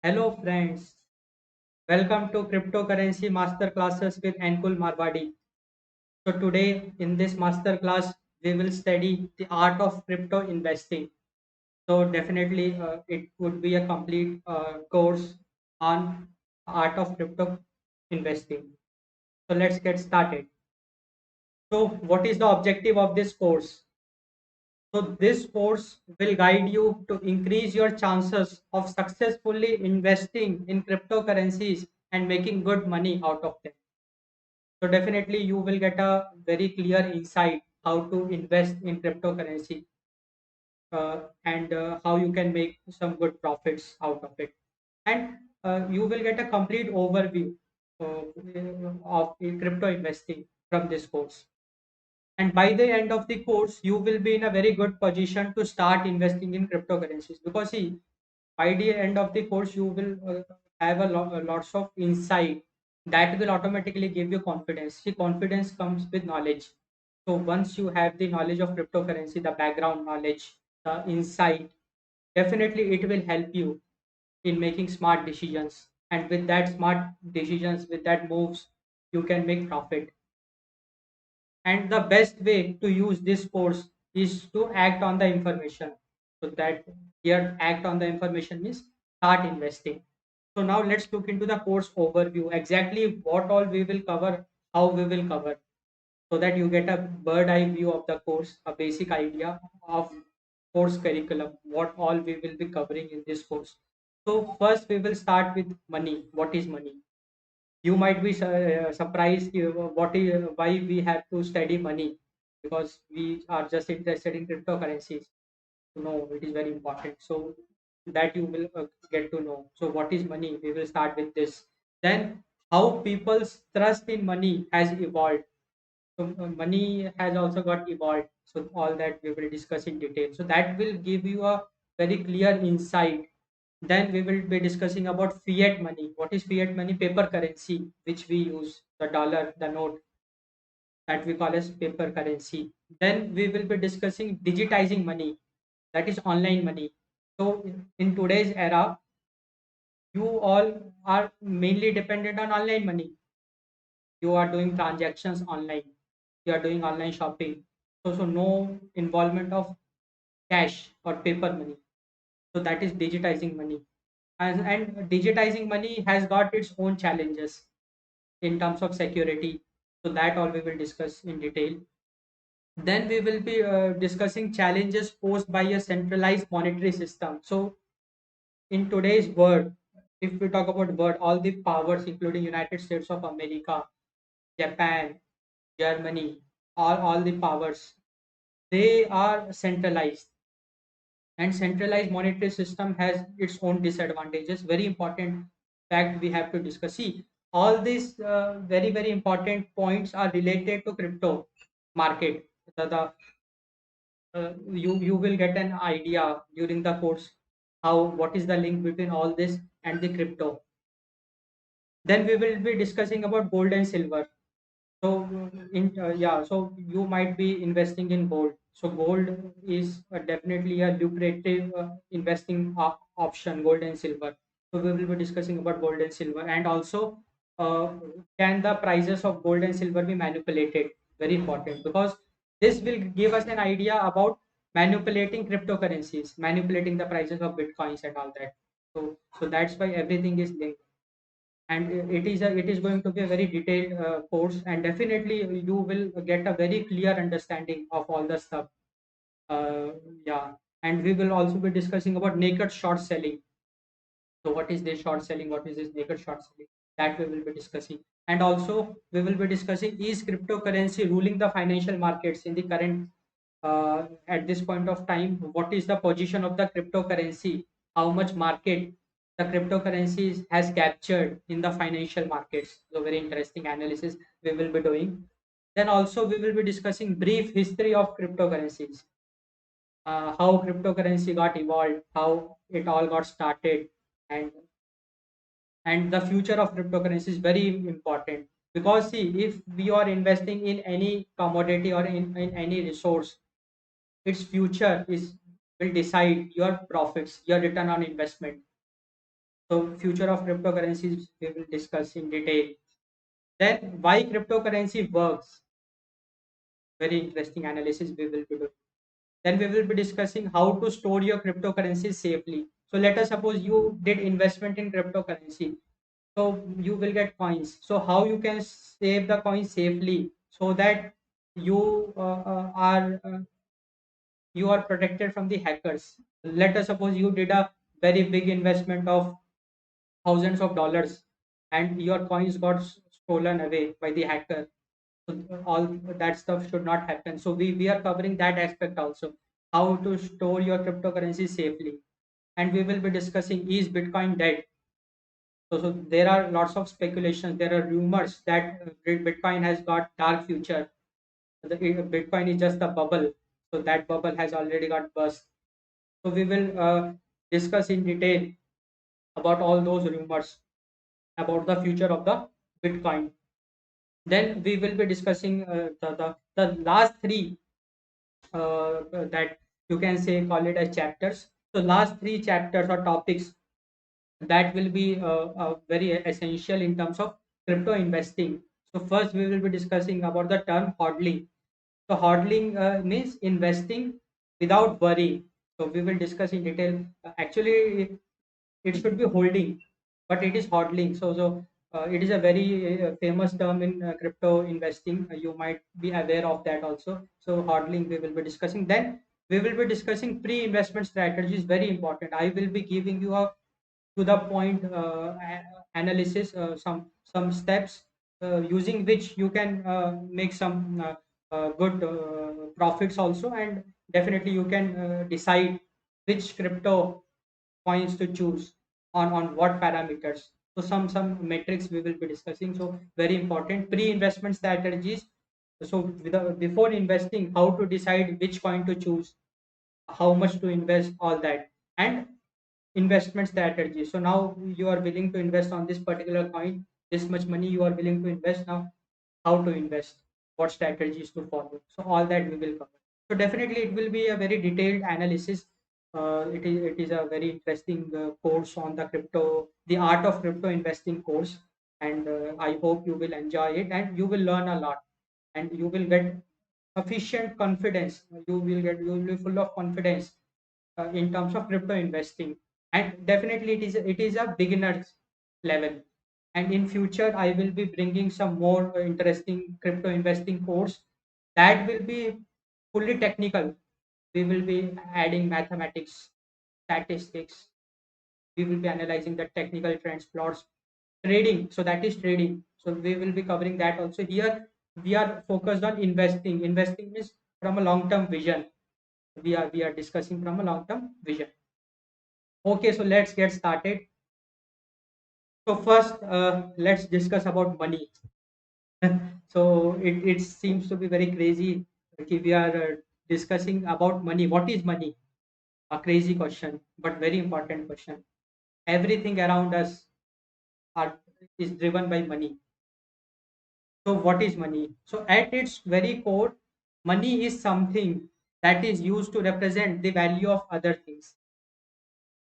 Hello friends, welcome to Cryptocurrency Master Classes with Nkool Marwadi. So today in this master class we will study the art of crypto investing. So definitely it would be a complete course on art of crypto investing. So let's get started. So what is the objective of this course? So this course will guide you to increase your chances of successfully investing in cryptocurrencies and making good money out of them. So definitely you will get a very clear insight how to invest in cryptocurrency and how you can make some good profits out of it. And you will get a complete overview of crypto investing from this course. And by the end of the course, you will be in a very good position to start investing in cryptocurrencies because see, by the end of the course, you will have lots of insight that will automatically give you confidence. See, confidence comes with knowledge. So once you have the knowledge of cryptocurrency, the background knowledge, the insight, definitely it will help you in making smart decisions. And with that smart decisions, with that moves, you can make profit. And the best way to use this course is to act on the information. So that here act on the information means start investing. So now let's look into the course overview. Exactly what all we will cover, how we will cover, so that you get a bird eye view of the course, a basic idea of course curriculum, what all we will be covering in this course. So first we will start with money. What is money? You might be surprised why we have to study money because we are just interested in cryptocurrencies. No, it is very important. So that you will get to know. So what is money? We will start with this. Then how people's trust in money has evolved. So money has also got evolved. So all that we will discuss in detail. So that will give you a very clear insight. Then we will be discussing about fiat money. What is fiat money? Paper currency, which we use, the dollar, the note, that we call as paper currency. Then we will be discussing digitizing money, that is online money. So in today's era, you all are mainly dependent on online money. You are doing transactions online. You are doing online shopping. So no involvement of cash or paper money. So that is digitizing money. And digitizing money has got its own challenges in terms of security. So that all we will discuss in detail. Then we will be discussing challenges posed by a centralized monetary system. So in today's world, if we talk about world, all the powers, including United States of America, Japan, Germany, all the powers, they are centralized, and centralized monetary system has its own disadvantages. Very important fact we have to discuss. See, all these very important points are related to crypto market. You will get an idea during the course how what is the link between all this and the crypto. Then we will be discussing about gold and silver. So so you might be investing in gold. So gold is definitely a lucrative investing option, gold and silver. So we will be discussing about gold and silver, and also uh, can the prices of gold and silver be manipulated? Very important, because this will give us an idea about manipulating cryptocurrencies, manipulating the prices of bitcoins and all that. So that's why everything is linked, and it is going to be a very detailed course, and definitely you will get a very clear understanding of all the stuff. uh, yeah, and we will also be discussing about naked short selling. So what is this short selling, what is this naked short selling, that we will be discussing. And also we will be discussing, is cryptocurrency ruling the financial markets in the current at this point of time? What is the position of the cryptocurrency? How much market the cryptocurrencies has captured in the financial markets? So very interesting analysis we will be doing. Then also we will be discussing brief history of cryptocurrencies, how cryptocurrency got evolved, how it all got started, and the future of cryptocurrency is very important. Because see, if we are investing in any commodity or in any resource, its future is will decide your profits, your return on investment. So future of cryptocurrencies we will discuss in detail. Then why cryptocurrency works, very interesting analysis we will be doing. Then we will be discussing how to store your cryptocurrency safely. So let us suppose you did investment in cryptocurrency. So you will get coins. So how you can save the coins safely so that you are protected from the hackers. Let us suppose you did a very big investment of thousands of dollars and your coins got stolen away by the hacker. So all that stuff should not happen. So we are covering that aspect also, how to store your cryptocurrency safely. And we will be discussing, is Bitcoin dead? So there are lots of speculations, there are rumors that Bitcoin has got dark future. Bitcoin is just a bubble, so that bubble has already got burst. So we will discuss in detail about all those rumors about the future of the Bitcoin. Then we will be discussing the last three, that you can say call it as chapters. So last three chapters or topics that will be very essential in terms of crypto investing. So first we will be discussing about the term hodling. So hodling means investing without worry. So we will discuss in detail. Actually, it should be holding, but it is hodling. So it is a very famous term in crypto investing. You might be aware of that also. So hodling we will be discussing. Then we will be discussing pre-investment strategies. Very important. I will be giving you a to the point analysis, some steps using which you can make some good profits also, and definitely you can decide which crypto coins to choose on what parameters. So some metrics we will be discussing. So very important pre-investment strategies. So before investing, how to decide which coin to choose, how much to invest, all that. And investment strategy. So now you are willing to invest on this particular coin, this much money you are willing to invest. Now how to invest, what strategies to follow. So all that we will cover. So definitely it will be a very detailed analysis. It is a very interesting course on the crypto, the art of crypto investing course, and I hope you will enjoy it and you will learn a lot, and you will get sufficient confidence. You will be full of confidence in terms of crypto investing. And definitely it is a beginner's level, and in future I will be bringing some more interesting crypto investing course that will be fully technical. We will be adding mathematics, statistics. We will be analyzing the technical trends, plots, trading. So that is trading. So we will be covering that also. Here we are focused on investing means from a long term vision. We are discussing from a long term vision. Okay, so let's get started. So first, let's discuss about money. So it seems to be very crazy. Okay, we are discussing about money. What is money? A crazy question, but very important question. Everything around us are, is driven by money. So what is money? So at its very core, money is something that is used to represent the value of other things.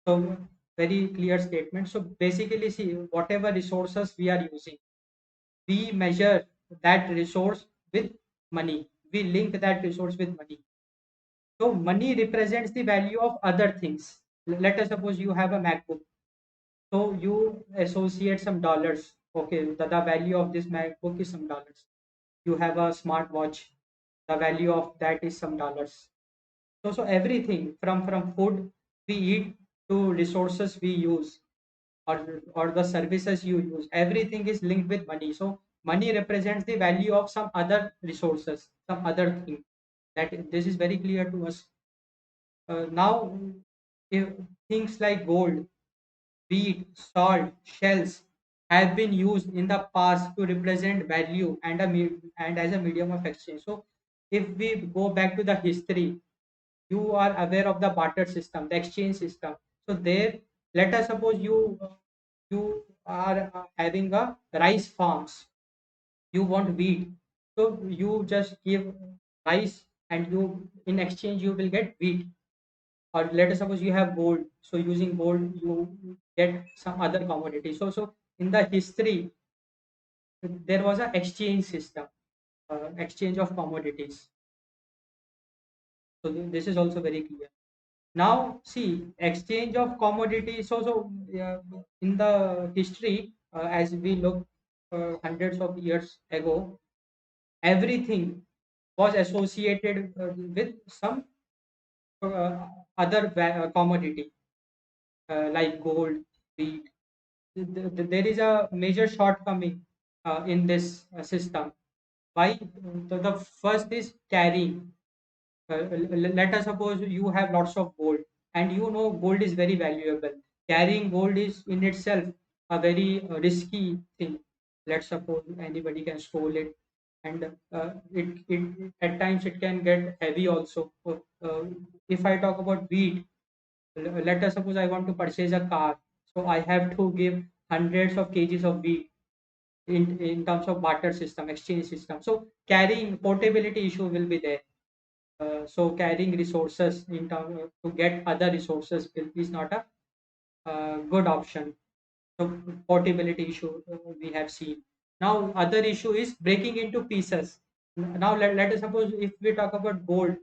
So very clear statement. So basically, see, whatever resources we are using, we measure that resource with money. We link that resource with money. So money represents the value of other things. Let us suppose you have a MacBook. So you associate some dollars. Okay, the value of this MacBook is some dollars. You have a smartwatch. The value of that is some dollars. So everything from food we eat to resources we use, or the services you use, everything is linked with money. So money represents the value of some other resources, some other thing. That this is very clear to us. Now, if things like gold, wheat, salt, shells have been used in the past to represent value and as a medium of exchange. So if we go back to the history, you are aware of the barter system, the exchange system. So there, let us suppose you are having a rice farms. You want wheat, so you just give rice, and you in exchange you will get wheat. Or let us suppose you have gold. So using gold, get some other commodity. So in the history, there was a exchange system, exchange of commodities. So this is also very clear. Now, see, exchange of commodities. In the history, as we look hundreds of years ago, everything was associated with some other commodity like gold, wheat. There is a major shortcoming in this system. Why? The first is carrying. Let us suppose you have lots of gold, and you know gold is very valuable. Carrying gold is in itself a very risky thing. Let's suppose anybody can stole it, and it at times it can get heavy also. If I talk about wheat, let us suppose I want to purchase a car, so I have to give hundreds of kgs of wheat in terms of barter system, exchange system. So carrying portability issue will be there. So carrying resources in term to get other resources is not a good option. So portability issue we have seen. Now other issue is breaking into pieces. Now let us suppose if we talk about gold,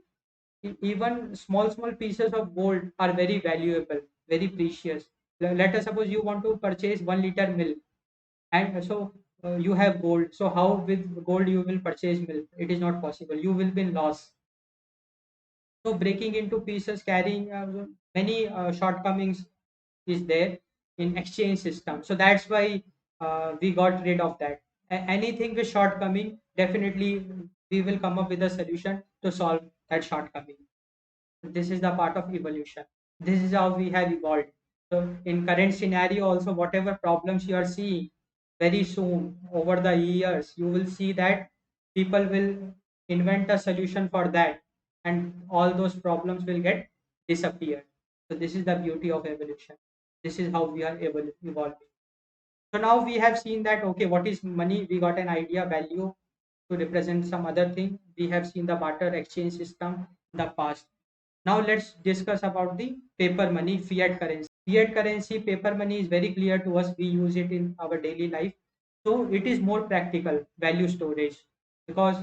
even small pieces of gold are very valuable, very precious. Let us suppose you want to purchase 1 liter milk, and you have gold. So how with gold you will purchase milk? It is not possible. You will be in loss. So breaking into pieces, carrying many shortcomings is there in exchange system. So that's why we got rid of that. Anything with shortcoming, definitely we will come up with a solution to solve that shortcoming. This is the part of evolution. This is how we have evolved. So in current scenario also, whatever problems you are seeing, very soon over the years you will see that people will invent a solution for that, and all those problems will get disappeared. So this is the beauty of evolution. This is how we are evolving. So now we have seen that, okay, what is money? We got an idea, value to represent some other thing. We have seen the barter exchange system in the past. Now let's discuss about the paper money, fiat currency. Fiat currency, paper money is very clear to us. We use it in our daily life. So it is more practical, value storage, because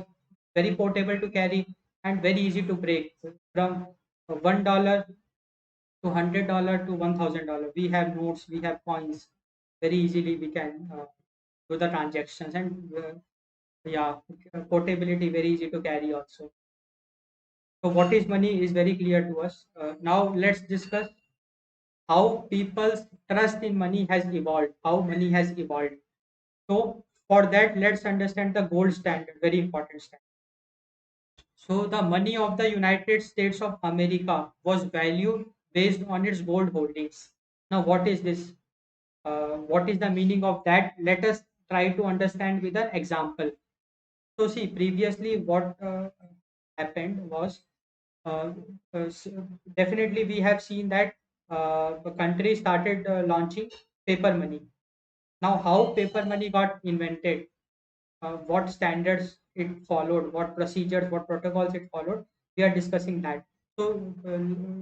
very portable to carry and very easy to break. From $1 to $100 to $1,000. We have notes, we have coins. Very easily we can do the transactions, and yeah, portability very easy to carry also. So what is money is very clear to us. Now let's discuss how people's trust in money has evolved, how money has evolved. So for that, let's understand the gold standard, very important standard. So the money of the United States of America was valued based on its gold holdings. Now, what is this? What is the meaning of that? Let us try to understand with an example. So see, previously what happened was, uh, s- definitely we have seen that the country started launching paper money. Now, how paper money got invented, what standards it followed, what procedures, what protocols it followed, we are discussing that. So,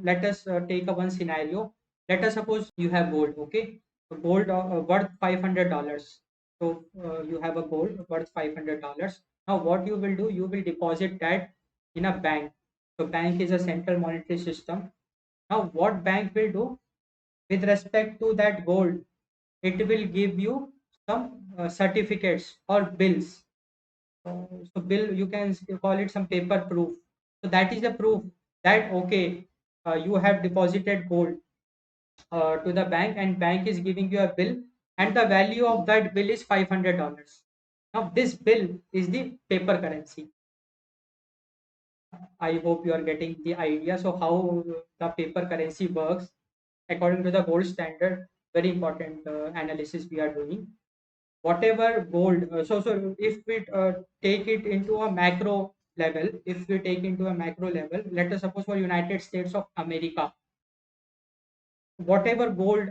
let us take a one scenario. Let us suppose you have gold, okay? So gold worth $500. So, you have a gold worth $500. Now, what you will do, you will deposit that in a bank. So, bank is a central monetary system. Now, what bank will do with respect to that gold? It will give you some certificates or bills. So bill, you can call it some paper proof. So that is a proof that, okay, you have deposited gold to the bank, and bank is giving you a bill, and the value of that bill is $500. Now this bill is the paper currency. I hope you are getting the idea. So how the paper currency works according to the gold standard. Very important analysis we are doing. Whatever gold, so if we take it into a macro level, if we take into a macro level, let us suppose for United States of America, whatever gold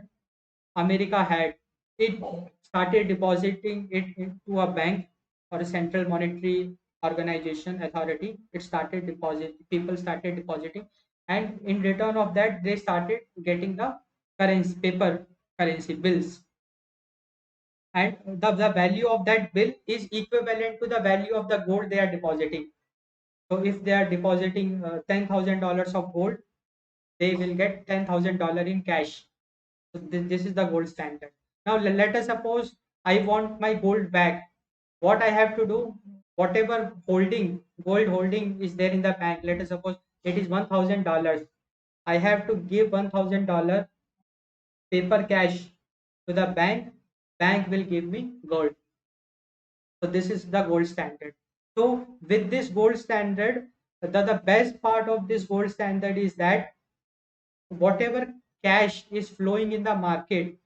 America had, it started depositing it into a bank or a central monetary organization authority. It started deposit, people started depositing, and in return of that they started getting the currency paper. currency bills, and the value of that bill is equivalent to the value of the gold they are depositing. So if they are depositing $10,000 of gold, they will get $10,000 in cash. So this is the gold standard. Now let us suppose I want my gold back. What I have to do, whatever gold holding is there in the bank, let us suppose it is $1,000. I have to give $1,000 paper cash to the bank. Bank will give me gold. So this is the gold standard. So with this gold standard, the best part of this gold standard is that whatever cash is flowing in the market,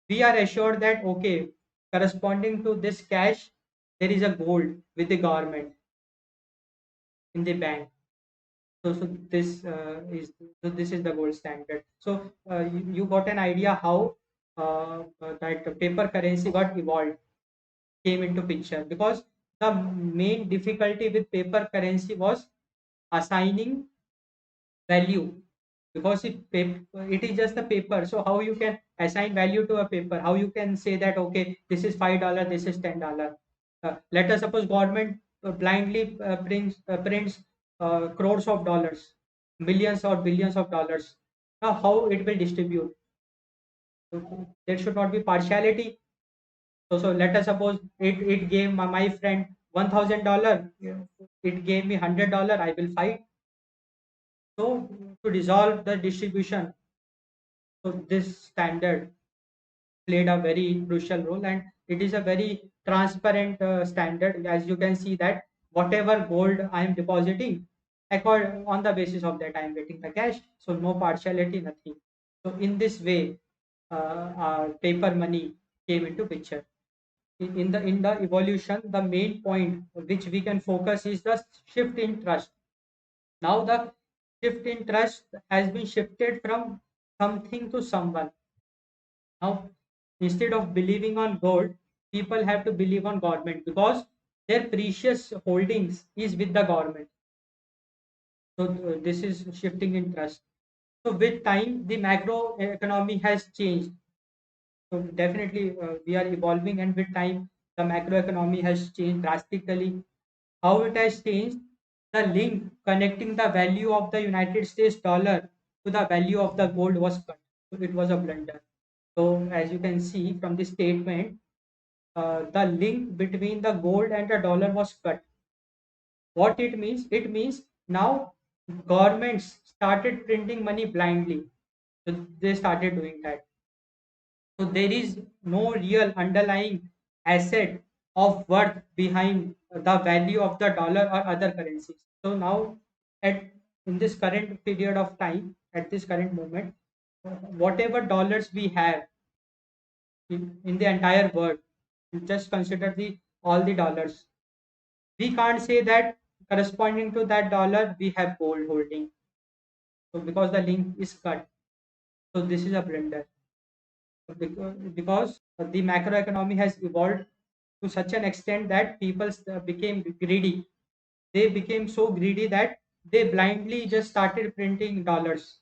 we are assured that okay, corresponding to this cash, there is a gold with the government in the bank. So this is the gold standard. So you got an idea how that paper currency got evolved, came into picture, because the main difficulty with paper currency was assigning value, because it is just a paper. So how you can assign value to a paper? How you can say that okay, this is $5, this is $10? Let us suppose government blindly prints crores of dollars, millions or billions of dollars. Now how it will distribute? There should not be partiality. So let us suppose it gave my friend $1,000. It gave me $100. I will fight. So to resolve the distribution, so this standard played a very crucial role, and it is a very transparent standard. As you can see that whatever gold I am depositing, on the basis of that I am getting the cash. So no partiality, nothing. So in this way, paper money came into picture. In the evolution, the main point which we can focus is the shift in trust. Now the shift in trust has been shifted from something to someone. Now instead of believing on gold, people have to believe on government, because their precious holdings is with the government. So this is shifting in trust. So with time, the macro economy has changed. So definitely we are evolving, and with time, the macroeconomy has changed drastically. How it has changed? The link connecting the value of the United States dollar to the value of the gold was cut. So it was a blunder. So as you can see from the statement, the link between the gold and the dollar was cut. What it means? It means now governments started printing money blindly. So they started doing that. So there is no real underlying asset of worth behind the value of the dollar or other currencies. So now, at in this current period of time, at this current moment, whatever dollars we have in the entire world, just consider the all the dollars. We can't say that corresponding to that dollar we have gold holding. So because the link is cut. So this is a blunder. Because the macroeconomy has evolved to such an extent that people became greedy. They became so greedy that they blindly just started printing dollars.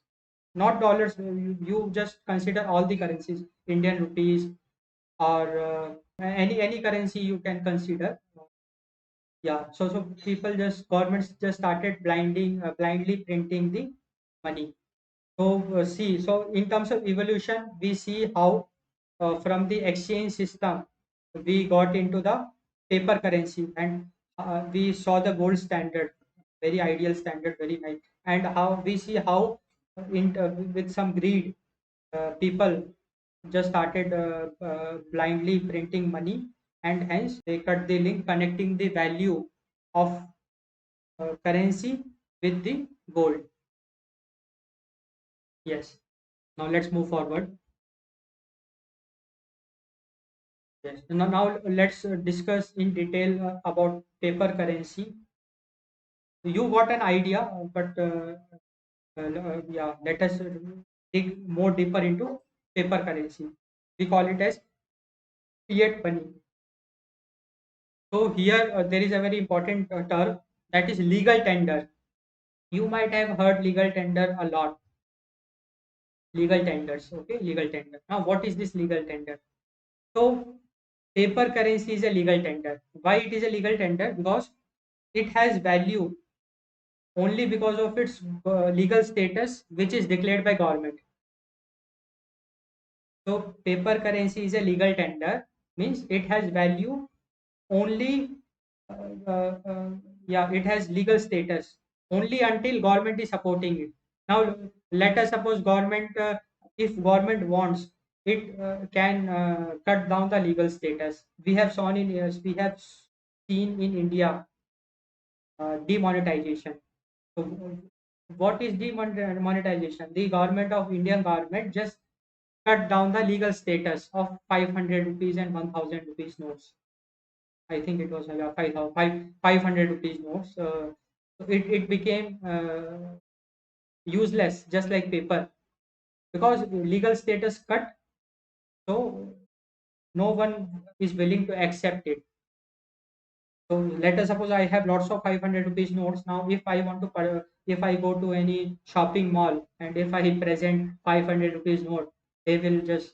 Not dollars, you just consider all the currencies, Indian rupees, or any currency you can consider. Yeah, so people just governments just started blindly printing the money. So so in terms of evolution, we see how from the exchange system we got into the paper currency, and we saw the gold standard, very ideal standard, very nice, and how we see how with some greed, people just started blindly printing money, and hence they cut the link connecting the value of currency with the gold. Yes. Now let's move forward. Yes. Now let's discuss in detail about paper currency. You got an idea, but yeah, let us dig more deeper into paper currency. We call it as fiat money. So here there is a very important term, that is legal tender. You might have heard legal tender a lot. Legal tenders. Okay, legal tender. Now, what is this legal tender? So, paper currency is a legal tender. Why it is a legal tender? Because it has value only because of its legal status, which is declared by government. So, paper currency is a legal tender, means it has value only. Uh, uh, uh, yeah, it has legal status only until government is supporting it. Now, let us suppose government, if government wants, it can cut down the legal status. We have seen in years, we have seen in India demonetization. So, what is demonetization? The government of Indian government just cut down the legal status of 500 rupees and 1000 rupees notes. I think it was 500 rupees notes. So it became useless, just like paper, because legal status cut. So no one is willing to accept it. So let us suppose I have lots of 500 rupees notes. Now, if I want to, if I go to any shopping mall and if I present 500 rupees note, they will just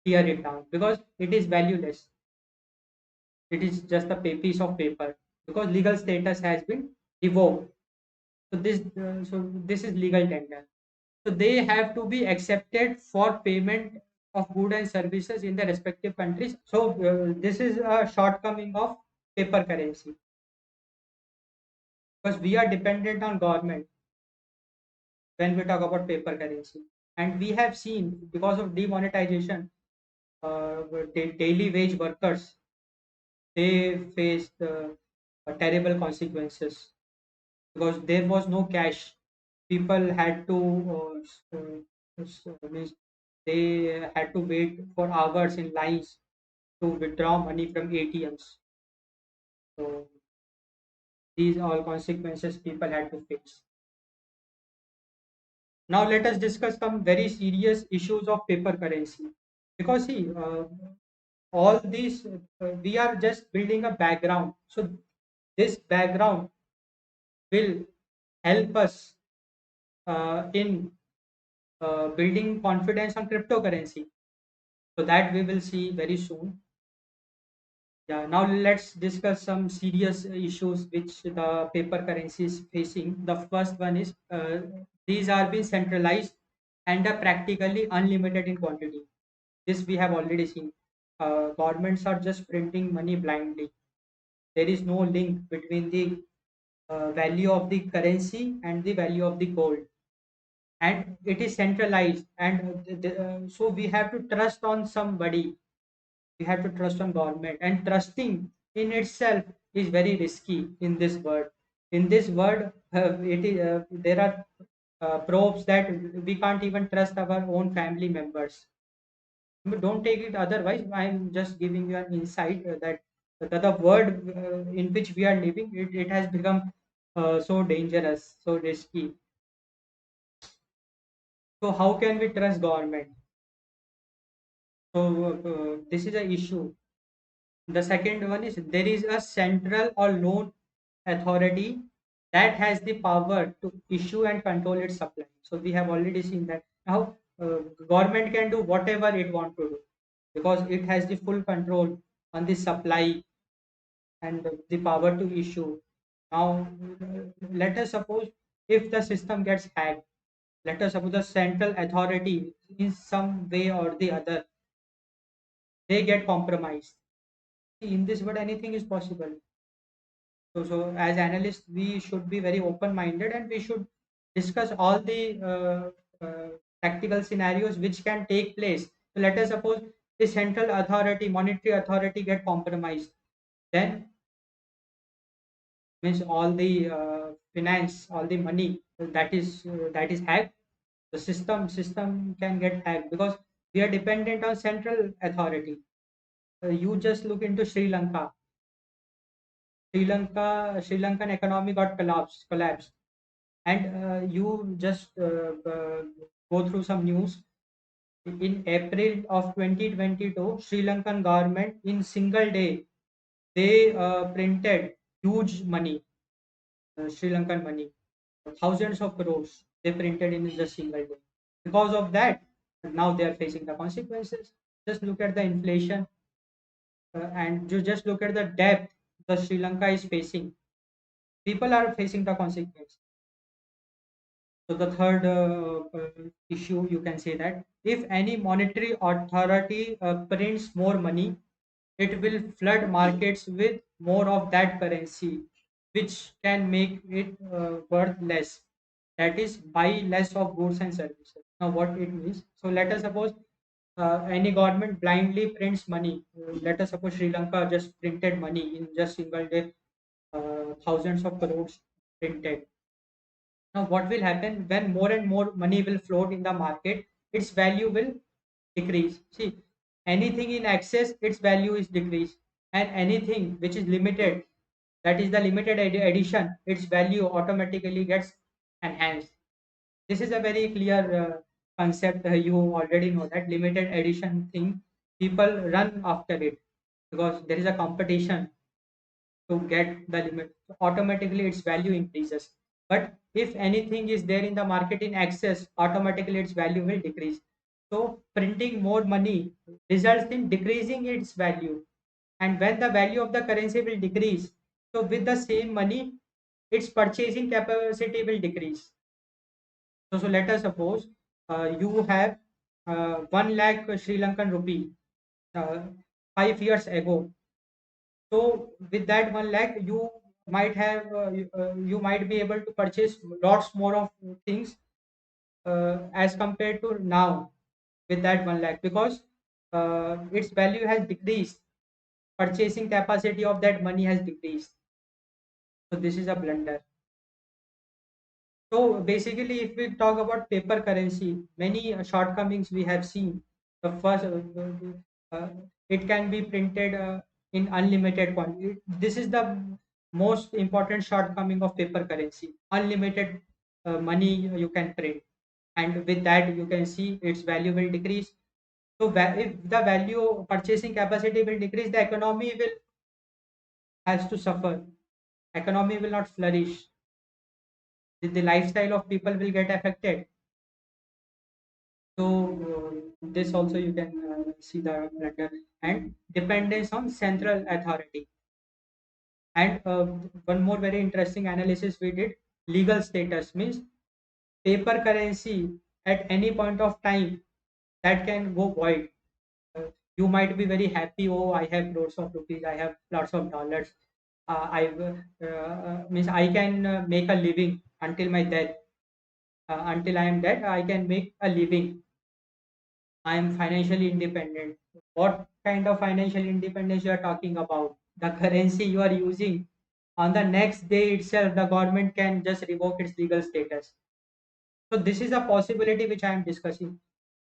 tear it down because it is valueless. It is just a piece of paper because legal status has been revoked. So this is legal tender. So they have to be accepted for payment of goods and services in the respective countries. So this is a shortcoming of paper currency because we are dependent on government when we talk about paper currency. And we have seen because of demonetization, daily wage workers, they faced terrible consequences because there was no cash. People had to means they had to wait for hours in lines to withdraw money from ATMs. So these all consequences people had to face. Now let us discuss some very serious issues of paper currency. Because see, all these we are just building a background. So this background will help us in building confidence on cryptocurrency. So that we will see very soon. Yeah, now let's discuss some serious issues which the paper currency is facing. The first one is these are being centralized and are practically unlimited in quantity. This we have already seen. Governments are just printing money blindly. There is no link between the value of the currency and the value of the gold, and it is centralized. And so we have to trust on somebody. We have to trust on government, and trusting in itself is very risky in this world. In this world, there are probes that we can't even trust our own family members. But don't take it otherwise. I'm just giving you an insight that the world in which we are living, it has become so dangerous, so risky. So how can we trust government? So this is an issue. The second one is there is a central or loan authority that has the power to issue and control its supply. So we have already seen that now government can do whatever it want to do because it has the full control on the supply and the power to issue. Now let us suppose if the system gets hacked, let us suppose the central authority in some way or the other, they get compromised. In this world anything is possible. So as analysts, we should be very open-minded and we should discuss all the tactical scenarios which can take place. So let us suppose the central authority, monetary authority get compromised. Then means all the finance, all the money that is hacked. The system can get hacked because we are dependent on central authority. You just look into Sri Lanka. Sri Lankan economy got collapsed. And you just go through some news. In April of 2022, Sri Lankan government in single day they printed huge money, Sri Lankan money, thousands of crores they printed in just single day. Because of that, now they are facing the consequences. Just look at the inflation, and you just look at the debt the Sri Lanka is facing. People are facing the consequence. So the third issue, you can say that if any monetary authority prints more money, it will flood markets with more of that currency, which can make it worth less. That is, buy less of goods and services. Now, what it means? So, let us suppose any government blindly prints money. Let us suppose Sri Lanka just printed money in just single day, thousands of crores printed. Now, what will happen when more and more money will float in the market? Its value will decrease. See, anything in excess, its value is decreased, and anything which is limited, that is the limited edition, its value automatically gets enhanced. This is a very clear concept. You already know that limited edition thing, people run after it because there is a competition to get the limit. So automatically its value increases. But if anything is there in the market in excess, automatically its value will decrease. So printing more money results in decreasing its value. And when the value of the currency will decrease, so with the same money, its purchasing capacity will decrease. So let us suppose you have 1 lakh Sri Lankan rupee uh, 5 years ago. So with that 1 lakh, you might have you might be able to purchase lots more of things as compared to now with that 1 lakh, because its value has decreased. Purchasing capacity of that money has decreased. So this is a blunder. So basically, if we talk about paper currency, many shortcomings we have seen. The first, uh, it can be printed in unlimited quantity. This is the most important shortcoming of paper currency. Unlimited money you can print, and with that you can see its value will decrease. So if the value purchasing capacity will decrease, the economy will has to suffer. Economy will not flourish. The lifestyle of people will get affected. So this also you can see the blunder and dependence on central authority. And one more very interesting analysis we did: legal status means paper currency at any point of time that can go void. Uh, you might be very happy. Oh, I have lots of rupees. I have lots of dollars. I means I can make a living until my death. Until I am dead, I can make a living. I am financially independent. What kind of financial independence you are talking about? The currency you are using, on the next day itself, the government can just revoke its legal status. So this is a possibility which I am discussing.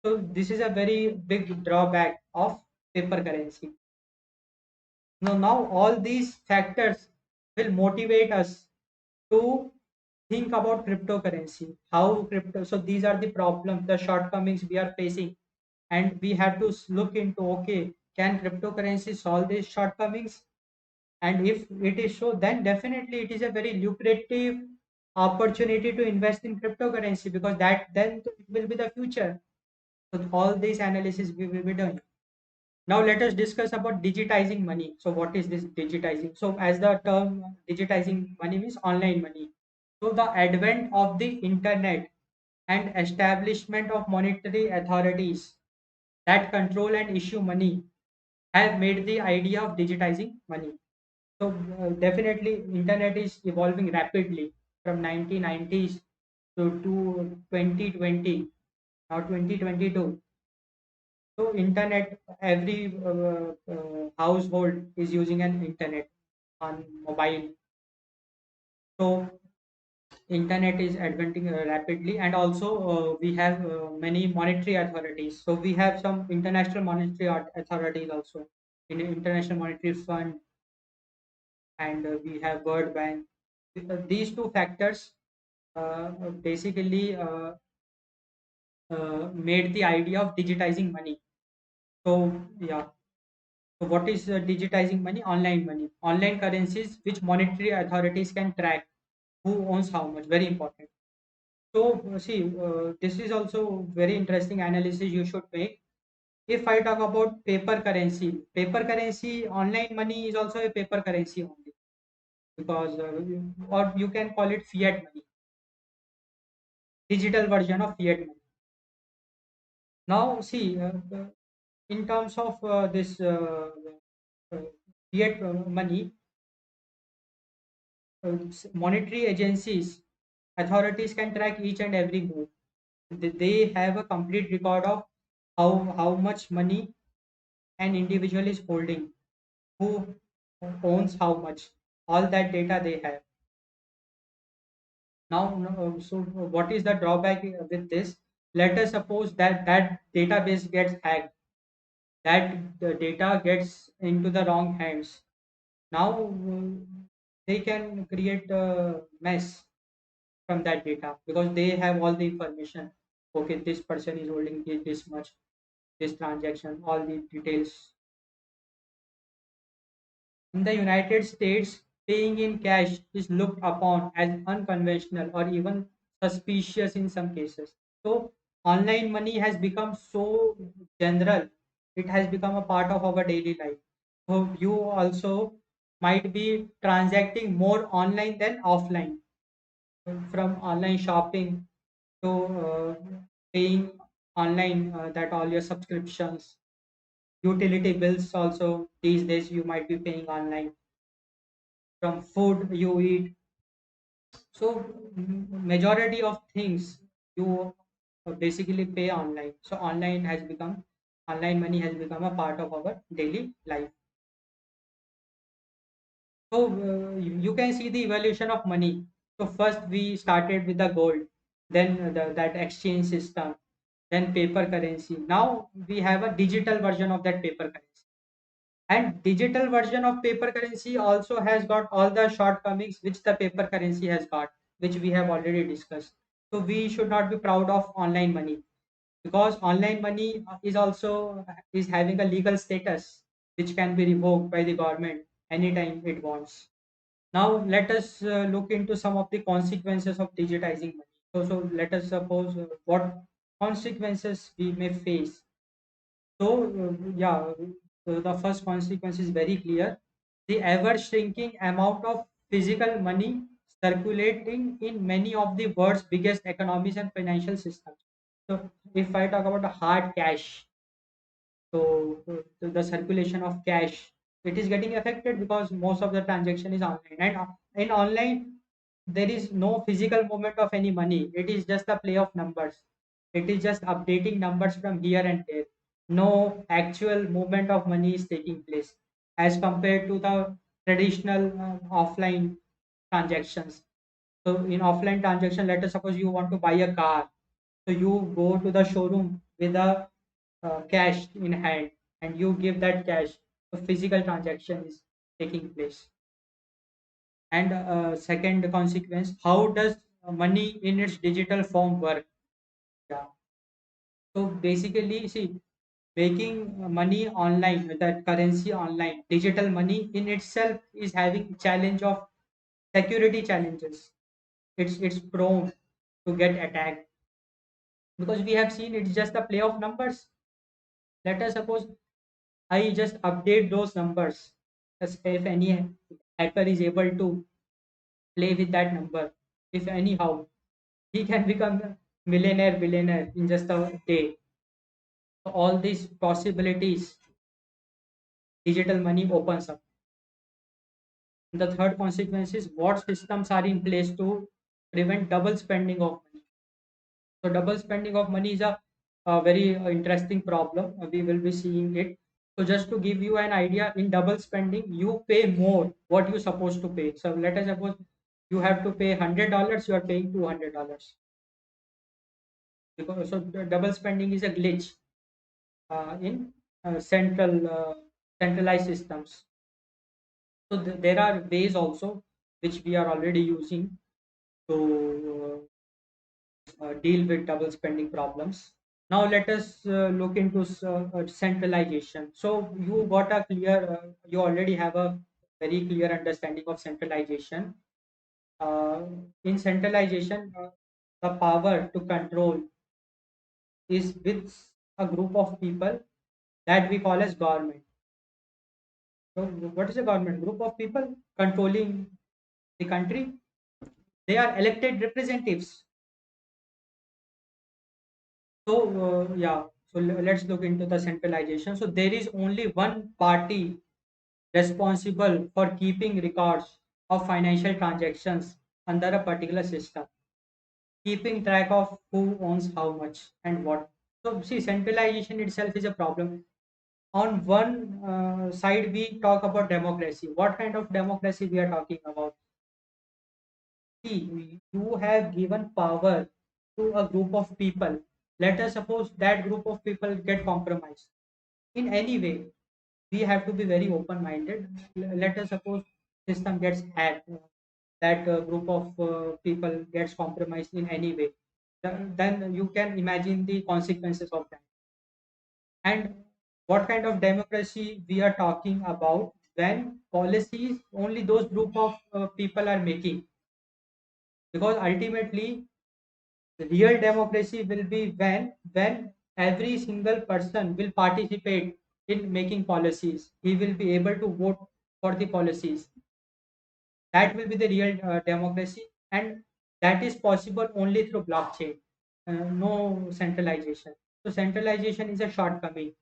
So this is a very big drawback of paper currency. Now all these factors will motivate us to think about cryptocurrency. How crypto? So these are the problems, the shortcomings we are facing, and we have to look into, okay, can cryptocurrency solve these shortcomings? And if it is so, then definitely it is a very lucrative opportunity to invest in cryptocurrency, because that then it will be the future. So all these analysis we will be doing. Now let us discuss about digitizing money. So what is this digitizing? So as the term digitizing money means online money. So the advent of the internet and establishment of monetary authorities that control and issue money have made the idea of digitizing money. So definitely internet is evolving rapidly from 1990s to 2020, now 2022. So internet, every household is using an internet on mobile. So internet is advancing rapidly, and also we have many monetary authorities. So we have some international monetary authorities also in International Monetary Fund, and we have World Bank. These two factors basically made the idea of digitizing money. So yeah. So what is digitizing money? Online money. Online currencies which monetary authorities can track who owns how much. Very important. So see, this is also very interesting analysis you should make. If I talk about paper currency, online money is also a paper currency only, because or you can call it fiat money, digital version of fiat money. Now see, in terms of this uh, fiat money, monetary agencies, authorities can track each and every move. They have a complete record of how much money an individual is holding, who owns how much. All that data they have. Now, so what is the drawback with this? Let us suppose that that database gets hacked, that the data gets into the wrong hands. Now they can create a mess from that data because they have all the information. Okay, this person is holding this much, this transaction, all the details. In the United States, paying in cash is looked upon as unconventional or even suspicious in some cases. So, online money has become so general, it has become a part of our daily life. So, you also might be transacting more online than offline, from online shopping to paying online that all your subscriptions, utility bills also these days you might be paying online, from food you eat. So majority of things you basically pay online. So online money has become a part of our daily life. So you can see the evolution of money. So first we started with the gold, then that exchange system, then paper currency. Now we have a digital version of that paper currency. And digital version of paper currency also has got all the shortcomings which the paper currency has got, which we have already discussed. So we should not be proud of online money, because online money is also is having a legal status which can be revoked by the government anytime it wants. Now let us look into some of the consequences of digitizing money. So let us suppose what consequences we may face. So, yeah, the first consequence is very clear. The ever shrinking amount of physical money circulating in many of the world's biggest economies and financial systems. So, if I talk about the hard cash, so the circulation of cash, it is getting affected because most of the transaction is online. And in online, there is no physical movement of any money. It is just a play of numbers. It is just updating numbers from here and there. No actual movement of money is taking place as compared to the traditional offline transactions. So in offline transaction, let us suppose you want to buy a car. So you go to the showroom with a cash in hand and you give that cash. The physical transaction is taking place. And second consequence, how does money in its digital form work? Yeah. So basically, see, making money online, that currency online, digital money in itself is having challenge of security challenges. It's prone to get attacked because we have seen it's just a play of numbers. Let us suppose I just update those numbers. As if any hacker is able to play with that number, if anyhow, he can become a millionaire, billionaire in just a day. So all these possibilities digital money opens up. The third consequence is what systems are in place to prevent double spending of money. So double spending of money is a very interesting problem. We will be seeing it. So just to give you an idea, in double spending, you pay more what you're supposed to pay. So let us suppose you have to pay $100, you are paying $200, because so the double spending is a glitch in centralized systems. So there are ways also which we are already using to deal with double spending problems. Now let us look into centralization. So you got a you already have a very clear understanding of centralization. In centralization, the power to control is with a group of people that we call as government. So, what is a government? Group of people controlling the country. They are elected representatives. So, yeah. So let's look into the centralization. So there is only one party responsible for keeping records of financial transactions under a particular system, keeping track of who owns how much and what. So, see, centralization itself is a problem. On one side, we talk about democracy. What kind of democracy we are talking about? See, you have given power to a group of people. Let us suppose that group of people get compromised in any way. We have to be very open minded. Let us suppose system gets hacked, that group of people gets compromised in any way. Then you can imagine the consequences of that. And what kind of democracy we are talking about when policies only those group of people are making, because ultimately real democracy will be when every single person will participate in making policies. He will be able to vote for the policies. That will be the real democracy, and that is possible only through blockchain. No centralization. So centralization is a shortcoming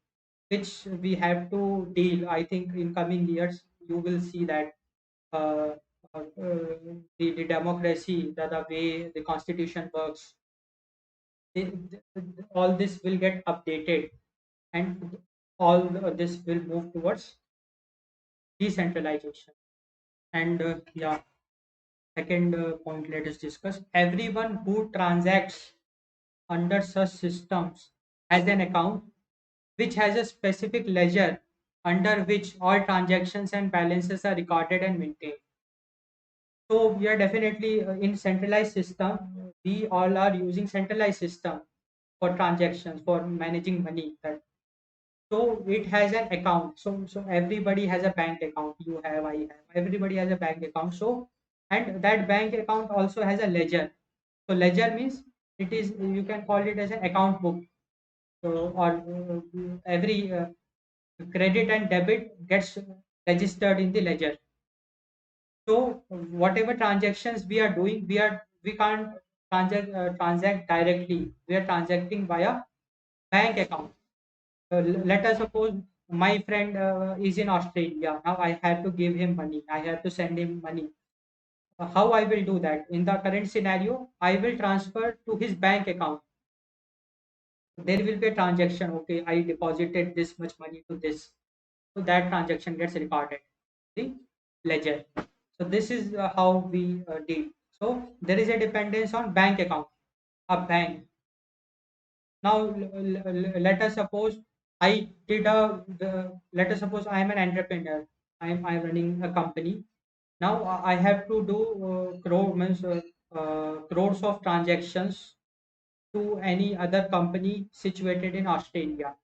which we have to deal. I think in coming years you will see that uh, the democracy, the way the constitution works, all this will get updated, and all this will move towards decentralization. And yeah, second point, let us discuss. Everyone who transacts under such systems has an account which has a specific ledger under which all transactions and balances are recorded and maintained. So we are definitely in centralized system. We all are using centralized system for transactions, for managing money. So it has an account. So everybody has a bank account. You have, I have. Everybody has a bank account. So, and that bank account also has a ledger. So ledger means it is, you can call it as an account book. So, or every credit and debit gets registered in the ledger. So whatever transactions we are doing, we can't transact directly. We are transacting via bank account. Let us suppose my friend is in Australia. Now I have to give him money. I have to send him money. How I will do that? In the current scenario, I will transfer to his bank account. There will be a transaction. Okay, I deposited this much money to this. So that transaction gets recorded in the ledger. So this is how we deal. So there is a dependence on bank account. A bank. Now let us suppose I did let us suppose I am an entrepreneur. I'm running a company. Now I have to do crores of transactions to any other company situated in Australia.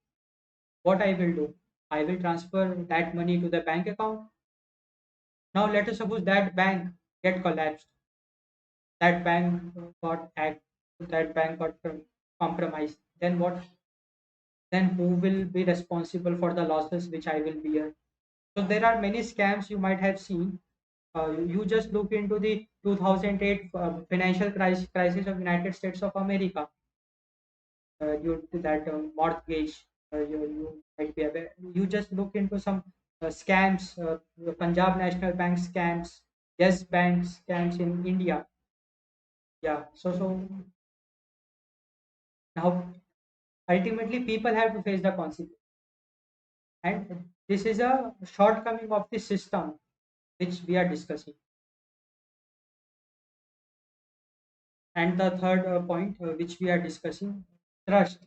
What I will do? I will transfer that money to the bank account. Now let us suppose that bank get collapsed. That bank got hacked. That bank got compromised. Then what? Then who will be responsible for the losses which I will bear? So there are many scams you might have seen. You just look into the 2008 financial crisis of United States of America. Due to that mortgage, you might be aware. You just look into some scams, the Punjab National Bank scams, Yes Bank scams in India. Yeah. So now ultimately people have to face the consequence, and this is a shortcoming of the system which we are discussing. And the third point which we are discussing, trust.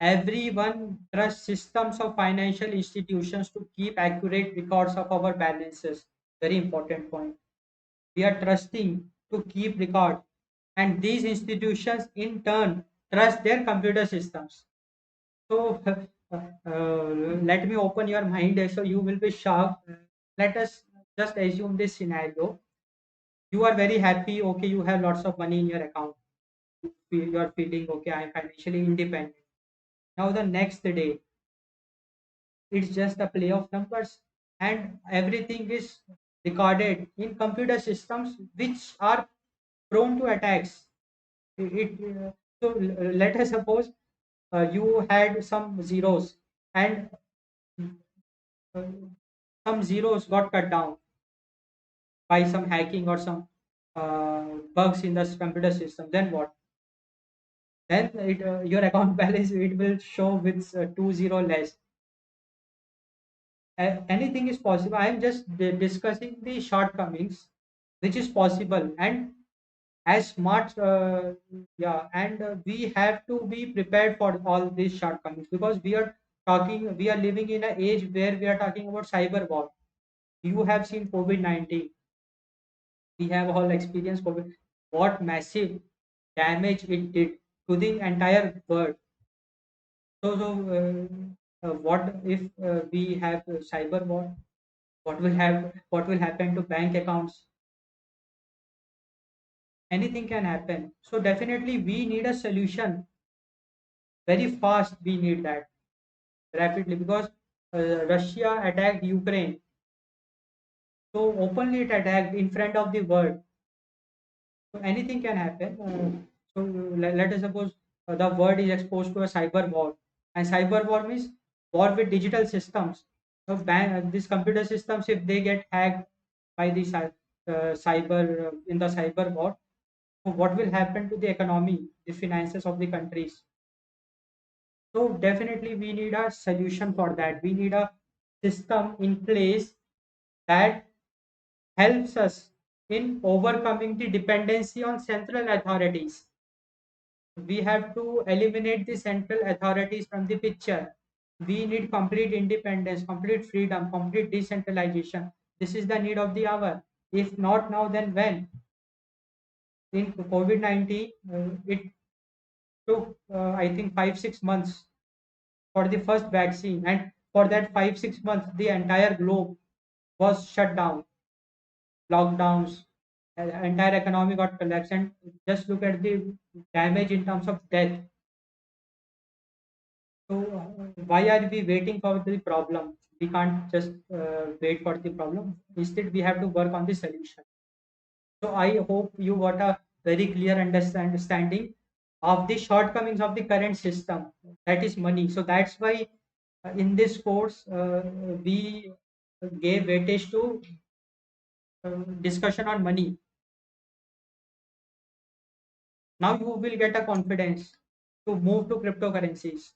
Everyone trusts systems of financial institutions to keep accurate records of our balances. Very important point. We are trusting to keep record, and these institutions in turn trust their computer systems. So let me open your mind so you will be shocked. Let us just assume this scenario. You are very happy. Okay, you have lots of money in your account. you are feeling okay, I am financially independent. Now the next day, it's just a play of numbers, and everything is recorded in computer systems which are prone to attacks. Let us suppose you had some zeros, and uh, some zeros got cut down by some hacking or some bugs in the computer system. Then what? Then your account balance, it will show with 20 less. Anything is possible. I am just discussing the shortcomings which is possible, and as smart, yeah, and we have to be prepared for all these shortcomings, because we are living in an age where we are talking about cyber war. You have seen COVID-19. We have all experienced COVID. What massive damage it did to the entire world. What if we have cyber war? What will happen to bank accounts? Anything can happen. So definitely we need a solution very fast. We need that rapidly, because Russia attacked Ukraine. So openly it attacked in front of the world. So anything can happen. Let us suppose the world is exposed to a cyber war, and cyber war means war with digital systems. So these computer systems, if they get hacked by the cyber in the cyber war, so what will happen to the economy, the finances of the countries? So definitely we need a solution for that. We need a system in place that helps us in overcoming the dependency on central authorities. We have to eliminate the central authorities from the picture. We need complete independence, complete freedom, complete decentralization. This is the need of the hour. If not now, then when? In COVID-19, it took, I think, 5 6 months for the first vaccine, and for that 5 6 months, the entire globe was shut down, lockdowns, entire economy got collapsed, and just look at the damage in terms of death. So why are we waiting for the problem? We can't just wait for the problem. Instead, we have to work on the solution. So I hope you got a very clear understanding of the shortcomings of the current system. That is money. So that's why in this course we gave weightage to discussion on money. Now you will get a confidence to move to cryptocurrencies.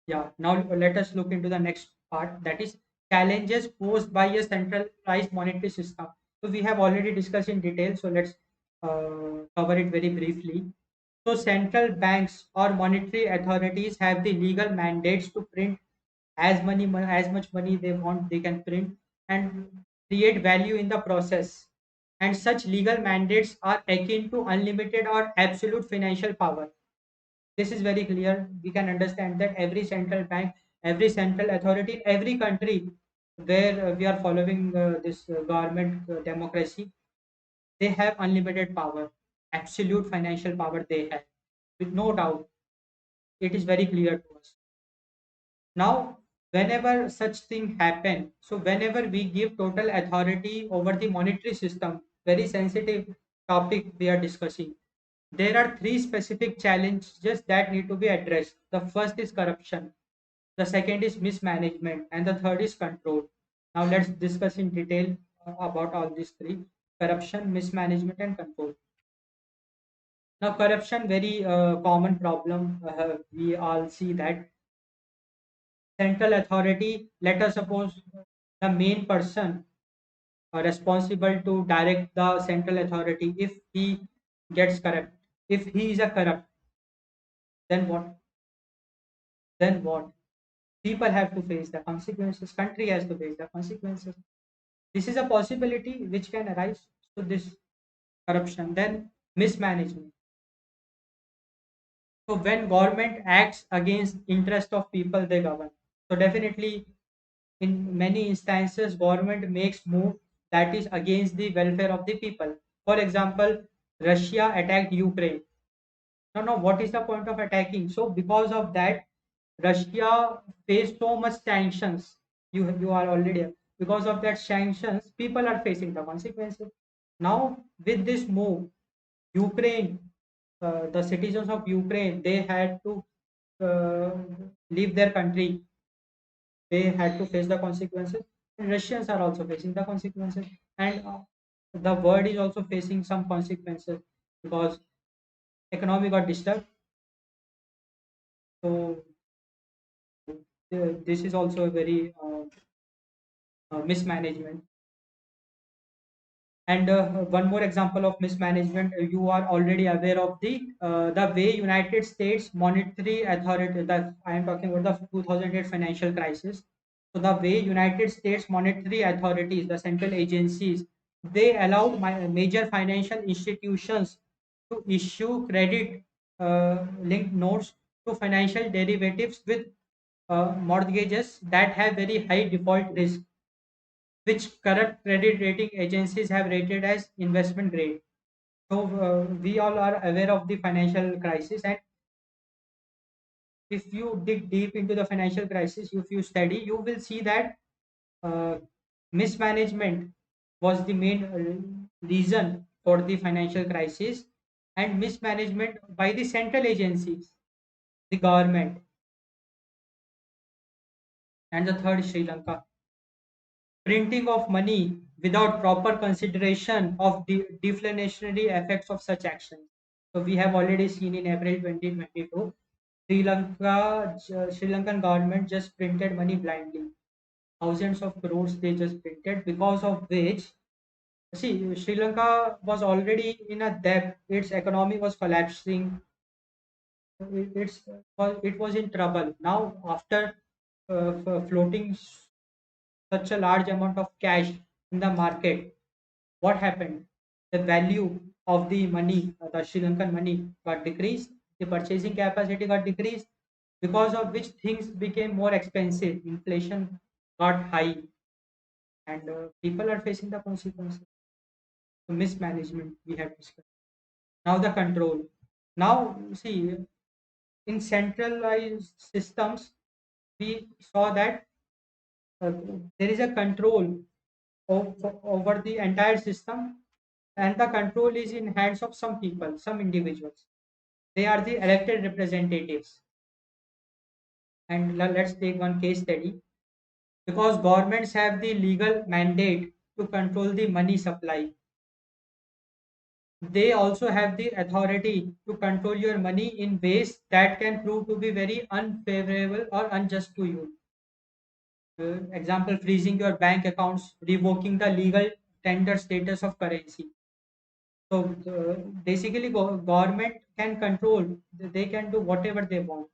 Yeah, now let us look into the next part, that is challenges posed by a centralized monetary system. So we have already discussed in detail, so let's cover it very briefly. So central banks or monetary authorities have the legal mandates to print as much money they want. They can print and create value in the process. And such legal mandates are akin to unlimited or absolute financial power. This is very clear. We can understand that every central bank, every central authority, every country where we are following this government democracy, they have unlimited power, absolute financial power they have, with no doubt. It is very clear to us. Now, whenever such thing happen, so whenever we give total authority over the monetary system, very sensitive topic we are discussing, there are three specific challenges that need to be addressed. The first is corruption, the second is mismanagement, and the third is control. Now let's discuss in detail about all these three: corruption, mismanagement, and control. Now, corruption, very common problem. We all see that central authority. Let us suppose the main person responsible to direct the central authority, if he gets corrupt, if he is a corrupt, then what? Then what? People have to face the consequences. Country has to face the consequences. This is a possibility which can arise to this corruption. Then mismanagement. So when government acts against interest of people they govern. So definitely in many instances government makes move that is against the welfare of the people. For example, Russia attacked Ukraine. No, no, what is the point of attacking? So because of that, Russia faced so much sanctions. You are already, because of that sanctions, people are facing the consequences. Now with this move, Ukraine, the citizens of Ukraine, they had to uh, leave their country. They had to face the consequences. And Russians are also facing the consequences, and the world is also facing some consequences because economy got disturbed. So this is also a very mismanagement. And one more example of mismanagement, you are already aware of the way United States Monetary Authority, that I am talking about the 2008 financial crisis. So the way United States Monetary Authorities, the central agencies, they allowed major financial institutions to issue credit linked notes to financial derivatives with mortgages that have very high default risk, which corrupt credit rating agencies have rated as investment grade. So we all are aware of the financial crisis, and if you dig deep into the financial crisis, if you study, you will see that uh, mismanagement was the main reason for the financial crisis, and mismanagement by the central agencies, the government, and the third Sri Lanka. Printing of money without proper consideration of the deflationary effects of such actions. So we have already seen in April 2022, Sri Lankan government just printed money blindly. Thousands of crores they just printed, because of which, see, Sri Lanka was already in a debt. Its economy was collapsing. It was in trouble. Now after floating such a large amount of cash in the market, what happened? The value of the money, the Sri Lankan money, got decreased. The purchasing capacity got decreased, because of which things became more expensive. Inflation got high, and people are facing the consequences. So mismanagement we have discussed. Now the control. Now see, in centralized systems, we saw that uh, there is a control over the entire system, and the control is in hands of some people, some individuals. They are the elected representatives. And let's take one case study. Because governments have the legal mandate to control the money supply, they also have the authority to control your money in ways that can prove to be very unfavorable or unjust to you. Example, freezing your bank accounts, revoking the legal tender status of currency. So basically, government can control. They can do whatever they want,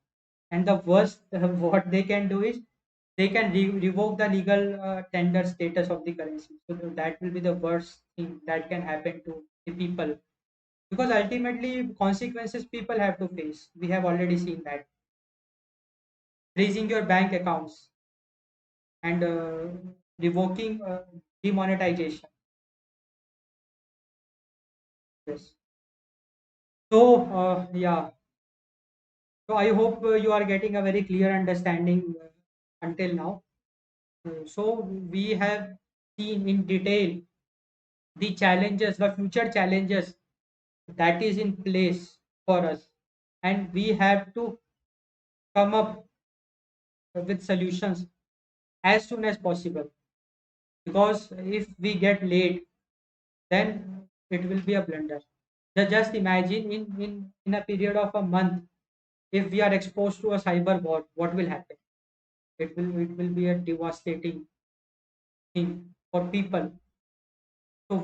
and the worst what they can do is they can revoke the legal tender status of the currency. So that will be the worst thing that can happen to the people, because ultimately consequences people have to face. We have already seen that freezing your bank accounts and revoking demonetization. Yes. So yeah. So I hope you are getting a very clear understanding until now. So we have seen in detail the challenges, the future challenges that is in place for us, and we have to come up with solutions as soon as possible. Because if we get late, then it will be a blunder. Just imagine in a period of a month, if we are exposed to a cyber war, what will happen? It will be a devastating thing for people. So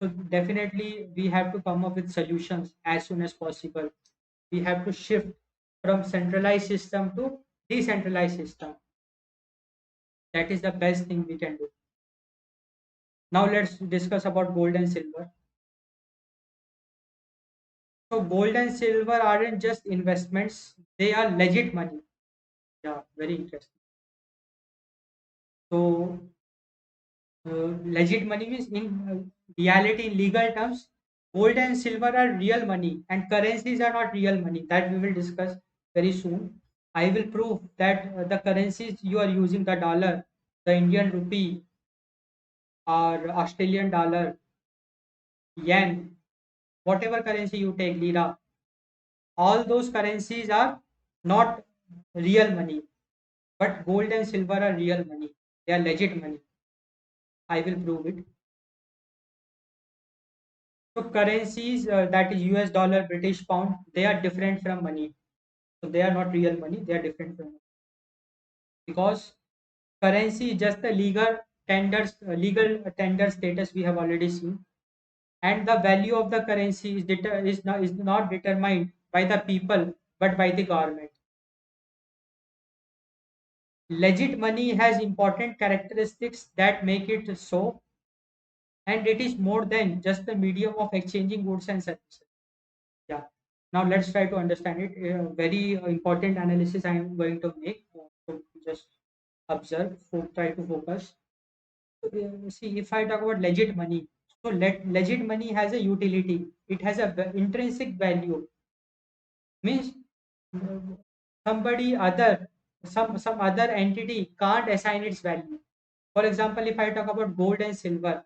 so definitely we have to come up with solutions as soon as possible. We have to shift from centralized system to decentralized system. That is the best thing we can do. Now let's discuss about gold and silver. So gold and silver aren't just investments; they are legit money. Yeah, very interesting. So Legit money means in reality, in legal terms, gold and silver are real money, and currencies are not real money. That we will discuss very soon. I will prove that the currencies you are using, the dollar, the Indian rupee, or Australian dollar, yen, whatever currency you take, lira, all those currencies are not real money. But gold and silver are real money. They are legit money. I will prove it. So currencies, that is US dollar, British pound, they are different from money. So they are not real money. They are different from money. Because currency is just the legal tender status we have already seen, and the value of the currency is not determined by the people but by the government. Legit money has important characteristics that make it so, and it is more than just the medium of exchanging goods and services. Yeah. Now let's try to understand it. Very important analysis I am going to make. So just observe, try to focus. See, if I talk about legit money, so legit money has a utility. It has a intrinsic value. Means uh, somebody other, some other entity can't assign its value. For example, if I talk about gold and silver,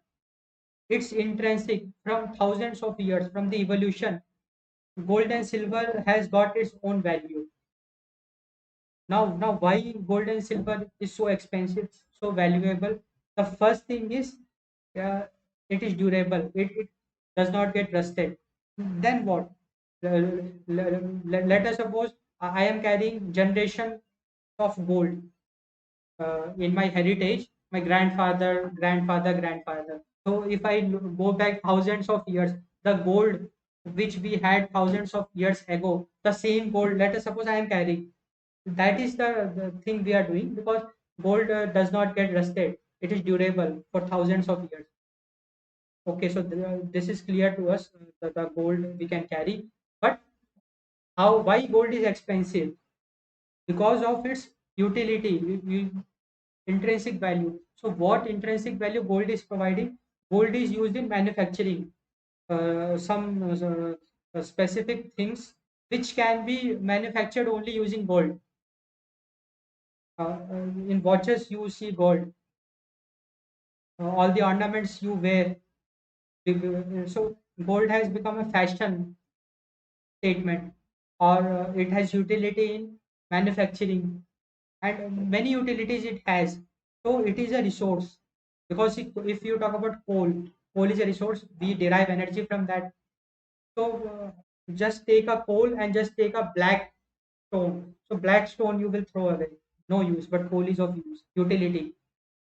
it's intrinsic from thousands of years from the evolution. Gold and silver has got its own value. Now why gold and silver is so expensive, so valuable? The first thing is, uh, it is durable. It does not get rusted. Then what? Let us suppose I am carrying generation of gold in my heritage, my grandfather. So if I go back thousands of years, the gold which we had thousands of years ago, the same gold, let us suppose I am carrying, that is the thing we are doing, because gold does not get rusted. It is durable for thousands of years. Okay, so this is clear to us, that the gold we can carry. But why gold is expensive? Because of its utility, intrinsic value. So what intrinsic value gold is providing? Gold is used in manufacturing some specific things which can be manufactured only using gold. In watches you see gold, all the ornaments you wear. So gold has become a fashion statement, or it has utility in manufacturing, and many utilities it has. So it is a resource, because if you talk about coal is a resource. We derive energy from that. So just take a coal and just take a black stone. So black stone you will throw away, no use. But coal is of use, utility.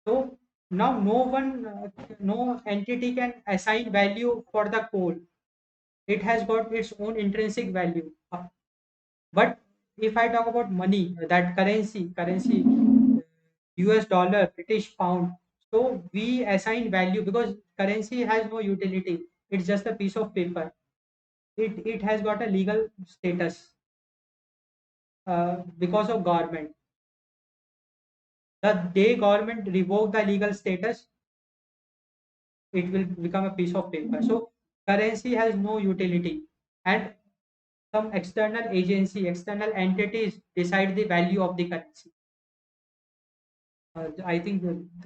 So now no entity can assign value for the coal. It has got its own intrinsic value. But if I talk about money, that currency, US dollar, British pound, so we assign value because currency has no utility. It's just a piece of paper. It has got a legal status because of government. The day government revoke the legal status, it will become a piece of paper. So currency has no utility, and some external entities decide the value of the currency. I think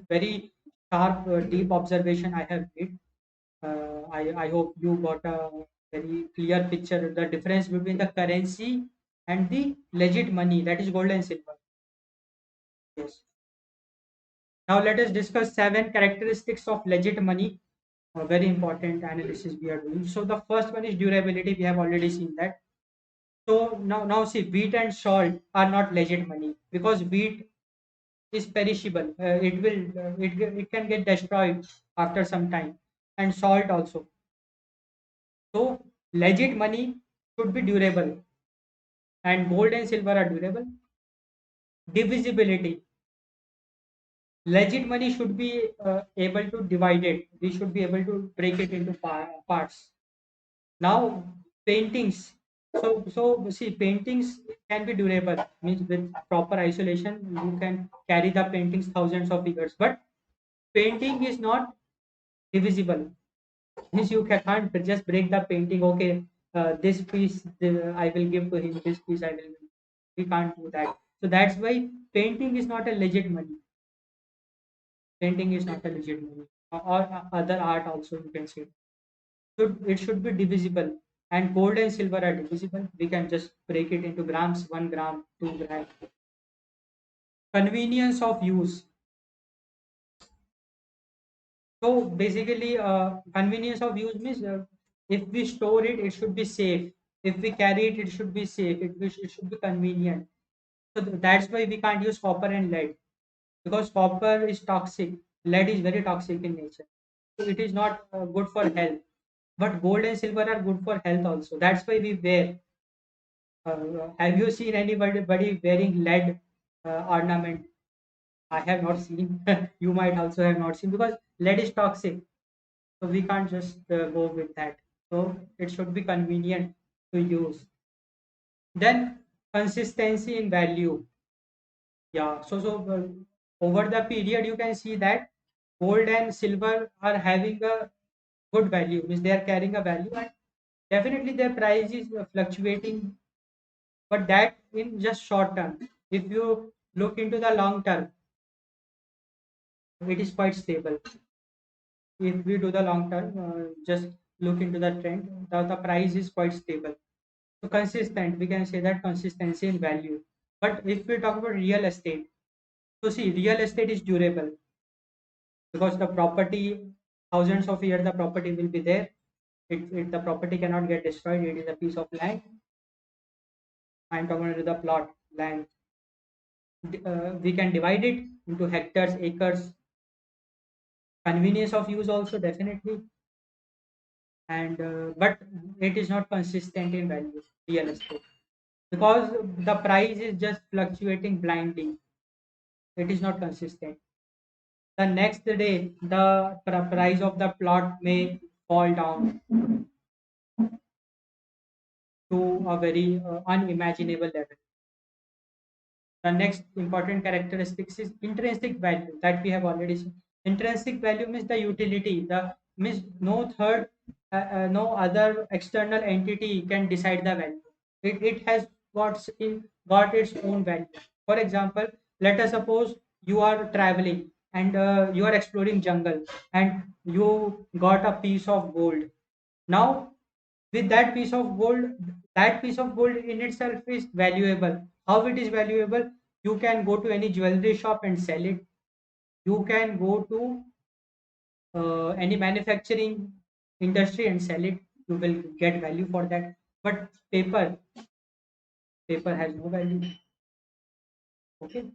very sharp, deep observation I have made. I hope you got a very clear picture of the difference between the currency and the legit money, that is gold and silver. Yes. Now let us discuss 7 characteristics of legit money. A very important analysis we are doing. So the first one is durability. We have already seen that. So now see, wheat and salt are not legit money, because wheat is perishable. It can get destroyed after some time, and salt also. So legit money should be durable, and gold and silver are durable. Divisibility. Legit money should be able to divide it. We should be able to break it into parts. Now paintings. So see, paintings can be durable. Means with proper isolation, you can carry the paintings thousands of years. But Painting is not divisible. Means you can't just break the painting. Okay, this piece I will give to him. This piece I will. We can't do that. So that's why painting is not a legit money. Painting is not a legit money. Or other art also you can say. So it should be divisible. And gold and silver are divisible. We can just break it into grams, 1 gram, 2 gram. Convenience of use. So basically, convenience of use means if we store it, it should be safe. If we carry it, it should be safe. It should be convenient. So that's why we can't use copper and lead, because copper is toxic. Lead is very toxic in nature. So it is not good for health. But gold and silver are good for health also. That's why we wear. Have you seen anybody wearing lead ornament? I have not seen. You might also have not seen, because lead is toxic. So we can't just go with that. So it should be convenient to use. Then consistency in value. Yeah. Over the period, you can see that gold and silver are having a good value, means they are carrying a value, and definitely their price is fluctuating, but that in just short term. If you look into the long term, it is quite stable. If we do the long term, just look into the trend, the price is quite stable. So consistent, we can say that consistency in value. But if we talk about real estate, so see, real estate is durable, because the property, thousands of years, the property will be there. The property cannot get destroyed. It is a piece of land. I'm talking about the plot land. We can divide it into hectares, acres. Convenience of use also definitely, and but it is not consistent in value. Real estate, because the price is just fluctuating blindly. It is not consistent. The next day, the price of the plot may fall down to a very unimaginable level. The next important characteristics is intrinsic value, that we have already seen. Intrinsic value means the utility. The means no other external entity can decide the value. It has got its own value. For example, let us suppose you are traveling and you are exploring jungle, and you got a piece of gold. Now with that piece of gold in itself is valuable. How it is valuable? You can go to any jewelry shop and sell it. You can go to any manufacturing industry and sell it. You will get value for that. But paper has no value. Okay.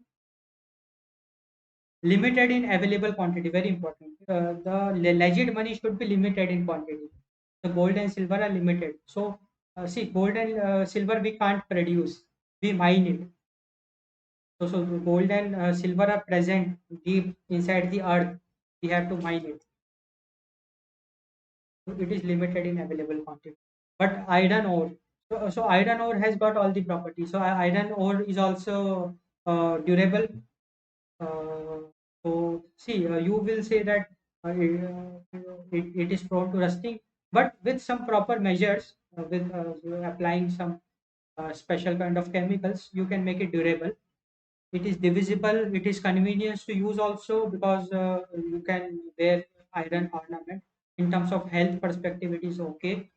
Limited in available quantity, very important. The legit money should be limited in quantity. The gold and silver are limited. So see, gold and silver we can't produce, we mine it. So the gold and silver are present deep inside the earth. We have to mine it. So it is limited in available quantity. But iron ore. So iron ore has got all the properties. So iron ore is also durable. So see, you will say that it is prone to rusting, but with some proper measures, with applying some special kind of chemicals, you can make it durable. It is divisible. It is convenience to use also, because you can wear iron ornament. In terms of health perspective, it is okay.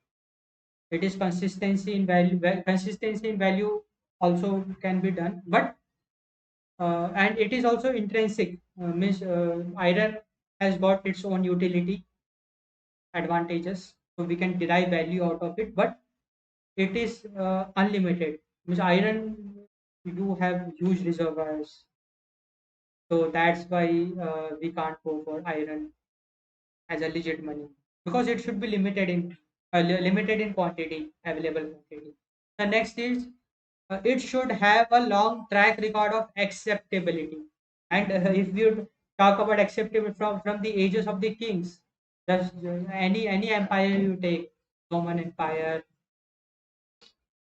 It is consistency in value. Consistency in value also can be done, but and it is also intrinsic. Means iron has got its own utility advantages, so we can derive value out of it. But it is unlimited. Means iron, you have huge reservoirs. So that's why we can't go for iron as a legit money, because it should be limited in quantity, available quantity. The next is it should have a long track record of acceptability. And if you talk about acceptability from the ages of the kings, just any empire you take, Roman Empire,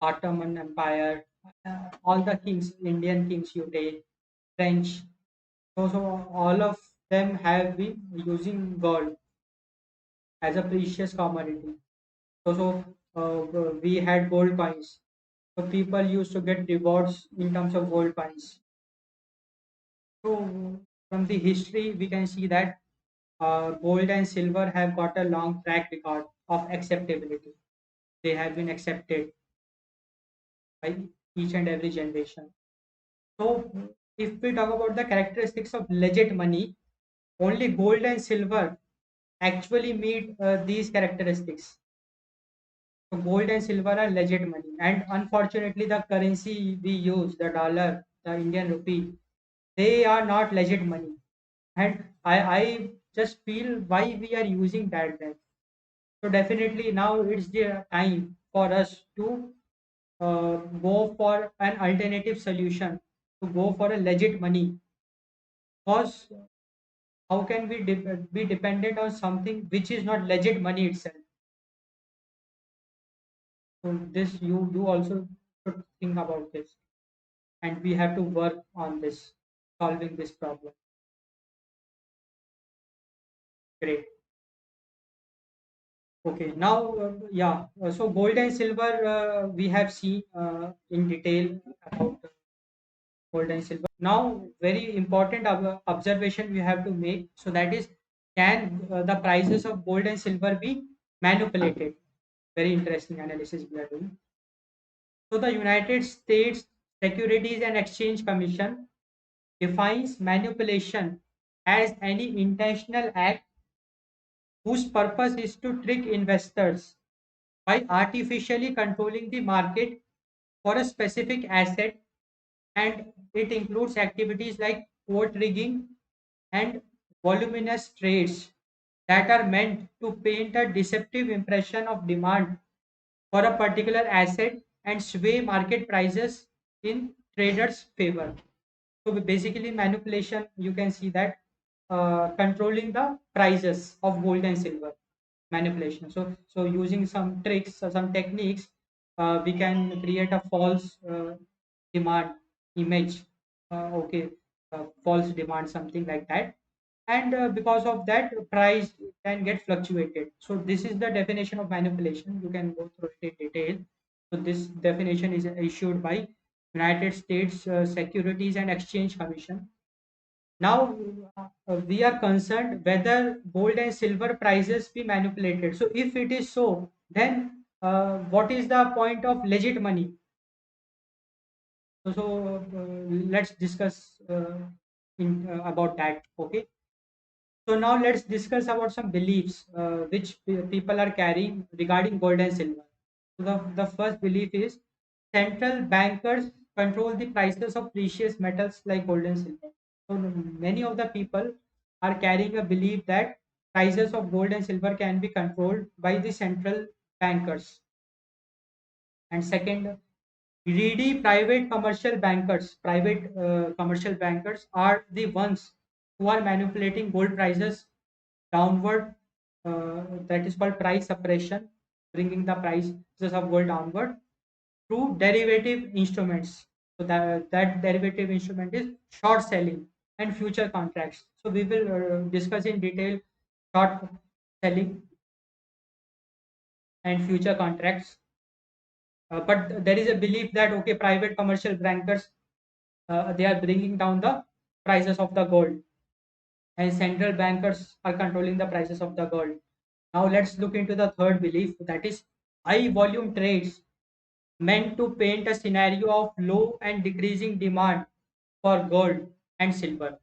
Ottoman Empire, all the kings, Indian kings you take, French. So all of them have been using gold as a precious commodity. We had gold coins. So people used to get rewards in terms of gold coins. So from the history, we can see that gold and silver have got a long track record of acceptability. They have been accepted by each and every generation. So if we talk about the characteristics of legit money, only gold and silver actually meet these characteristics. So gold and silver are legit money, and unfortunately, the currency we use, the dollar, the Indian rupee, they are not legit money. And I just feel why we are using that then. So definitely now it's the time for us to go for an alternative solution, to go for a legit money. Because how can we be dependent on something which is not legit money itself? So this you also should think about this, and we have to work on this, solving this problem. Great. Okay. Now, so gold and silver we have seen in detail about gold and silver. Now, very important observation we have to make. So that is, can the prices of gold and silver be manipulated? Very interesting analysis we are doing. So the United States Securities and Exchange Commission defines manipulation as any intentional act whose purpose is to trick investors by artificially controlling the market for a specific asset, and it includes activities like quote rigging and voluminous trades that are meant to paint a deceptive impression of demand for a particular asset and sway market prices in traders' favor. So basically, manipulation, you can see that controlling the prices of gold and silver, manipulation. So using some tricks or some techniques, we can create a false demand image. Okay, false demand, something like that, and because of that, price can get fluctuated. So this is the definition of manipulation. You can go through it in detail. So this definition is issued by United States Securities and Exchange Commission. Now we are concerned whether gold and silver prices be manipulated. So if it is so, then what is the point of legit money? Let's discuss about that. Okay. So now let's discuss about some beliefs which people are carrying regarding gold and silver. So the first belief is central bankers control the prices of precious metals like gold and silver. So many of the people are carrying a belief that prices of gold and silver can be controlled by the central bankers. And second, greedy private commercial bankers are the ones who are manipulating gold prices downward. That is called price suppression, bringing the prices of gold downward through derivative instruments. So that derivative instrument is short selling and future contracts. So we will discuss in detail short selling and future contracts. But there is a belief that okay, private commercial bankers, they are bringing down the prices of the gold, and central bankers are controlling the prices of the gold. Now let's look into the third belief, that is high volume trades meant to paint a scenario of low and decreasing demand for gold and silver.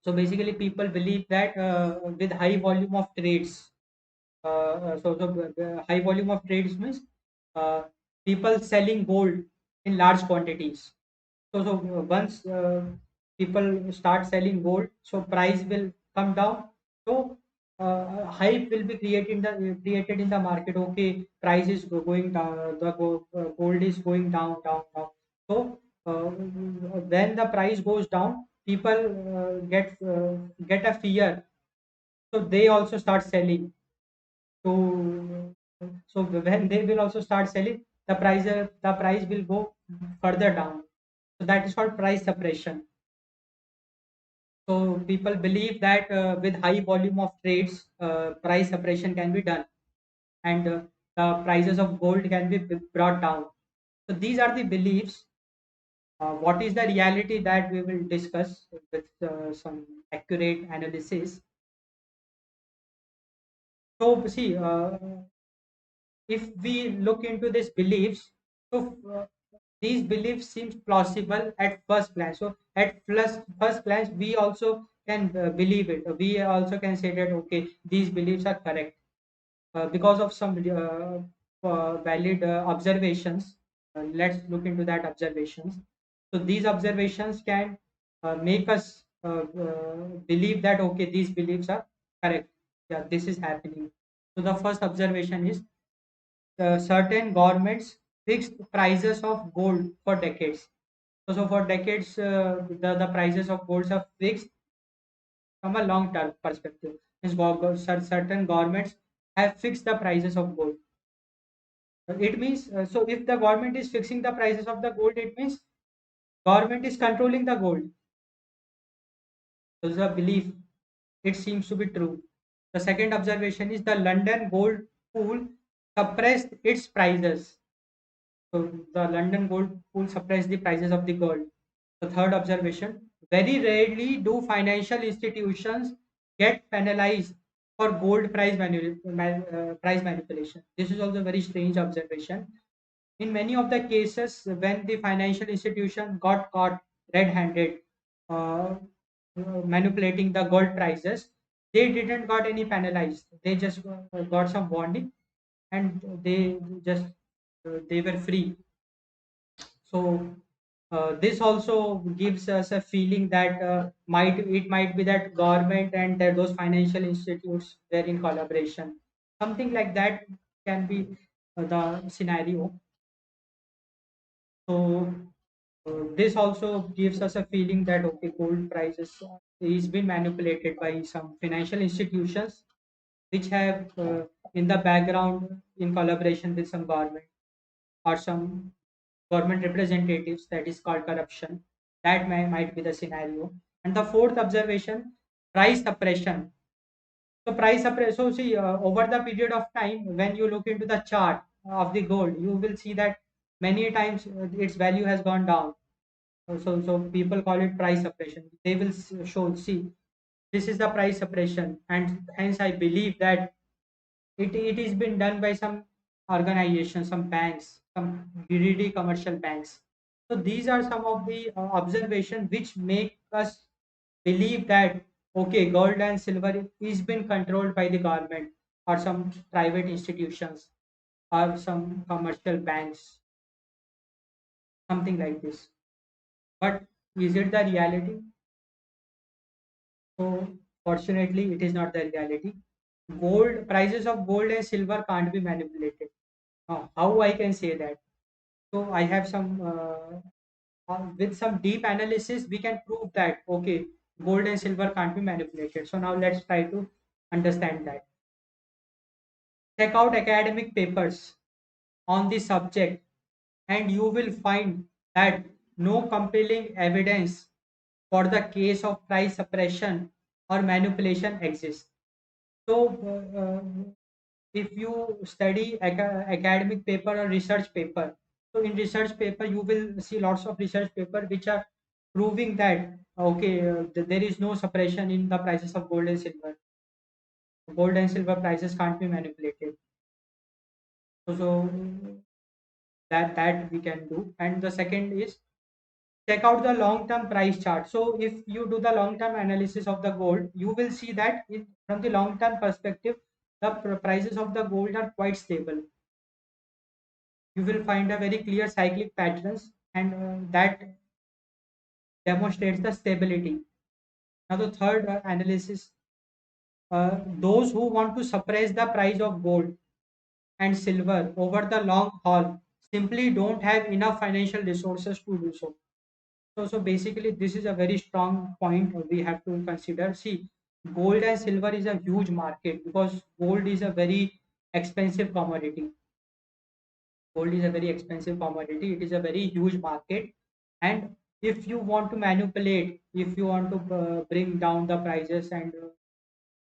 So basically, people believe that with high volume of trades, high volume of trades means uh, people selling gold in large quantities. Once people start selling gold, so price will come down. So hype will be created in the market. Okay, price is going down. Gold is going down, down, down. So when the price goes down, people get a fear. So they also start selling. So when they will also start selling, the price will go further down. So that is called price suppression. So people believe that with high volume of trades, price separation can be done, and the prices of gold can be brought down. So these are the beliefs. What is the reality that we will discuss with some accurate analysis. So see, if we look into these beliefs, so these beliefs seems plausible at first glance. So at first glance, we also can believe it. We also can say that okay, these beliefs are correct because of some valid observations. Let's look into that observations. So these observations can make us believe that okay, these beliefs are correct. Yeah, this is happening. So the first observation is certain governments fixed prices of gold for decades. So for decades, the prices of gold are fixed from a long term perspective. Means certain governments have fixed the prices of gold. It means so if the government is fixing the prices of the gold, it means government is controlling the gold. So this is a belief. It seems to be true. The second observation is the London gold pool suppressed its prices. So the London gold pool suppressed the prices of the gold. The third observation, very rarely do financial institutions get penalized for gold price manipulation. This is also a very strange observation. In many of the cases, when the financial institution got caught red-handed uh, manipulating the gold prices, they didn't got any penalized. They just got some warning, and they were free. So this also gives us a feeling that might be that government and those financial institutes were in collaboration. Something like that can be the scenario. So this also gives us a feeling that okay, gold prices is been manipulated by some financial institutions which have in the background in collaboration with some government or some government representatives, that is called corruption. That might be the scenario. And the fourth observation, price suppression. So price suppression, so see over the period of time when you look into the chart of the gold, you will see that many times its value has gone down. So people call it price suppression. They will show, see, this is the price suppression, and hence I believe that it is been done by some organizations, some banks, some greedy commercial banks. So these are some of the observations which make us believe that okay, gold and silver is been controlled by the government or some private institutions or some commercial banks, something like this. But is it the reality? So fortunately, it is not the reality. Gold prices of gold and silver can't be manipulated. How I can say that? So I have some with some deep analysis, we can prove that okay, gold and silver can't be manipulated. So now let's try to understand that. Check out academic papers on the subject, and you will find that no compelling evidence for the case of price suppression or manipulation exists. So, if you study academic paper or research paper, so in research paper you will see lots of research paper which are proving that okay, there is no suppression in the prices of gold and silver. Gold and silver prices can't be manipulated. So that we can do. And the second is check out the long term price chart. So if you do the long term analysis of the gold, you will see that from the long term perspective, the prices of the gold are quite stable. You will find a very clear cyclic patterns, and that demonstrates the stability. Now the third analysis, those who want to suppress the price of gold and silver over the long haul simply don't have enough financial resources to do so. So basically, this is a very strong point we have to consider. See, gold and silver is a huge market because gold is a very expensive commodity. Gold is a very expensive commodity. It is a very huge market, and if you want to manipulate, if you want to bring down the prices and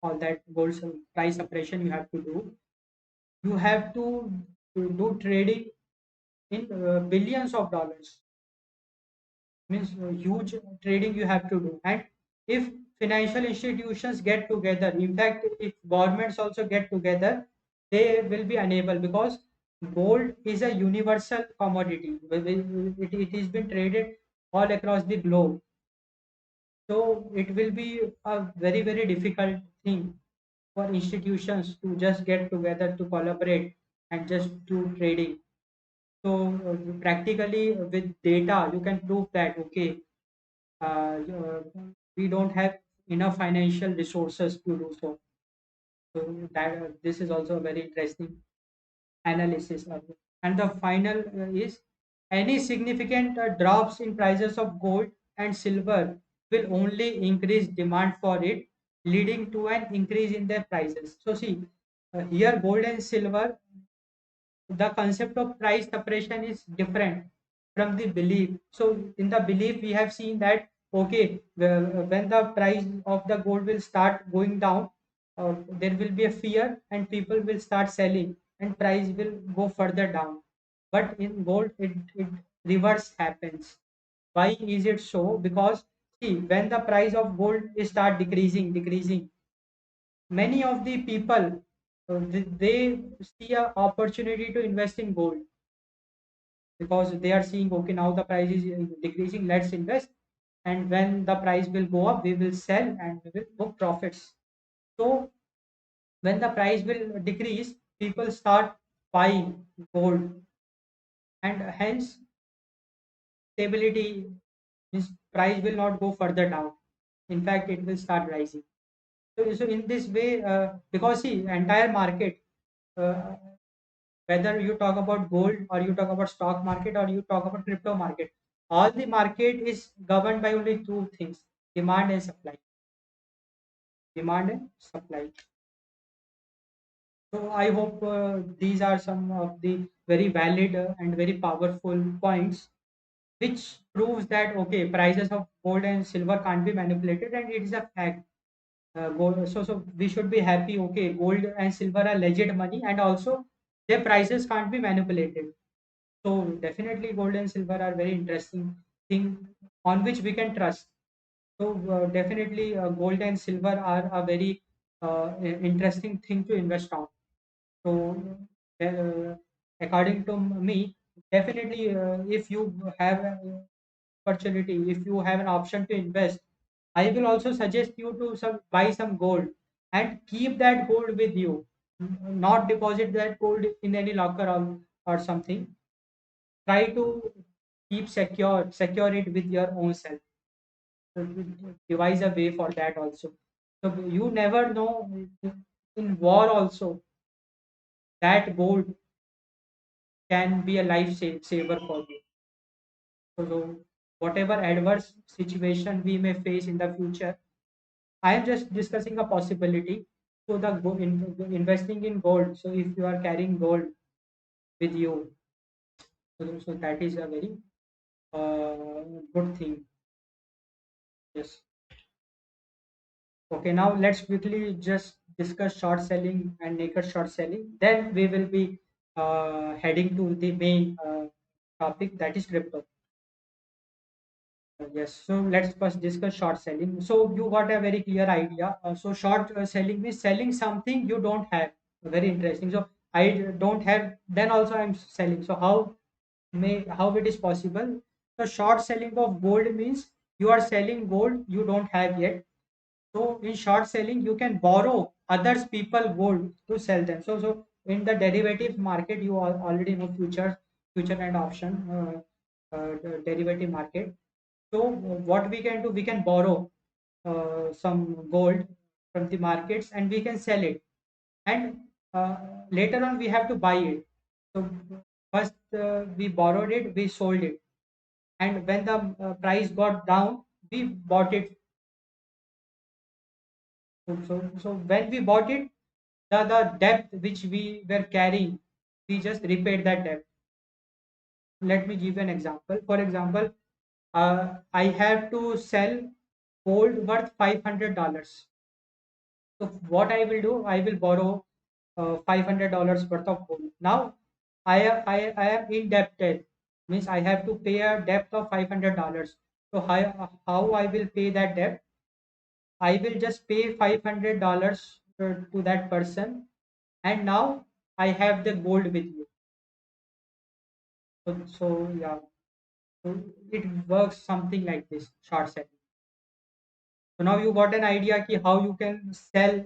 all that gold price suppression you have to do, you have to do trading in billions of dollars, means huge trading you have to do. And if financial institutions get together, in fact if governments also get together, they will be unable, because gold is a universal commodity. It has been traded all across the globe, so it will be a very very difficult thing for institutions to just get together to collaborate and just do trading. So practically with data you can prove that okay, we don't have enough financial resources to do so. So that this is also a very interesting analysis of it. And the final is any significant drops in prices of gold and silver will only increase demand for it, leading to an increase in their prices. So see, here gold and silver, the concept of price separation is different from the belief. So in the belief we have seen that okay, when the price of the gold will start going down, there will be a fear and people will start selling and price will go further down. But in gold it reverse happens. Why is it so? Because see, when the price of gold is start decreasing, many of the people they see a opportunity to invest in gold, because they are seeing okay, now the price is decreasing, let's invest, and when the price will go up we will sell and we will book profits. So when the price will decrease, people start buying gold, and hence stability means price will not go further down, in fact it will start rising. So in this way, because see entire market, uh, whether you talk about gold or you talk about stock market or you talk about crypto market, all the market is governed by only two things: demand and supply. Demand and supply. So I hope these are some of the very valid and very powerful points which proves that okay, prices of gold and silver can't be manipulated and it is a fact. Gold, so we should be happy okay, gold and silver are legit money and also their prices can't be manipulated. So definitely gold and silver are very interesting thing on which we can trust. So definitely gold and silver are a very interesting thing to invest on. So uh, according to me, definitely if you have an opportunity, if you have an option to invest, I will also suggest you to buy some gold and keep that gold with you. Not deposit that gold in any locker or something. Try to keep secure it with your own self. So devise a way for that also. So you never know, in war also that gold can be a saver for you. So whatever adverse situation we may face in the future, I am just discussing a possibility. So the investing in gold. So if you are carrying gold with you, so that is a very good thing. Yes. Okay. Now let's quickly just discuss short selling and naked short selling. Then we will be heading to the main topic, that is crypto. Yes, so let's first discuss short selling. So you got a very clear idea. So short selling means selling something you don't have. Very interesting. So I don't have, then also I'm selling. So how it is possible? So short selling of gold means you are selling gold you don't have yet. So in short selling, you can borrow others people gold to sell them. So in the derivative market, you already know future and option derivative market. So what we can do, we can borrow some gold from the markets and we can sell it. And uh, later on, we have to buy it. So first we borrowed it, we sold it, and when the price got down, we bought it. So when we bought it, the debt which we were carrying, we just repaid that debt. Let me give an example. For example, I have to sell gold worth $500. So what I will do, I will borrow $500 worth of gold. Now I am indebted, means I have to pay a debt of $500. So how I will pay that debt? I will just pay $500 to that person, and now I have the gold with you. So yeah, so it works something like this short selling. So now you got an idea ki how you can sell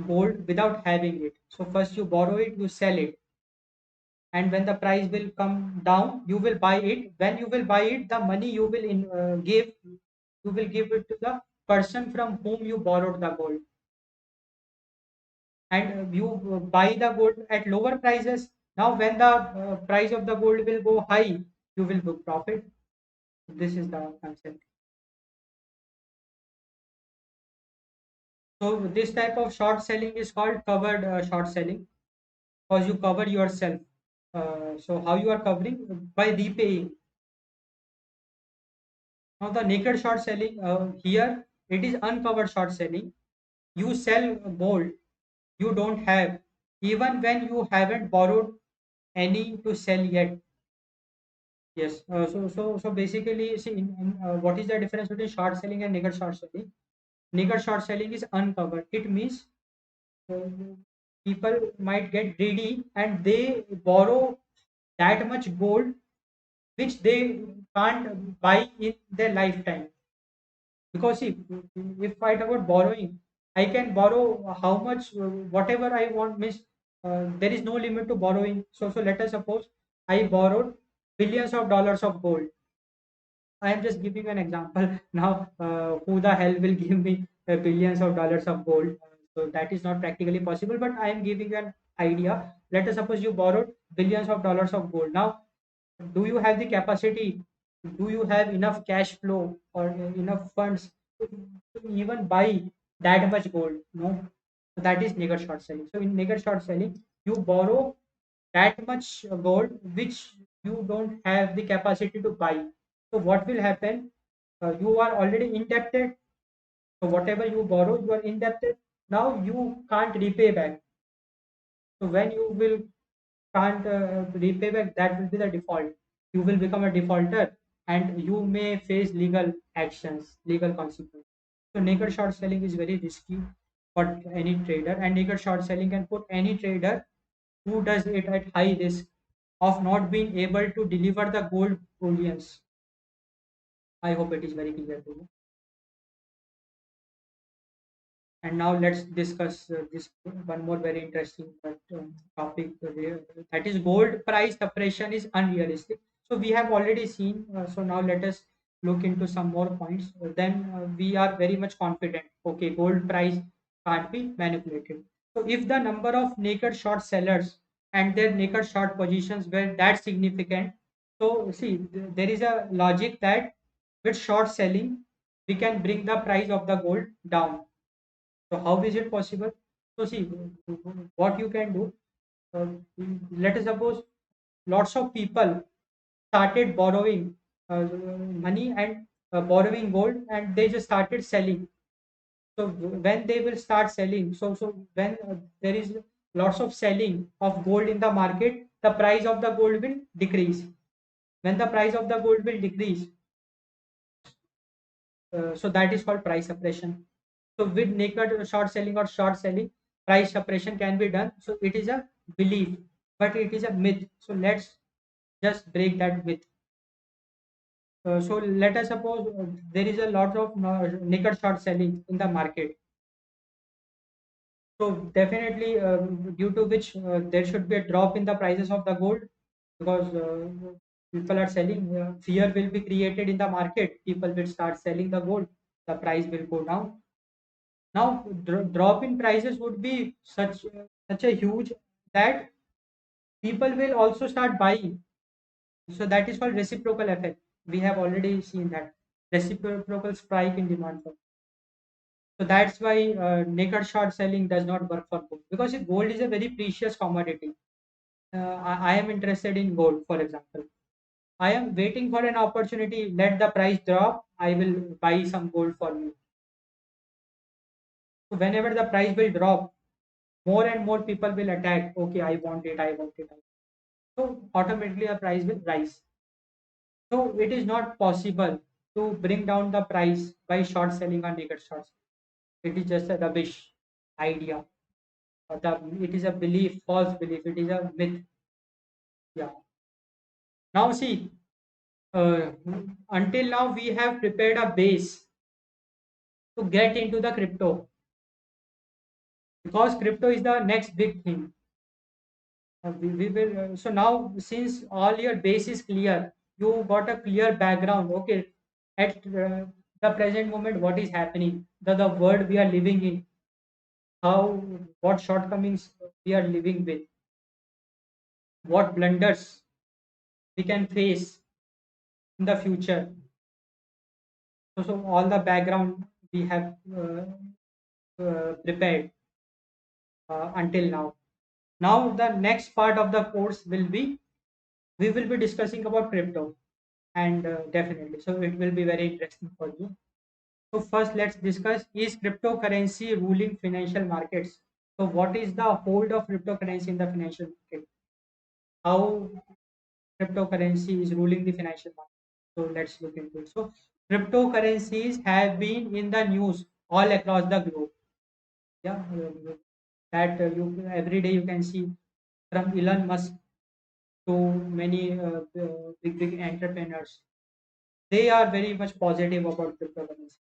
gold without having it. So first you borrow it, you sell it, and when the price will come down, you will buy it. When you will buy it, the money you will you will give it to the person from whom you borrowed the gold, and you buy the gold at lower prices. Now when the price of the gold will go high, you will book profit. This is the concept. So this type of short selling is called covered short selling, because you cover yourself. So how you are covering? By repaying. Now the naked short selling, here it is uncovered short selling. You sell gold you don't have, even when you haven't borrowed any to sell yet. Yes. So basically, see, what is the difference between short selling and naked short selling? Naked short selling is uncovered. It means uh, people might get greedy and they borrow that much gold which they can't buy in their lifetime. Because if I talk about borrowing, I can borrow how much, whatever I want. Means there is no limit to borrowing. So let us suppose I borrowed billions of dollars of gold. I am just giving an example. Now, who the hell will give me billions of dollars of gold? So that is not practically possible. But I am giving an idea. Let us suppose you borrowed billions of dollars of gold. Now, do you have the capacity? Do you have enough cash flow or enough funds to even buy that much gold? No. So that is naked short selling. So in naked short selling, you borrow that much gold which you don't have the capacity to buy. So what will happen? You are already indebted. So whatever you borrow, you are indebted. Now you can't repay back. So when you will can't repay back, that will be the default. You will become a defaulter, and you may face legal actions, legal consequences. So naked short selling is very risky for any trader, and naked short selling can put any trader who does it at high risk of not being able to deliver the gold bullions. I hope it is very clear to you. And now let's discuss this one more very interesting topic, that is gold price suppression is unrealistic. So we have already seen. So now let us look into some more points. Then we are very much confident. Okay, gold price can't be manipulated. So if the number of naked short sellers and their naked short positions were that significant, so see, there is a logic that with short selling we can bring the price of the gold down. So how is it possible? So see, what you can do. Uh, Let us suppose lots of people started borrowing money and borrowing gold, and they just started selling. So when they will start selling, so when there is lots of selling of gold in the market, the price of the gold will decrease. When the price of the gold will decrease, so that is called price suppression. So with naked short selling or short selling, price suppression can be done. So it is a belief, but it is a myth. So let's just break that myth. So let us suppose there is a lot of naked short selling in the market. So definitely, due to which there should be a drop in the prices of the gold, because people are selling. Fear will be created in the market. People will start selling the gold. The price will go down. Now, drop in prices would be such a huge that people will also start buying. So that is called reciprocal effect. We have already seen that reciprocal spike in demand for. So that's why naked short selling does not work for gold, because gold is a very precious commodity. I am interested in gold, for example. I am waiting for an opportunity. Let the price drop. I will buy some gold for you. So whenever the price will drop, more and more people will attack. Okay, I want it. I want it. So automatically the price will rise. So it is not possible to bring down the price by short selling or naked shorts. It is just a rubbish idea. It is a belief, false belief. It is a myth. Yeah. Now see, uh, until now we have prepared a base to get into the crypto, because crypto is the next big thing. We will so now, since all your base is clear, you got a clear background. Okay, at the present moment, what is happening, the world we are living in, how, what shortcomings we are living with, what blunders we can face in the future. So all the background we have prepared until now. Now the next part of the course will be, we will be discussing about crypto, and definitely so it will be very interesting for you. So first let's discuss, is cryptocurrency ruling financial markets? So what is the hold of cryptocurrency in the financial market? How cryptocurrency is ruling the financial market? So let's look into it. So cryptocurrencies have been in the news all across the globe. Yeah, that you every day you can see, from Elon Musk to many big entrepreneurs. They are very much positive about cryptocurrency.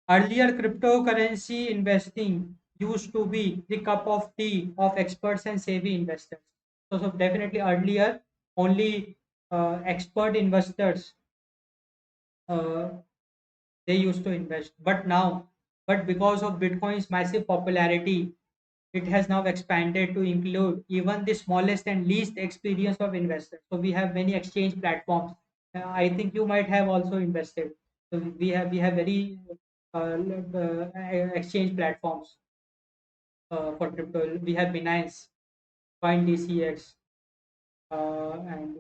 Earlier, cryptocurrency investing used to be the cup of tea of experts and savvy investors. So definitely earlier, only expert investors uh, they used to invest. But because of Bitcoin's massive popularity, it has now expanded to include even the smallest and least experienced of investors. So we have many exchange platforms. I think you might have also invested. So we have very exchange platforms for crypto. We have Binance, CoinDCX, and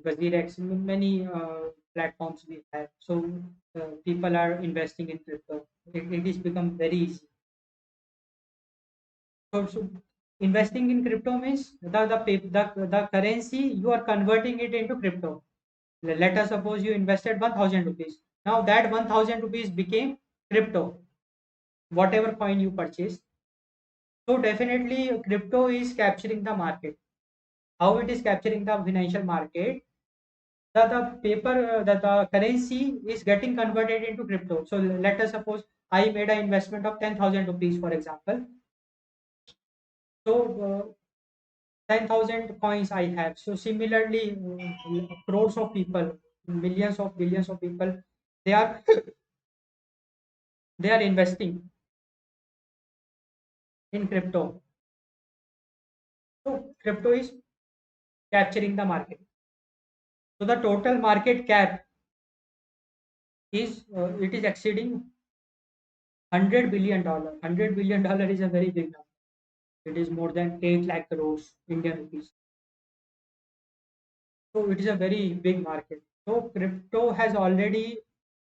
WazirX. Many platforms we have. So people are investing in crypto. It is become very easy. So investing in crypto means the currency you are converting it into crypto. Let us suppose you invested 1,000 rupees. Now that 1,000 rupees became crypto, whatever coin you purchased. So definitely crypto is capturing the market. How it is capturing the financial market? The currency is getting converted into crypto. So let us suppose I made an investment of 10,000 rupees, for example. So 10,000 coins I have. So similarly, crores of people, millions of billions of people, they are they are investing in crypto. So crypto is capturing the market. So the total market cap is it is exceeding $100 billion. $100 billion is a very big number. It is more than 8 lakh crores Indian rupees. So it is a very big market. So crypto has already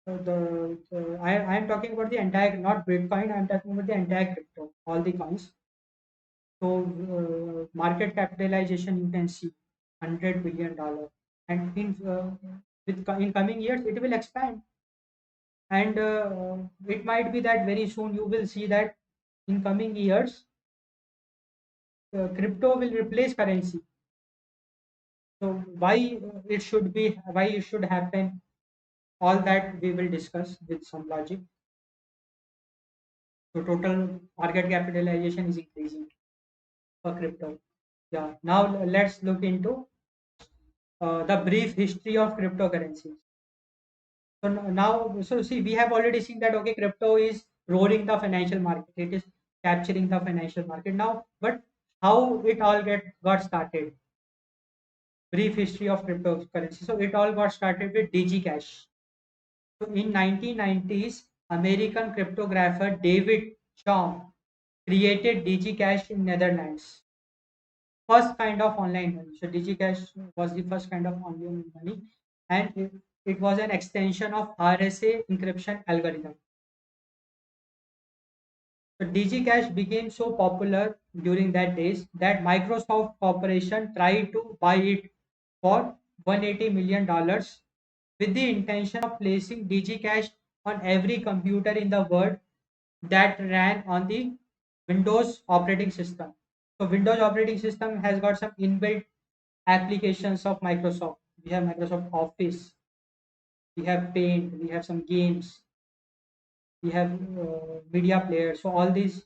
I am talking about the entire, not Bitcoin. I am talking about the entire crypto, all the coins. So market capitalization you can see $100 billion, and in coming years it will expand, and it might be that very soon you will see that in coming years crypto will replace currency. So why it should happen, all that we will discuss with some logic. So total market capitalization is increasing for crypto. Yeah. Now let's look into the brief history of cryptocurrencies. So now, so see, we have already seen that okay, crypto is roaring the financial market. It is capturing the financial market now. But how it all got started? Brief history of cryptocurrency. So it all got started with DigiCash. So in 1990s, American cryptographer David Chaum created DigiCash in Netherlands. first kind of online money. So DigiCash was the first kind of online money, and it was an extension of RSA encryption algorithm. So DigiCash became so popular during that days that Microsoft Corporation tried to buy it for $180 million with the intention of placing DigiCash on every computer in the world that ran on the Windows operating system. So Windows operating system has got some inbuilt applications of Microsoft. We have Microsoft Office, we have Paint, we have some games, we have media player. So all these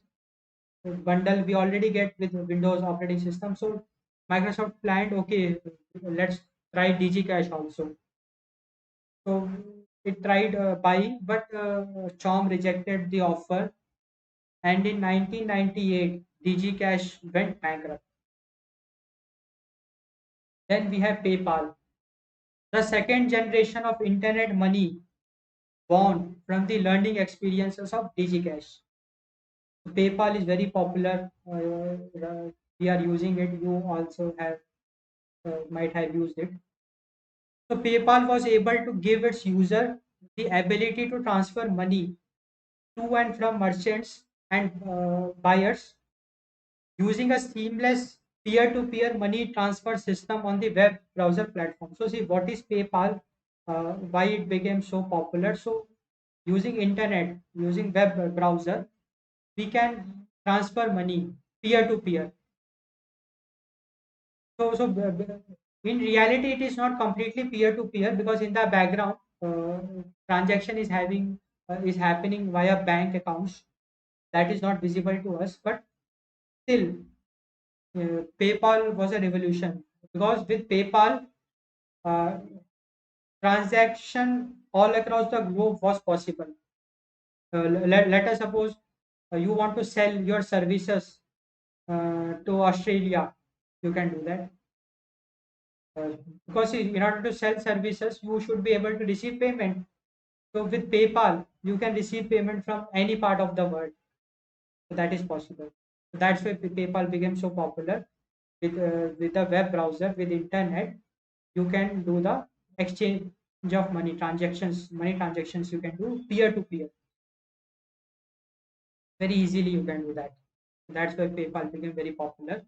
bundle we already get with Windows operating system. So Microsoft planned, okay, let's try DigiCash also. So it tried buying, but Chom rejected the offer, and in 1998, DigiCash went bankrupt. Then we have PayPal, the second generation of internet money born from the learning experiences of DigiCash. PayPal is very popular. We are using it. You also have might have used it. So PayPal was able to give its user the ability to transfer money to and from merchants and buyers using a seamless peer-to-peer money transfer system on the web browser platform. So see what is PayPal, why it became so popular. So using internet, using web browser, we can transfer money peer-to-peer. In reality, it is not completely peer-to-peer because in the background, transaction is happening via bank accounts that is not visible to us. But still, PayPal was a revolution because with PayPal, uh, transaction all across the globe was possible. Let us suppose you want to sell your services to Australia, you can do that. Because in order to sell services, you should be able to receive payment. So with PayPal, you can receive payment from any part of the world. So that is possible. So that's why PayPal became so popular. With a web browser, with internet, you can do the exchange of money transactions you can do peer to peer. Very easily you can do that. That's why PayPal became very popular.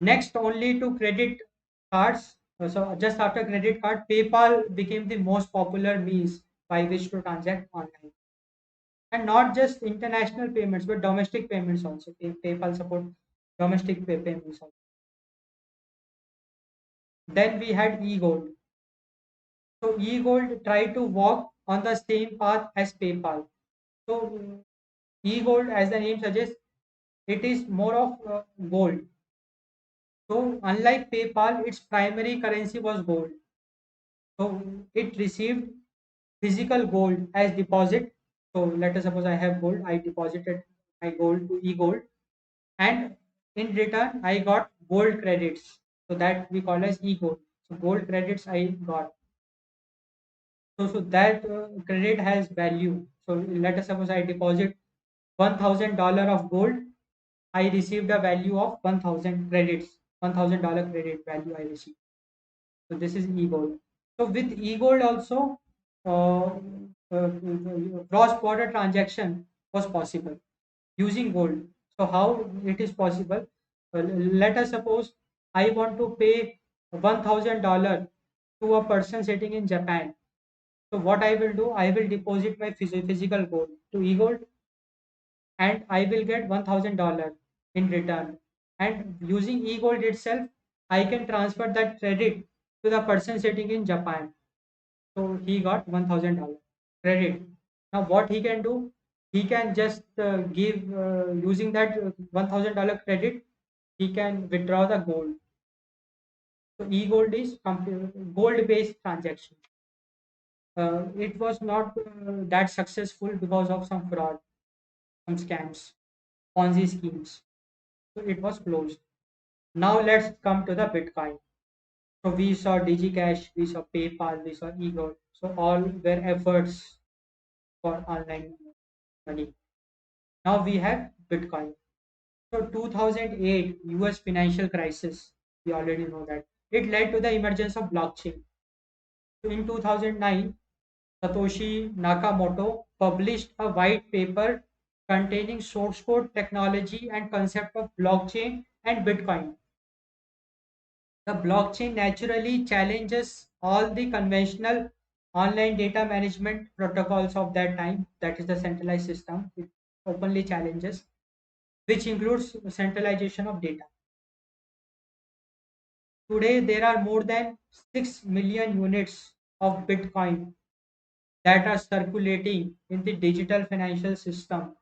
Next only to credit cards. So just after credit card, PayPal became the most popular means by which to transact online. And not just international payments, but domestic payments also. PayPal support domestic payments also. Then we had eGold. So eGold tried to walk on the same path as PayPal. So eGold, as the name suggests, it is more of gold. So unlike PayPal, its primary currency was gold. So it received physical gold as deposit. So let us suppose I have gold, I deposited my gold to eGold, and in return I got gold credits. So that we call as eGold. So gold credits I got. So that credit has value. So let us suppose I deposit $1,000 of gold. I received a value of 1,000 credits. $1,000 credit value I received. So this is e-gold. So with e-gold also, uh, cross-border transaction was possible using gold. So how it is possible? Let us suppose I want to pay $1,000 to a person sitting in Japan. So what I will do, I will deposit my physical gold to e-gold, and I will get $1,000 in return. And using e-gold itself, I can transfer that credit to the person sitting in Japan. So he got $1,000 credit. Now what he can do? He can just give using that $1,000 credit. He can withdraw the gold. So e-gold is gold-based transaction. It was not that successful because of some fraud, some scams, Ponzi schemes. So it was closed. Now let's come to the Bitcoin. So we saw DigiCash, we saw PayPal, we saw eGold. So all were efforts for online money. Now we have Bitcoin. So 2008 US financial crisis, we already know that. It led to the emergence of blockchain. So in 2009, Satoshi Nakamoto published a white paper containing source code technology and concept of blockchain and Bitcoin. The blockchain naturally challenges all the conventional online data management protocols of that time, that is the centralized system. It openly challenges, which includes centralization of data. Today, there are more than 6 million units of Bitcoin that are circulating in the digital financial system,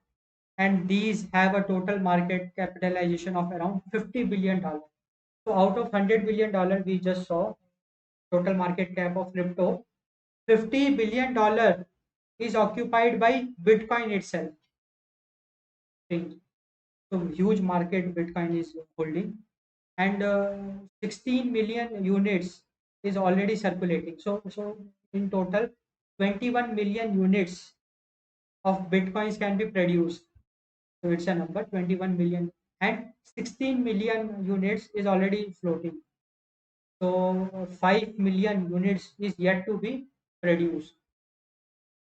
and these have a total market capitalization of around $50 billion. So, out of $100 billion, we just saw total market cap of crypto, $50 billion is occupied by Bitcoin itself. So, huge market Bitcoin is holding, and 16 million units is already circulating. So in total, 21 million units of bitcoins can be produced. So it's a number 21 million, and 16 million units is already floating. So 5 million units is yet to be produced.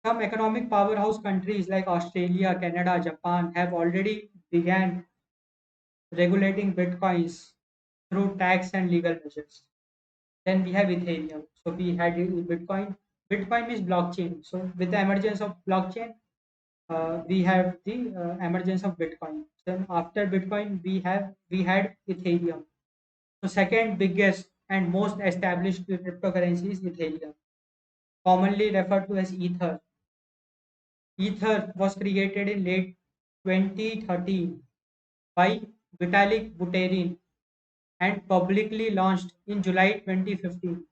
Some economic powerhouse countries like Australia, Canada, Japan have already began regulating bitcoins through tax and legal measures. Then we have Ethereum. So we had Bitcoin. Bitcoin is blockchain. So with the emergence of blockchain, we have the emergence of Bitcoin. Then after Bitcoin, we had Ethereum. So second biggest and most established cryptocurrency is Ethereum, commonly referred to as Ether. Ether was created in late 2013 by Vitalik Buterin and publicly launched in July 2015.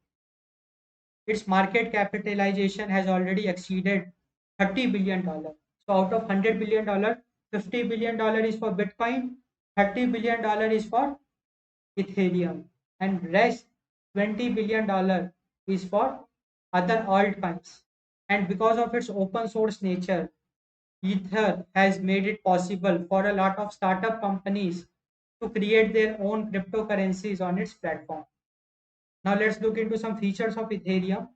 Its market capitalization has already exceeded $30 billion. So out of $100 billion, $50 billion is for Bitcoin, $30 billion is for Ethereum, and rest $20 billion is for other altcoins. And because of its open source nature, Ether has made it possible for a lot of startup companies to create their own cryptocurrencies on its platform. Now let's look into some features of Ethereum.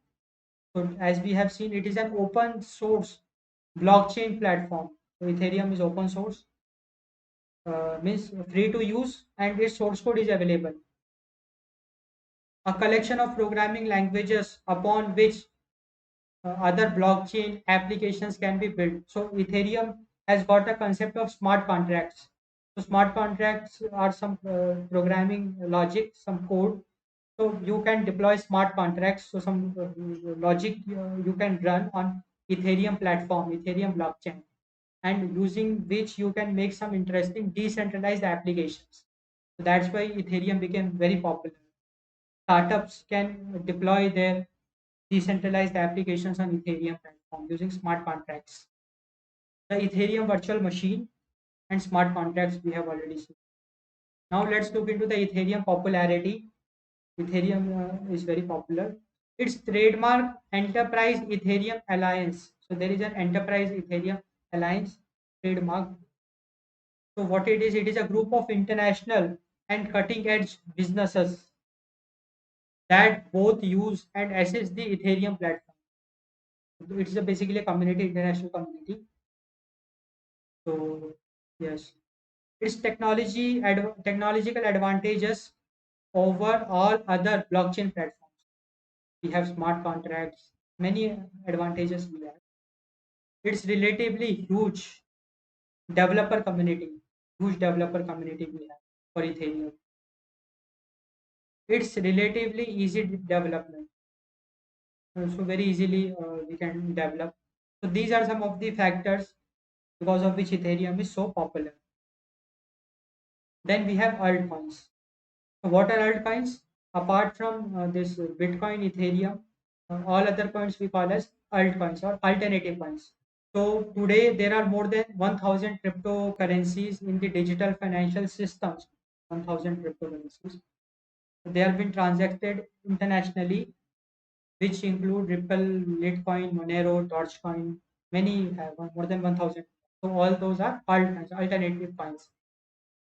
So as we have seen, it is an open source blockchain platform. So Ethereum is open source, means free to use, and its source code is available. A collection of programming languages upon which other blockchain applications can be built. So Ethereum has got a concept of smart contracts. So smart contracts are some programming logic, some code. So you can deploy smart contracts. So some logic you can run on Ethereum platform, Ethereum blockchain, and using which you can make some interesting decentralized applications. So that's why Ethereum became very popular. Startups can deploy their decentralized applications on Ethereum platform using smart contracts. The Ethereum virtual machine and smart contracts we have already seen. Now let's look into the Ethereum popularity. Ethereum is very popular. Its trademark Enterprise Ethereum Alliance. So there is an Enterprise Ethereum Alliance trademark. So what it is a group of international and cutting edge businesses that both use and assist the Ethereum platform. It's a basically a community, international community. So yes, its technological advantages over all other blockchain platforms. We have smart contracts, many advantages we have. It's relatively developer community, huge developer community we have for Ethereum. It's relatively easy development, so very easily we can develop. So these are some of the factors because of which Ethereum is so popular. Then we have altcoins. So what are altcoins? Apart from this Bitcoin, Ethereum, all other coins we call as altcoins or alternative coins. So today there are more than 1,000 cryptocurrencies in the digital financial systems. 1,000 cryptocurrencies. They have been transacted internationally, which include Ripple, Litecoin, Monero, Dogecoin. Many have more than 1,000. So all those are altcoins, alternative coins.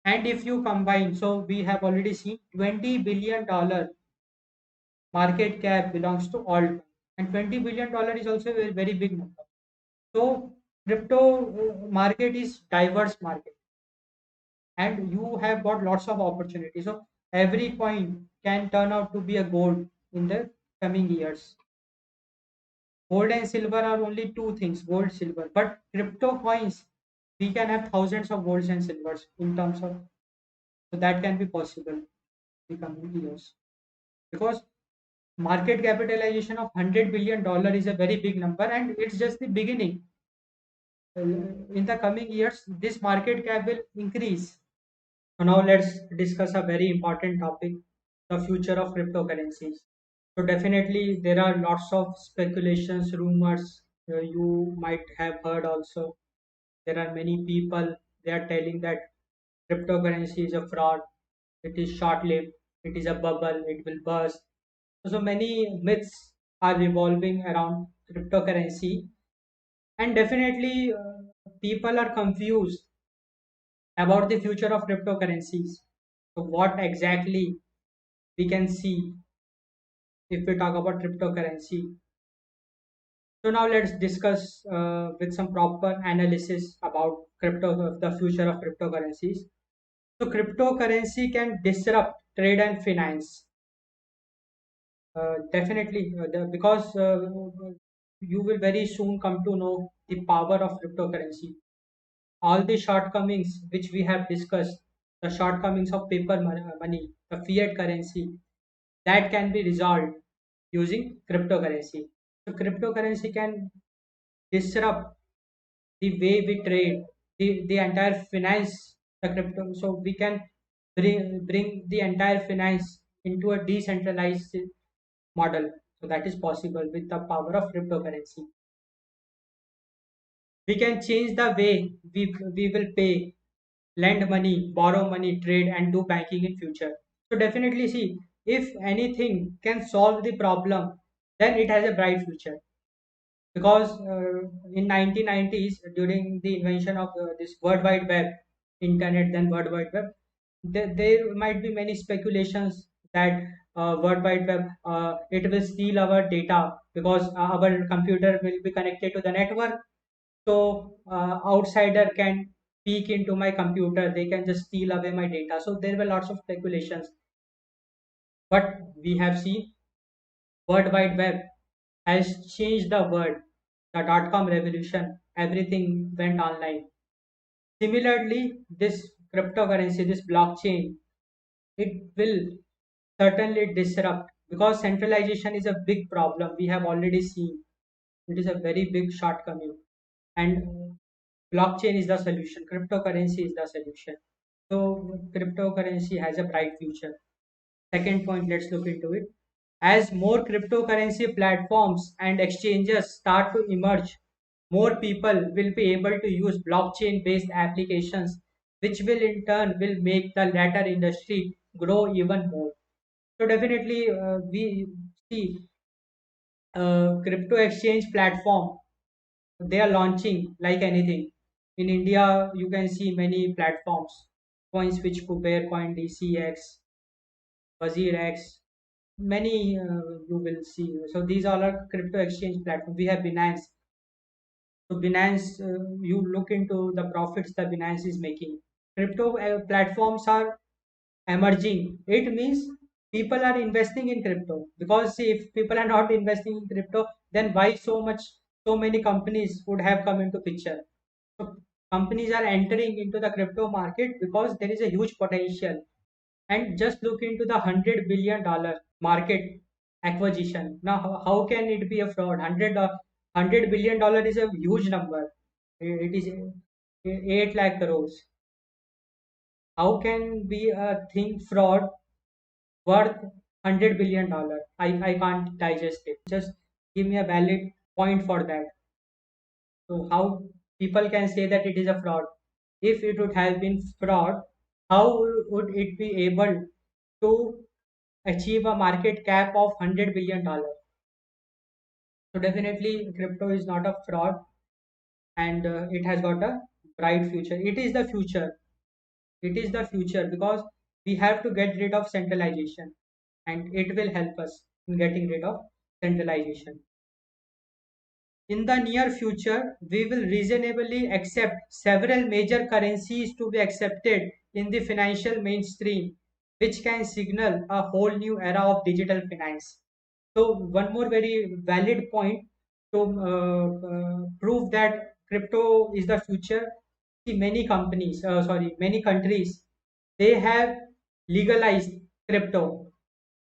And if you combine, so we have already seen $20 billion market cap belongs to all, and $20 billion is also a very, very big number. So crypto market is diverse market, and you have got lots of opportunities. So every coin can turn out to be a gold in the coming years. Gold and silver are only two things, gold, silver. But crypto coins, we can have thousands of golds and silvers in terms of, so that can be possible in the coming years. Because market capitalization of $100 billion is a very big number, and it's just the beginning. In the coming years, this market cap will increase. So now let's discuss a very important topic, the future of cryptocurrencies. So definitely there are lots of speculations, rumors, you might have heard also. There are many people, they are telling that cryptocurrency is a fraud, it is short-lived, it is a bubble, it will burst. So many myths are revolving around cryptocurrency, and definitely people are confused about the future of cryptocurrencies. So what exactly we can see if we talk about cryptocurrency. So now let's discuss with some proper analysis about the future of cryptocurrencies. So cryptocurrency can disrupt trade and finance. Definitely, because you will very soon come to know the power of cryptocurrency. All the shortcomings which we have discussed, the shortcomings of paper money, the fiat currency, that can be resolved using cryptocurrency. So cryptocurrency can disrupt the way we trade, the entire finance, the crypto. So we can bring the entire finance into a decentralized model. So that is possible with the power of cryptocurrency. We can change the way we will pay, lend money, borrow money, trade, and do banking in future. So definitely see, if anything can solve the problem, then it has a bright future. Because in 1990s, during the invention of this World Wide Web, internet, then World Wide Web, there might be many speculations that World Wide Web, it will steal our data because our computer will be connected to the network. So outsider can peek into my computer, they can just steal away my data. So there were lots of speculations, but we have seen World Wide Web has changed the world. The dot-com revolution, everything went online. Similarly, this cryptocurrency, this blockchain, it will certainly disrupt, because centralization is a big problem. We have already seen it is a very big shortcoming, and blockchain is the solution. Cryptocurrency is the solution. So cryptocurrency has a bright future. Second point, let's look into it. As more cryptocurrency platforms and exchanges start to emerge, more people will be able to use blockchain based applications, which will in turn will make the latter industry grow even more. So definitely we see crypto exchange platform, they are launching like anything. In India, you can see many platforms, CoinSwitch, Kuber, CoinDCX, BuzzRX, many you will see. So these all are crypto exchange platforms. We have Binance. So Binance, you look into the profits that Binance is making. Crypto platforms are emerging. It means people are investing in crypto, because see, if people are not investing in crypto, then why so many companies would have come into picture. So companies are entering into the crypto market because there is a huge potential. And just look into the $100 billion market acquisition. Now, how can it be a fraud? $100 billion is a huge number. It is 8 lakh crores. How can be a thing fraud worth $100 billion? I can't digest it. Just give me a valid point for that. So how people can say that it is a fraud? If it would have been fraud, how would it be able to achieve a market cap of $100 billion? So definitely crypto is not a fraud, and it has got a bright future. It is the future. It is the future because we have to get rid of centralization, and it will help us in getting rid of centralization. In the near future, we will reasonably accept several major currencies to be accepted in the financial mainstream, which can signal a whole new era of digital finance. So, one more very valid point to prove that crypto is the future. See, many countries, they have legalized crypto.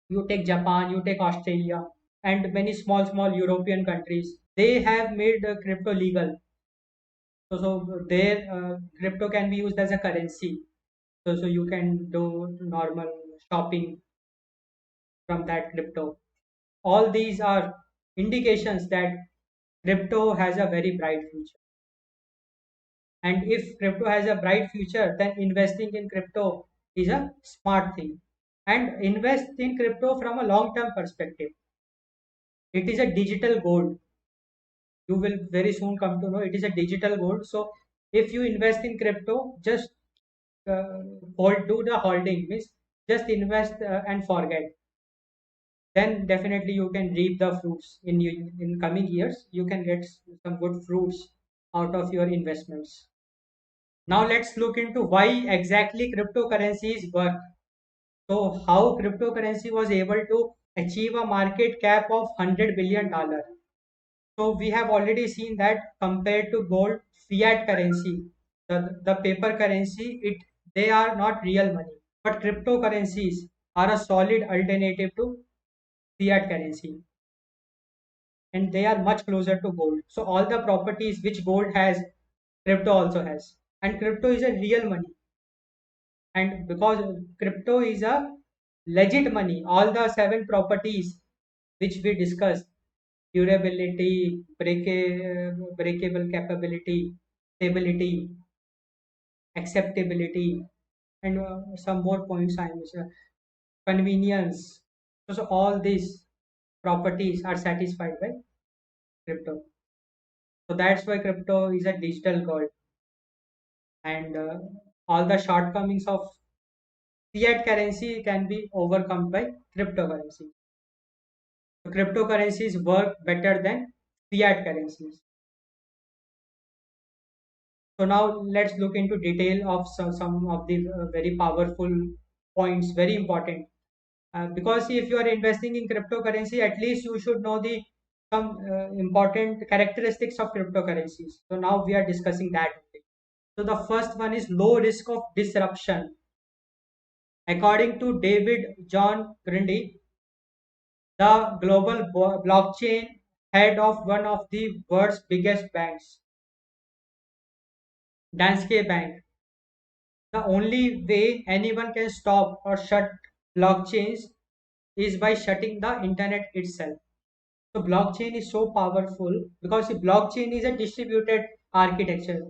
You take Japan, you take Australia, and many small European countries. They have made crypto legal. So their crypto can be used as a currency. So you can do normal shopping from that crypto. All these are indications that crypto has a very bright future. And if crypto has a bright future, then investing in crypto is a smart thing. And invest in crypto from a long term perspective. It is a digital gold. You will very soon come to know it is a digital gold. So if you invest in crypto, just do the holding, means just invest and forget. Then definitely you can reap the fruits in coming years. You can get some good fruits out of your investments. Now let's look into why exactly cryptocurrencies work. So how cryptocurrency was able to achieve a market cap of $100 billion. So we have already seen that compared to gold, fiat currency, the paper currency, they are not real money. But cryptocurrencies are a solid alternative to fiat currency, and they are much closer to gold. So all the properties which gold has, crypto also has. And crypto is a real money. And because crypto is a legit money, all the seven properties which we discussed, durability, breakable capability, stability, acceptability, and some more points I am sure. Convenience. So all these properties are satisfied by crypto. So that's why crypto is a digital gold, and all the shortcomings of fiat currency can be overcome by cryptocurrency. So cryptocurrencies work better than fiat currencies. So now let's look into detail of some of the very powerful points, very important. Because if you are investing in cryptocurrency, at least you should know the some important characteristics of cryptocurrencies. So now we are discussing that. So the first one is low risk of disruption. According to David John Grundy, the global blockchain head of one of the world's biggest banks, Danske Bank, the only way anyone can stop or shut blockchains is by shutting the internet itself. So blockchain is so powerful because the blockchain is a distributed architecture,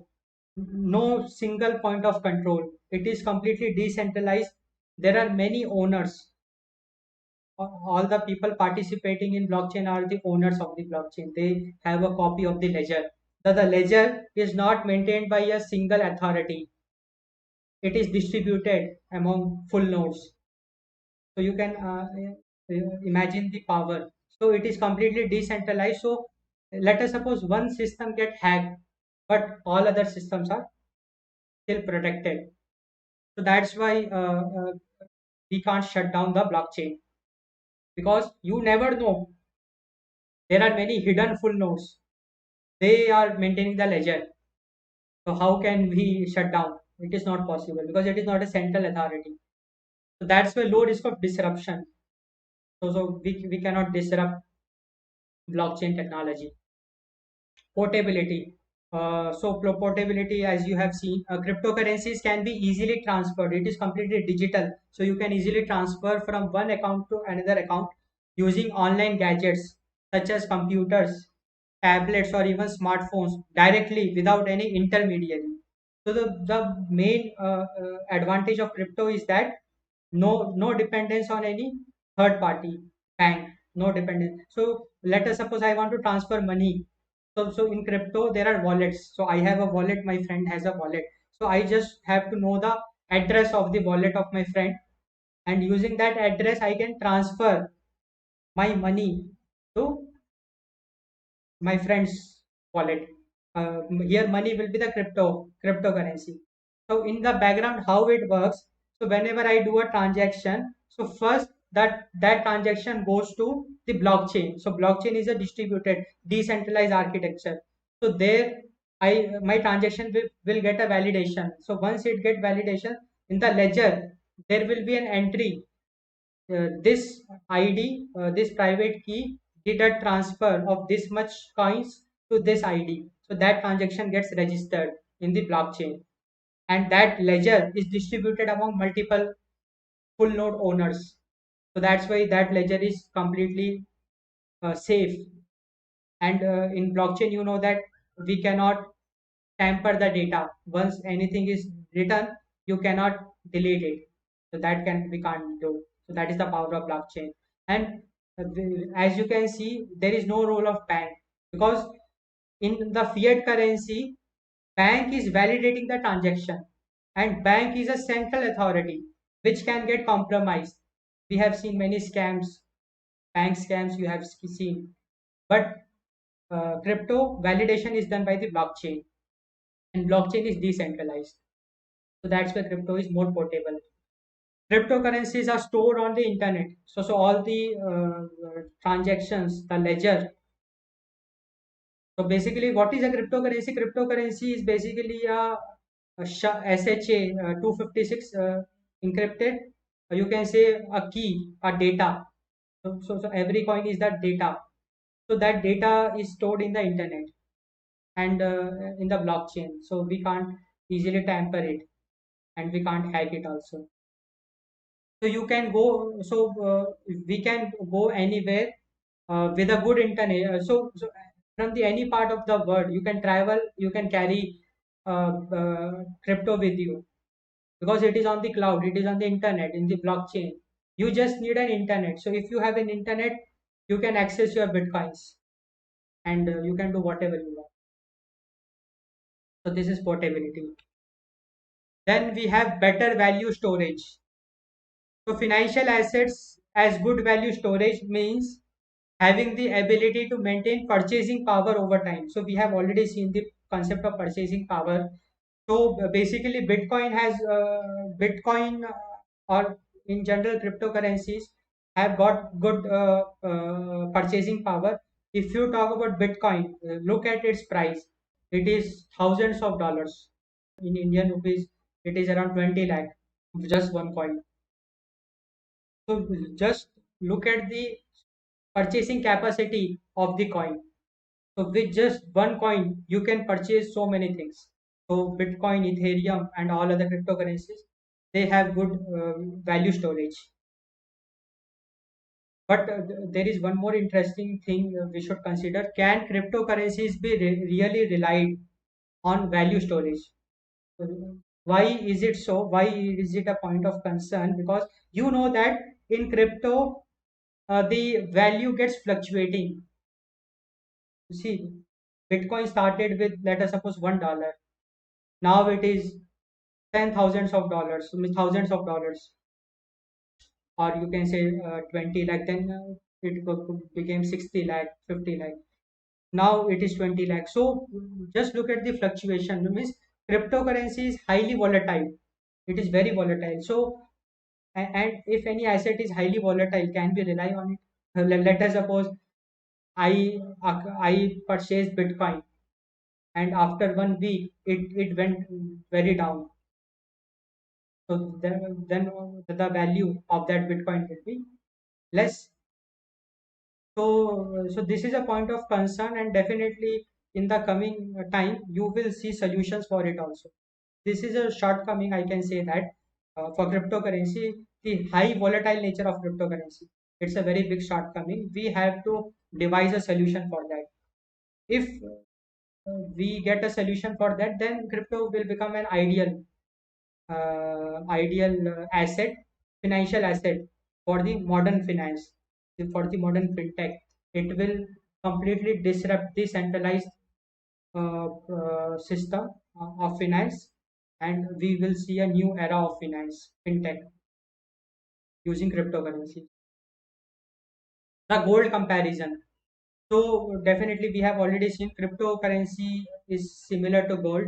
no single point of control. It is completely decentralized. There are many owners. All the people participating in blockchain are the owners of the blockchain. They have a copy of the ledger. The ledger is not maintained by a single authority. It is distributed among full nodes. So you can imagine the power. So it is completely decentralized. So let us suppose one system get hacked, but all other systems are still protected. So that's why we can't shut down the blockchain, because you never know. There are many hidden full nodes. They are maintaining the ledger. So how can we shut down? It is not possible because it is not a central authority. So that's why low risk of disruption. So we cannot disrupt blockchain technology. Portability. Portability, as you have seen, cryptocurrencies can be easily transferred. It is completely digital, so you can easily transfer from one account to another account using online gadgets such as computers, tablets, or even smartphones directly without any intermediary. So the main advantage of crypto is that no dependence on any third party bank, no dependence. So let us suppose I want to transfer money. So in crypto there are wallets. So I have a wallet, my friend has a wallet. So I just have to know the address of the wallet of my friend, and using that address I can transfer my money to my friend's wallet. Here money will be the cryptocurrency. So in the background, how it works. So whenever I do a transaction, so first that transaction goes to the blockchain. So blockchain is a distributed, decentralized architecture. So there, my transaction will get a validation. So once it get validation in the ledger, there will be an entry, this ID, this private key did a transfer of this much coins to this ID. So that transaction gets registered in the blockchain, and that ledger is distributed among multiple full node owners. So that's why that ledger is completely safe. And in blockchain, you know that we cannot tamper the data. Once anything is written, you cannot delete it. So that can we can't do. So that is the power of blockchain. And as you can see, there is no role of bank, because in the fiat currency, bank is validating the transaction, and bank is a central authority which can get compromised. We have seen many scams, bank scams you have seen, but crypto validation is done by the blockchain, and blockchain is decentralized. So that's why crypto is more portable. Cryptocurrencies are stored on the internet. So all the transactions, the ledger. So basically, what is a cryptocurrency? Cryptocurrency is basically SHA 256 encrypted. You can say a key, a data. So every coin is that data. So that data is stored in the internet and in the blockchain. So we can't easily tamper it, and we can't hack it also. So you can go, we can go anywhere with a good internet. So from the any part of the world you can travel, you can carry crypto with you, because it is on the cloud, it is on the internet, in the blockchain. You just need an internet. So if you have an internet, you can access your bitcoins, and you can do whatever you want. So this is portability. Then we have better value storage. So financial assets as good value storage means having the ability to maintain purchasing power over time. So we have already seen the concept of purchasing power. So basically, Bitcoin or in general cryptocurrencies have got good purchasing power. If you talk about Bitcoin, look at its price. It is thousands of dollars. In Indian rupees, it is around 20 lakh, just one coin. So just look at the purchasing capacity of the coin. So with just one coin, you can purchase so many things. So Bitcoin, Ethereum, and all other cryptocurrencies, they have good value storage. But there is one more interesting thing we should consider. Can cryptocurrencies be really relied on value storage? Uh, Why is it so? Why is it a point of concern? Because you know that in crypto, the value gets fluctuating. You see, Bitcoin started with, let us suppose, $1. Now it is ten thousands of dollars, so means thousands of dollars, or you can say 20 lakh. Then became 60 lakh, 50 lakh. Now it is 20 lakh. So just look at the fluctuation. It means cryptocurrency is highly volatile. It is very volatile. So and if any asset is highly volatile, can we rely on it? Let us suppose I purchased Bitcoin, and after 1 week it went very down. So then the value of that Bitcoin will be less. So this is a point of concern, and definitely in the coming time you will see solutions for it also. This is a shortcoming, I can say that for cryptocurrency, the high volatile nature of cryptocurrency, it's a very big shortcoming. We have to devise a solution for that. If we get a solution for that, then crypto will become an ideal asset, financial asset for the modern finance, for the modern fintech. It will completely disrupt the centralized system of finance, and we will see a new era of finance, fintech, using cryptocurrency. The gold comparison. So definitely we have already seen cryptocurrency is similar to gold.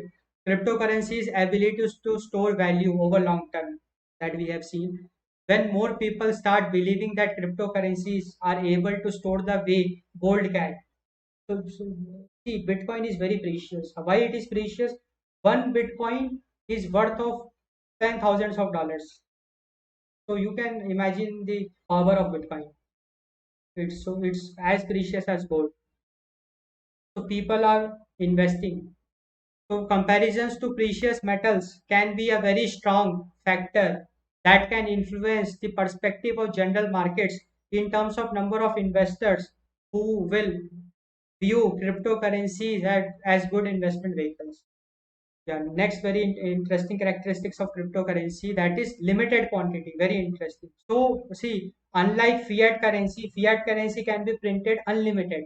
Cryptocurrency's ability to store value over long term, that we have seen. When more people start believing that cryptocurrencies are able to store the way gold can. So see, Bitcoin is very precious. Why it is precious? One Bitcoin is worth of 10 thousands of dollars. So you can imagine the power of Bitcoin. It's as precious as gold. So people are investing. So comparisons to precious metals can be a very strong factor that can influence the perspective of general markets in terms of number of investors who will view cryptocurrencies as good investment vehicles. Yeah, next very interesting characteristics of cryptocurrency, that is limited quantity. Very interesting. So see, unlike fiat currency can be printed unlimited,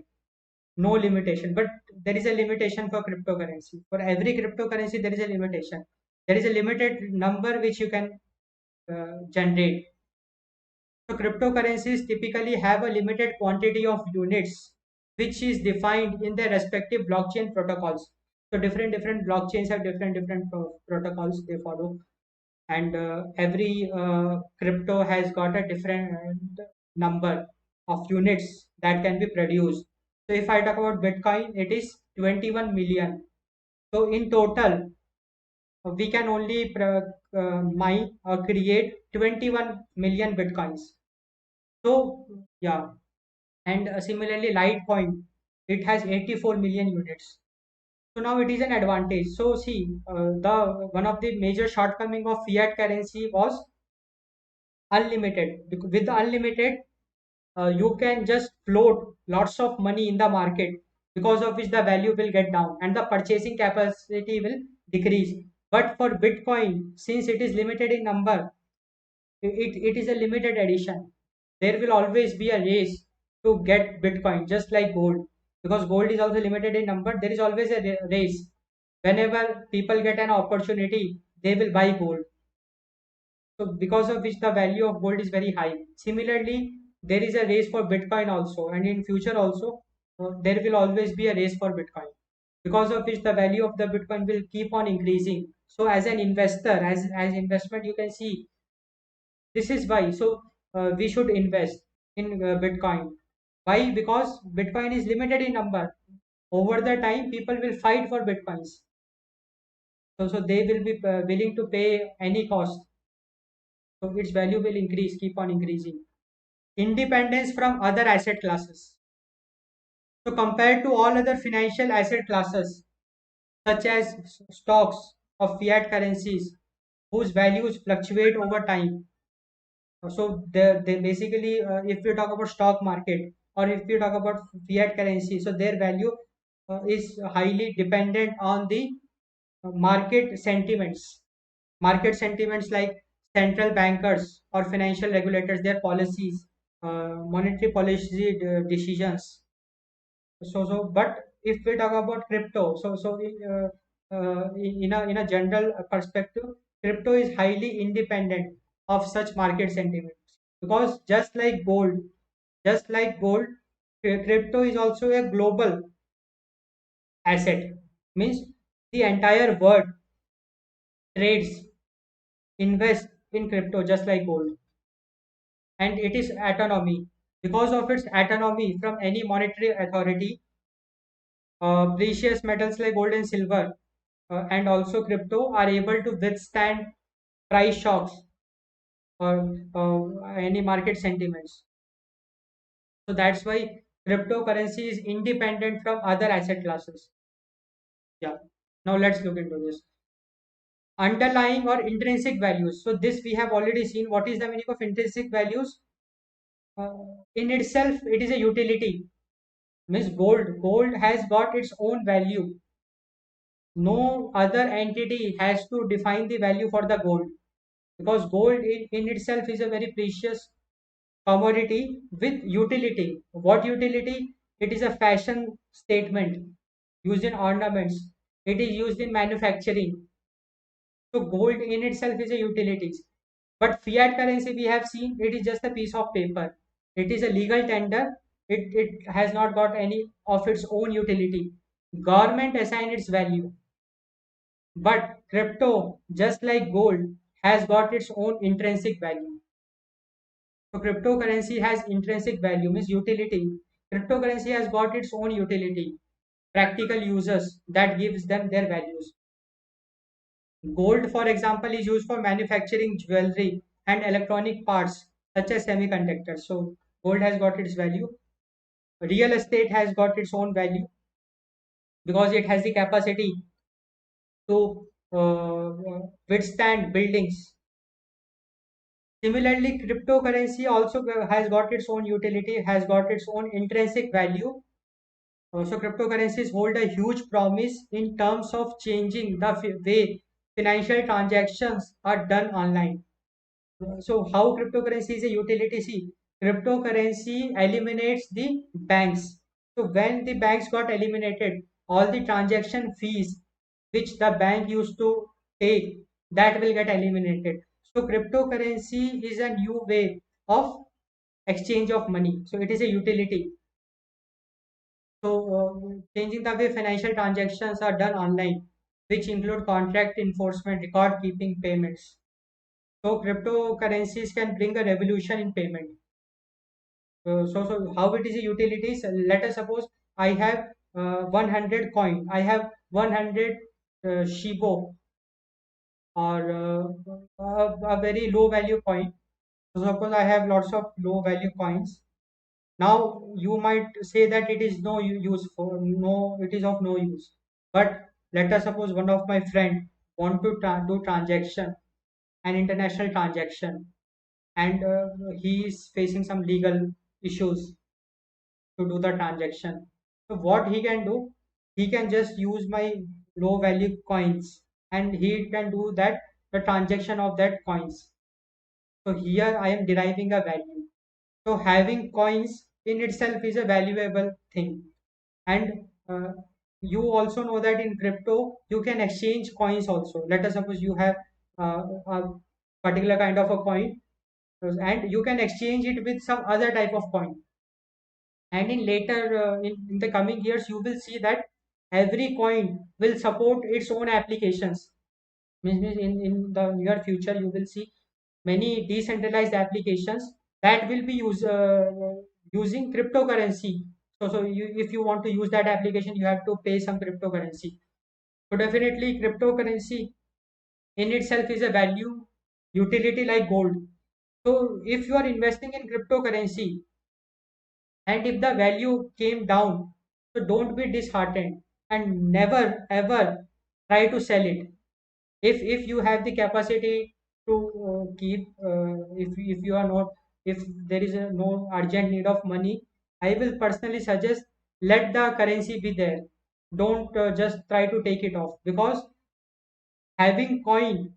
no limitation, but there is a limitation for cryptocurrency. For every cryptocurrency there is a limitation. There is a limited number which you can generate. So cryptocurrencies typically have a limited quantity of units which is defined in their respective blockchain protocols. So different blockchains have different protocols they follow, and every crypto has got a different number of units that can be produced. So if I talk about Bitcoin, it is 21 million. So in total, we can only mine or create 21 million Bitcoins. So yeah, and similarly, Litecoin, it has 84 million units. So now it is an advantage. So see, the one of the major shortcoming of fiat currency was unlimited. With the unlimited, you can just float lots of money in the market, because of which the value will get down and the purchasing capacity will decrease. But for Bitcoin, since it is limited in number, it is a limited edition. There will always be a race to get Bitcoin, just like gold. Because gold is also limited in number, there is always a race. Whenever people get an opportunity, they will buy gold. So because of which the value of gold is very high. Similarly, there is a race for Bitcoin also, and in future also, there will always be a race for Bitcoin. Because of which the value of the Bitcoin will keep on increasing. So as an investor, as investment, you can see this is why. So we should invest in Bitcoin. Why? Because Bitcoin is limited in number. Over the time, people will fight for Bitcoins. So they will be willing to pay any cost. So its value will increase, keep on increasing. Independence from other asset classes. So compared to all other financial asset classes, such as stocks of fiat currencies, whose values fluctuate over time. So they basically, if we talk about stock market or if we talk about fiat currency, so their value is highly dependent on the market sentiments. Market sentiments like central bankers or financial regulators, their policies, monetary policy decisions. But if we talk about crypto, in a general perspective, crypto is highly independent of such market sentiments, because just like gold, crypto is also a global asset. Means the entire world trades, invest in crypto just like gold, and it is autonomy. Because of its autonomy from any monetary authority, precious metals like gold and silver and also crypto are able to withstand price shocks or any market sentiments. So that's why cryptocurrency is independent from other asset classes. Yeah. Now let's look into this. Underlying or intrinsic values. So this we have already seen. What is the meaning of intrinsic values? In itself, it is a utility. Means gold has got its own value. No other entity has to define the value for the gold, because gold in itself is a very precious commodity with utility. What utility? It is a fashion statement used in ornaments. It is used in manufacturing. So gold in itself is a utility. But fiat currency, we have seen, it is just a piece of paper. It is a legal tender. It has not got any of its own utility. Government assign its value. But crypto, just like gold, has got its own intrinsic value. So cryptocurrency has intrinsic value, means utility. Cryptocurrency has got its own utility, practical uses that gives them their values. Gold, for example, is used for manufacturing jewelry and electronic parts such as semiconductors. So gold has got its value. Real estate has got its own value because it has the capacity to withstand buildings. Similarly, cryptocurrency also has got its own utility, has got its own intrinsic value. So cryptocurrencies hold a huge promise in terms of changing the way financial transactions are done online. So how cryptocurrency is a utility? See, cryptocurrency eliminates the banks. So when the banks got eliminated, all the transaction fees which the bank used to take, that will get eliminated. So cryptocurrency is a new way of exchange of money. So it is a utility. So changing the way financial transactions are done online, which include contract enforcement, record keeping, payments. So cryptocurrencies can bring a revolution in payment. So how it is a utility? So let us suppose I have 100 coin. I have 100 Shibo or a very low value coin. So suppose I have lots of low value coins. Now you might say that it is no use for no, it is of no use. But let us suppose one of my friend want to do transaction, an international transaction, and he is facing some legal issues to do the transaction. So what he can do, he can just use my low value coins and he can do that the transaction of that coins. So here I am deriving a value. So having coins in itself is a valuable thing. And you also know that in crypto you can exchange coins also. Let us suppose you have a particular kind of a coin and you can exchange it with some other type of coin. And in later in the coming years you will see that every coin will support its own applications. Means in the near future you will see many decentralized applications that will be using cryptocurrency. So if you want to use that application you have to pay some cryptocurrency. So definitely cryptocurrency in itself is a value utility like gold. So if you are investing in cryptocurrency and if the value came down, so don't be disheartened and never ever try to sell it. If you have the capacity to keep, if you are not, if there is a no urgent need of money, I will personally suggest let the currency be there. Don't just try to take it off, because having coin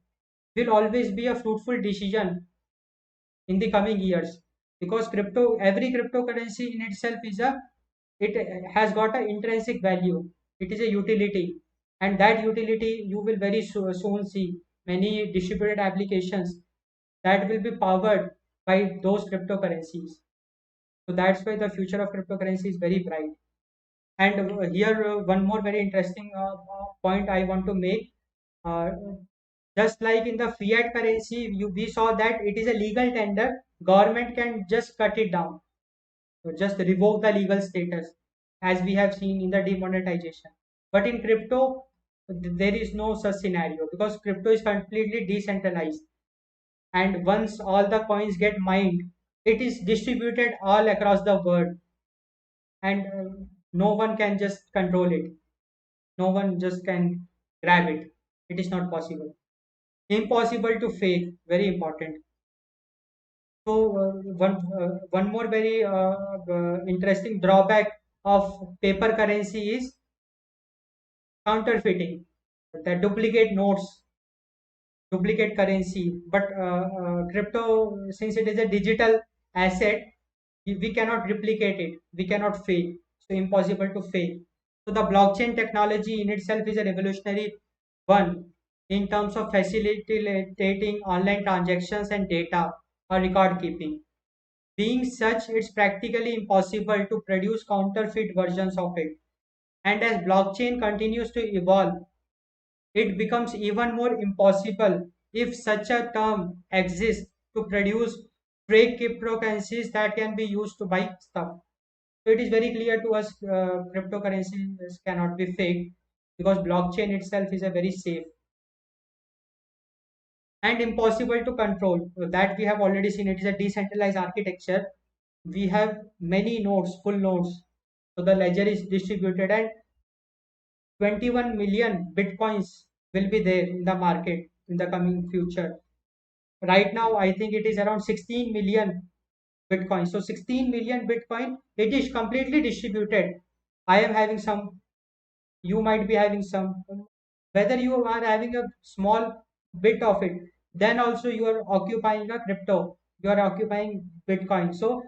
will always be a fruitful decision in the coming years, because crypto, every cryptocurrency in itself is a, it has got an intrinsic value. It is a utility, and that utility you will very soon see many distributed applications that will be powered by those cryptocurrencies. So that's why the future of cryptocurrency is very bright. And here one more very interesting point I want to make. uh, just like in the fiat currency, we saw that it is a legal tender. Government can just cut it down, so just revoke the legal status, as we have seen in the demonetization. But in crypto, there is no such scenario, because crypto is completely decentralized. And once all the coins get mined, it is distributed all across the world, and no one can just control it. No one just can grab it. It is not possible. Impossible to fake. Very important. So one more very interesting drawback of paper currency is counterfeiting, the duplicate notes, duplicate currency. But crypto, since it is a digital asset, we cannot replicate it. We cannot fake. So impossible to fake. So the blockchain technology in itself is a revolutionary one. in terms of facilitating online transactions and data or record keeping. Being such, it's practically impossible to produce counterfeit versions of it. And as blockchain continues to evolve, it becomes even more impossible if such a term exists to produce fake cryptocurrencies that can be used to buy stuff. So it is very clear to us cryptocurrencies cannot be fake because blockchain itself is a very safe and impossible to control. That we have already seen. It is a decentralized architecture. We have many nodes, full nodes. So the ledger is distributed and 21 million bitcoins will be there in the market in the coming future. Right now, I think it is around 16 million bitcoin. So 16 million bitcoin, it is completely distributed. I am having some, you might be having some. Whether you are having a small bit of it, then also you are occupying a crypto. You are occupying bitcoin. So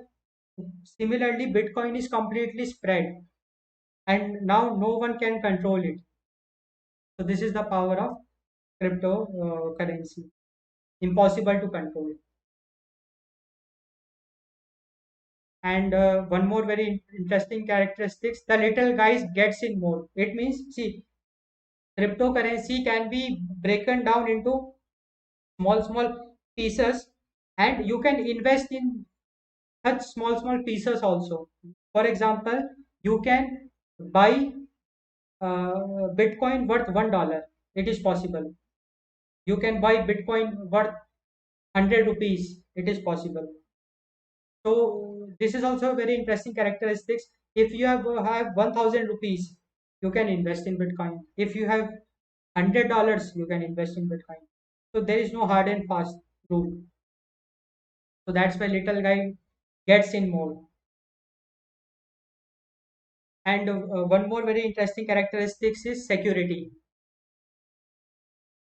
similarly, bitcoin is completely spread, and now no one can control it. So this is the power of cryptocurrency. Impossible to control. And one more very interesting characteristics: the little guys gets in more. It means, see, cryptocurrency can be broken down into small pieces, and you can invest in such small pieces also. For example, you can buy Bitcoin worth $1. It is possible. You can buy Bitcoin worth 100 rupees. It is possible. So this is also a very interesting characteristics. If you have 1,000 rupees, you can invest in Bitcoin. If you have $100, you can invest in Bitcoin. So there is no hard and fast rule. So that's why little guy gets in more. And one more very interesting characteristics is security.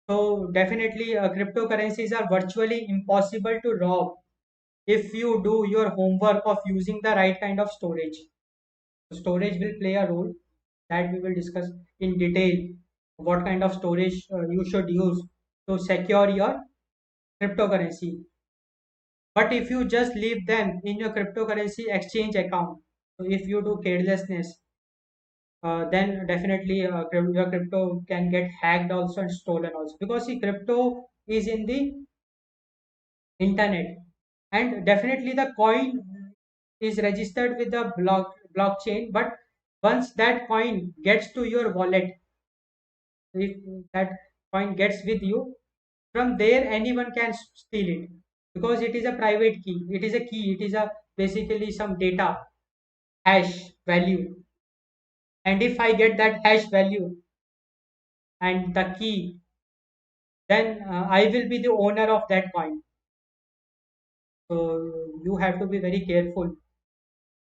So definitely cryptocurrencies are virtually impossible to rob if you do your homework of using the right kind of storage. Storage will play a role that we will discuss in detail. What kind of storage you should use to secure your cryptocurrency. But if you just leave them in your cryptocurrency exchange account, so if you do carelessness, then definitely your crypto can get hacked also and stolen also, because see, crypto is in the internet, and definitely the coin is registered with the blockchain. But once that coin gets to your wallet, if that coin gets with you, from there anyone can steal it, because it is a private key. It is a key. It is a basically some data hash value, and if I get that hash value and the key, then I will be the owner of that coin. So you have to be very careful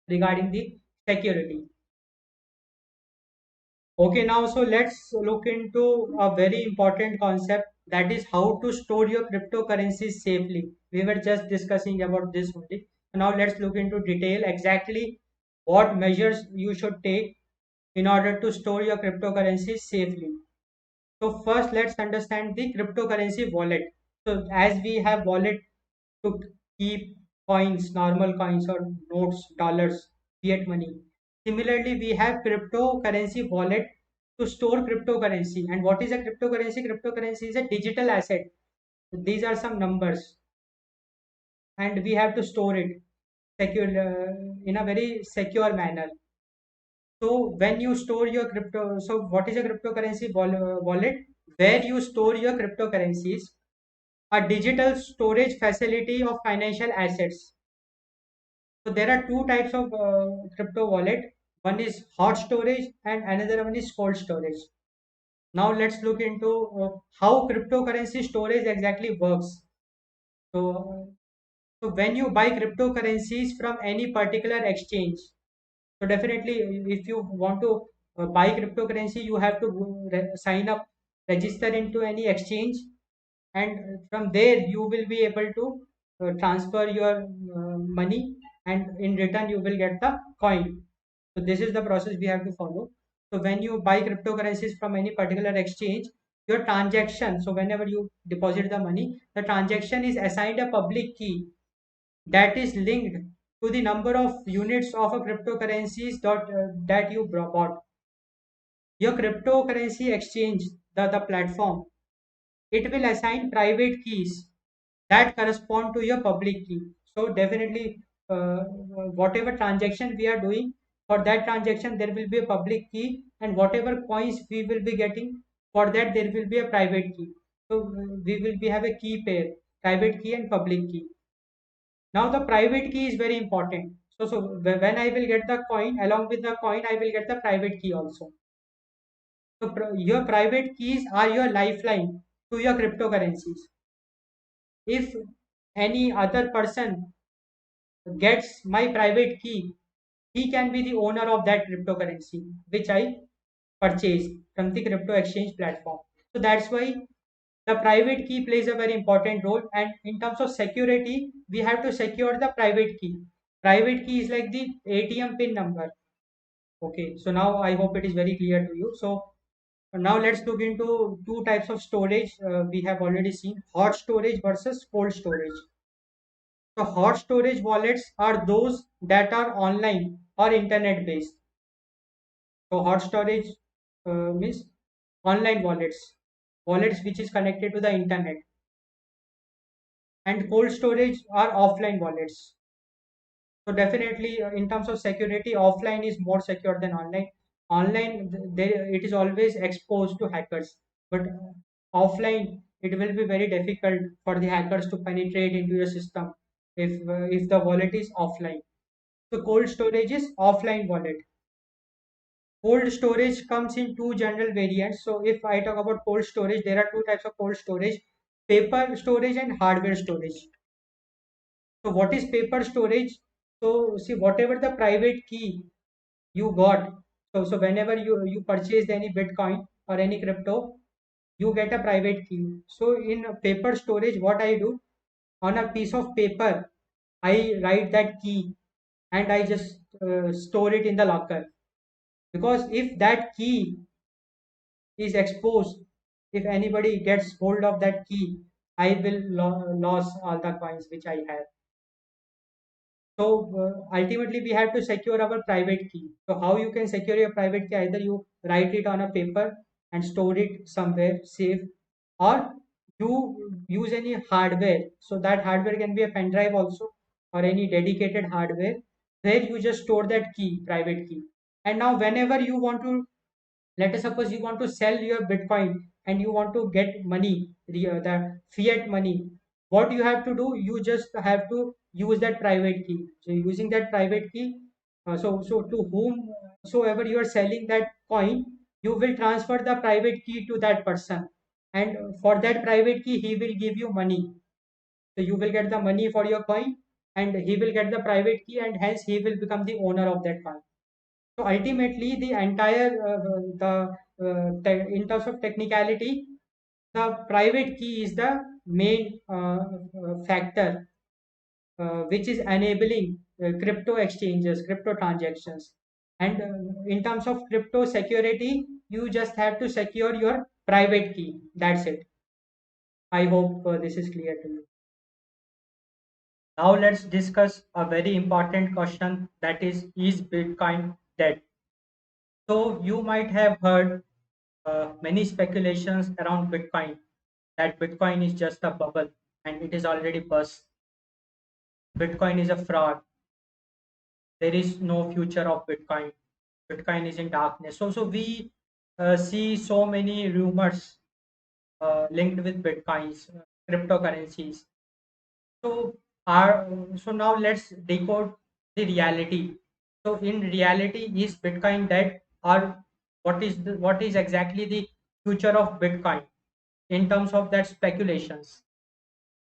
regarding the security. Okay, now so let's look into a very important concept, that is how to store your cryptocurrencies safely. We were just discussing about this only. Now let's look into detail exactly what measures you should take in order to store your cryptocurrencies safely. So first let's understand the cryptocurrency wallet. So as we have wallet to keep coins, normal coins or notes, dollars, fiat money. Similarly, we have cryptocurrency wallet to store cryptocurrency. And what is a cryptocurrency? Cryptocurrency is a digital asset. These are some numbers, and we have to store it secure in a very secure manner. So when you store your crypto, so what is a cryptocurrency wallet? Where you store your cryptocurrencies, a digital storage facility of financial assets. So there are two types of crypto wallet. One is hot storage and another one is cold storage. Now let's look into how cryptocurrency storage exactly works. So, so when you buy cryptocurrencies from any particular exchange, so definitely if you want to buy cryptocurrency, you have to sign up, register into any exchange, and from there you will be able to transfer your money, and in return you will get the coin. So this is the process we have to follow. So when you buy cryptocurrencies from any particular exchange, your transaction, so whenever you deposit the money, the transaction is assigned a public key that is linked to the number of units of a cryptocurrencies that you bought. Your cryptocurrency exchange, the platform, it will assign private keys that correspond to your public key. So definitely, whatever transaction we are doing, for that transaction there will be a public key, and whatever coins we will be getting, for that there will be a private key. So we will be have a key pair, private key and public key. Now the private key is very important. So when I will get the coin, along with the coin I will get the private key also. So your private keys are your lifeline to your cryptocurrencies. If any other person gets my private key, he can be the owner of that cryptocurrency which I purchased from the crypto exchange platform. So that's why the private key plays a very important role. And in terms of security, we have to secure the private key. Private key is like the ATM pin number. Okay, so now I hope it is very clear to you. So now let's look into two types of storage. We have already seen hot storage versus cold storage. So hot storage wallets are those that are online or internet based. So hot storage means online wallets, wallets which is connected to the internet, and cold storage are offline wallets. So definitely, in terms of security, offline is more secure than online. Online, it is always exposed to hackers, but offline, it will be very difficult for the hackers to penetrate into your system if the wallet is offline. So cold storage is offline wallet. Cold storage comes in two general variants. So if I talk about cold storage, there are two types of cold storage: paper storage and hardware storage. So what is paper storage? So see, whatever the private key you got, so whenever you purchase any Bitcoin or any crypto, you get a private key. So in paper storage, what I do, on a piece of paper, I write that key and I just store it in the locker. Because if that key is exposed, if anybody gets hold of that key, I will lose all the coins which I have. So ultimately, we have to secure our private key. So how you can secure your private key? Either you write it on a paper and store it somewhere safe, or you use any hardware. So that hardware can be a pen drive also, or any dedicated hardware where you just store that key, private key. And now whenever you want to, let us suppose you want to sell your Bitcoin and you want to get money, the fiat money. What you have to do, you just have to use that private key. So using that private key, so to whomsoever you are selling that coin, you will transfer the private key to that person, and for that private key, he will give you money. So you will get the money for your coin, and he will get the private key, and hence he will become the owner of that coin. So ultimately, the entire in terms of technicality, the private key is the main factor which is enabling crypto exchanges, crypto transactions. And in terms of crypto security, you just have to secure your private key. That's it. I hope this is clear to you. Now let's discuss a very important question, that is Bitcoin dead? So you might have heard many speculations around Bitcoin, that Bitcoin is just a bubble and it is already burst. Bitcoin is a fraud. There is no future of Bitcoin. Bitcoin is in darkness. So we see so many rumors linked with Bitcoins, cryptocurrencies. So so now let's decode the reality. So in reality, is Bitcoin dead, or what is exactly the future of Bitcoin in terms of that speculations?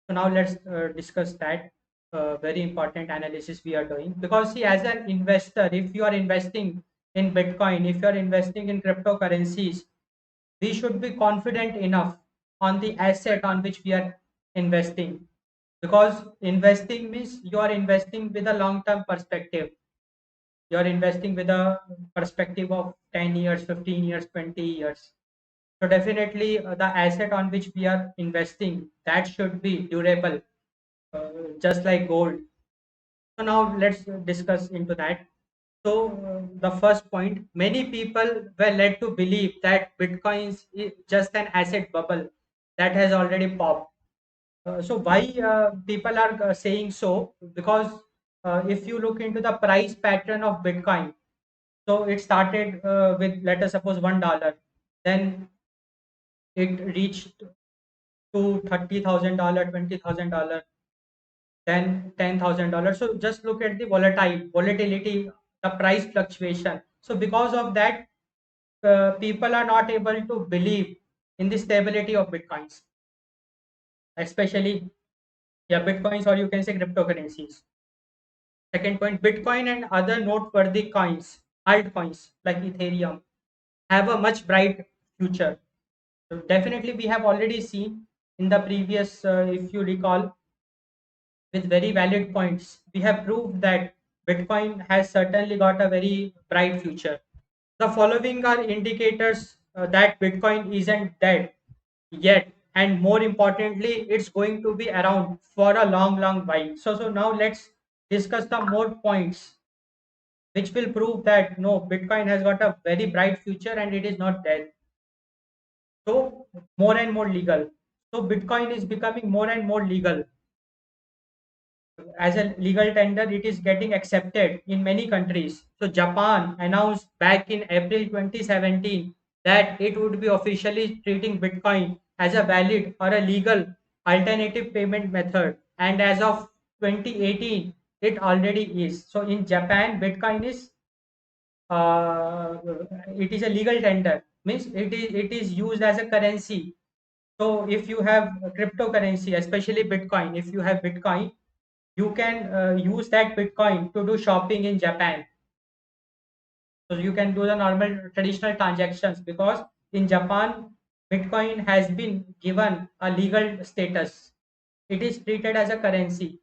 So now let's discuss that very important analysis we are doing. Because see, as an investor, if you are investing in Bitcoin, if you are investing in cryptocurrencies, we should be confident enough on the asset on which we are investing, because investing means you are investing with a long term perspective. You are investing with a perspective of 10 years, 15 years, 20 years. So definitely the asset on which we are investing, that should be durable, just like gold. So now let's discuss into that. So the first point, many people were led to believe that Bitcoin is just an asset bubble that has already popped. So why people are saying so? Because if you look into the price pattern of Bitcoin, so it started with, let us suppose, $1, then it reached to $30,000, $20,000, then $10,000. So just look at the volatility, the price fluctuation. So because of that, people are not able to believe in the stability of Bitcoins, especially, yeah, Bitcoins, or you can say cryptocurrencies. Second point, Bitcoin and other noteworthy coins, altcoins like Ethereum, have a much bright future. So definitely, we have already seen in the previous, if you recall, with very valid points, we have proved that Bitcoin has certainly got a very bright future. The following are indicators that Bitcoin isn't dead yet, and more importantly, it's going to be around for a long, long while. So now let's discuss the more points which will prove that no, Bitcoin has got a very bright future and it is not dead. So more and more legal. So Bitcoin is becoming more and more legal. As a legal tender, it is getting accepted in many countries. So Japan announced back in April 2017 that it would be officially treating Bitcoin as a valid or a legal alternative payment method. And as of 2018, it already is. So in Japan, Bitcoin is uh, it is a legal tender. Means it is used as a currency. So if you have a cryptocurrency, especially Bitcoin, if you have Bitcoin, you can use that Bitcoin to do shopping in Japan. So you can do the normal traditional transactions because in Japan, Bitcoin has been given a legal status. It is treated as a currency.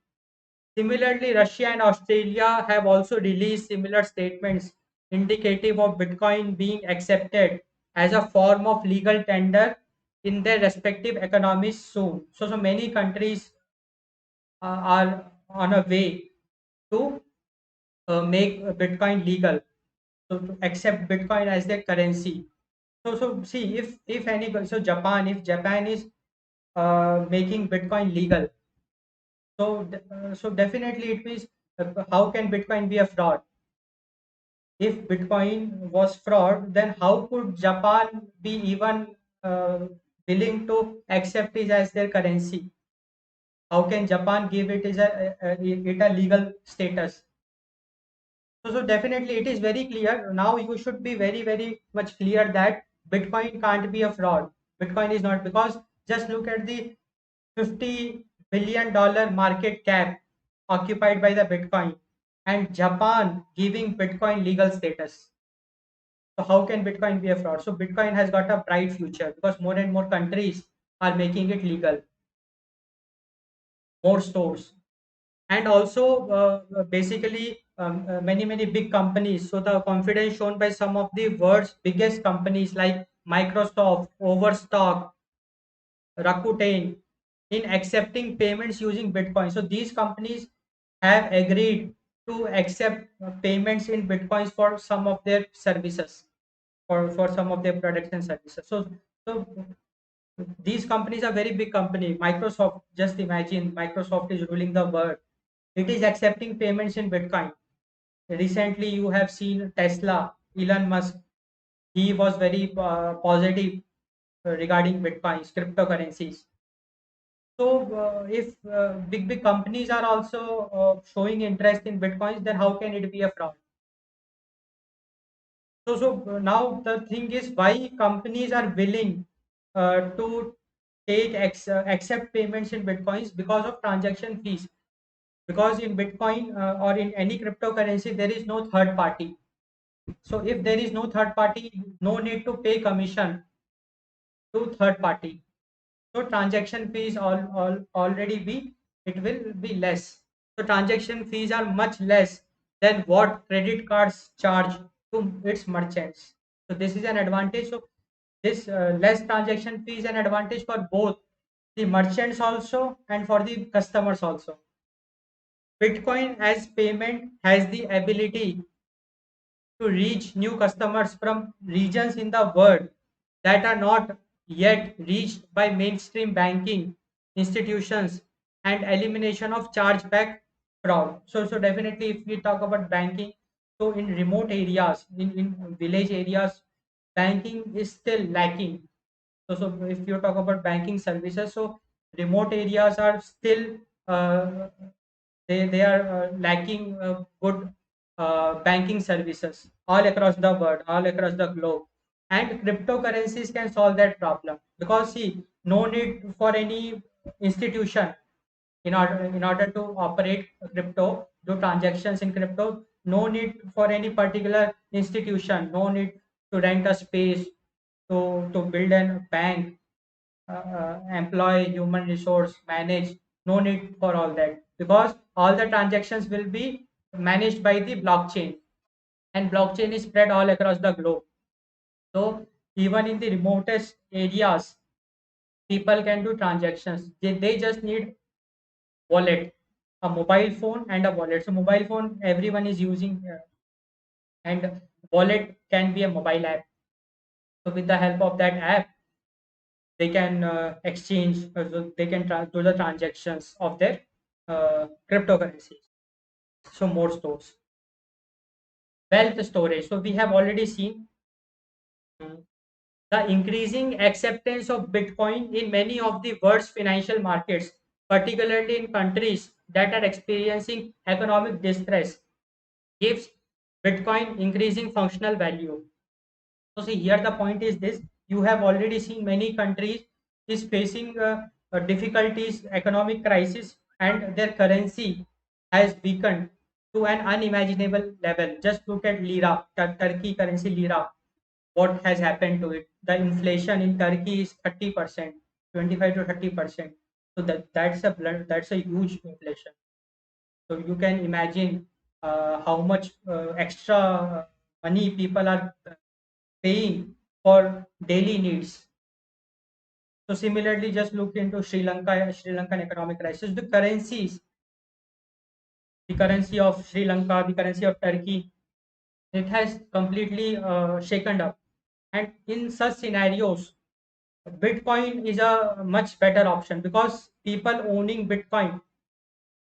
Similarly, Russia and Australia have also released similar statements indicative of Bitcoin being accepted as a form of legal tender in their respective economies soon. So many countries are on a way to make Bitcoin legal, so to accept Bitcoin as their currency. So see, if any, so Japan, if Japan is making Bitcoin legal, so definitely it means, how can Bitcoin be a fraud? If Bitcoin was fraud, then how could Japan be even willing to accept it as their currency? How can Japan give it as a legal status? So definitely it is very clear. Now you should be very, very much clear that Bitcoin can't be a fraud. Bitcoin is not, because just look at the $50 billion market cap occupied by the Bitcoin and Japan giving Bitcoin legal status. So how can Bitcoin be a fraud? So Bitcoin has got a bright future because more and more countries are making it legal, more stores, and also basically many big companies. So the confidence shown by some of the world's biggest companies like Microsoft, Overstock, Rakuten in accepting payments using Bitcoin. So these companies have agreed to accept payments in Bitcoins for some of their services, for some of their products and services. So these companies are very big company. Microsoft, just imagine, Microsoft is ruling the world. It is accepting payments in Bitcoin. Recently, you have seen Tesla, Elon Musk. He was very positive regarding Bitcoins, cryptocurrencies. So, if big companies are also showing interest in Bitcoins, then how can it be a fraud? So now the thing is, why companies are willing to accept payments in Bitcoins? Because of transaction fees. Because in Bitcoin or in any cryptocurrency, there is no third party. So if there is no third party, no need to pay commission to third party. So transaction fees already be, it will be less. So transaction fees are much less than what credit cards charge to its merchants. So this is an advantage. So This less transaction fee is an advantage for both the merchants also and for the customers also. Bitcoin as payment has the ability to reach new customers from regions in the world that are not yet reached by mainstream banking institutions, and elimination of chargeback fraud. So definitely, if we talk about banking, so in remote areas, in village areas, banking is still lacking. So if you talk about banking services, so remote areas are still uh, they are lacking good banking services all across the world, all across the globe, and cryptocurrencies can solve that problem, because see, no need for any institution in order to operate crypto, do transactions in crypto. No need for any particular institution, no need to rent a space to build a bank, employ human resource, manage. No need for all that, because all the transactions will be managed by the blockchain, and blockchain is spread all across the globe. So even in the remotest areas, people can do transactions. They just need wallet, a mobile phone and a wallet. So mobile phone everyone is using, and wallet can be a mobile app. So with the help of that app, they can exchange, so they can do the transactions of their cryptocurrencies. So more stores, wealth storage. So we have already seen the increasing acceptance of Bitcoin in many of the world's financial markets, particularly in countries that are experiencing economic distress, gives Bitcoin increasing functional value. So see, here the point is this: you have already seen many countries is facing difficulties, economic crisis, and their currency has weakened to an unimaginable level. Just look at lira, Turkey currency lira. What has happened to it? The inflation in Turkey is 30%, 25 to 30%. So that's a huge inflation. So you can imagine how much extra money people are paying for daily needs. So similarly, just look into Sri Lankan economic crisis. The currency of Sri Lanka, the currency of Turkey, it has completely shaken up. And in such scenarios, Bitcoin is a much better option, because people owning Bitcoin,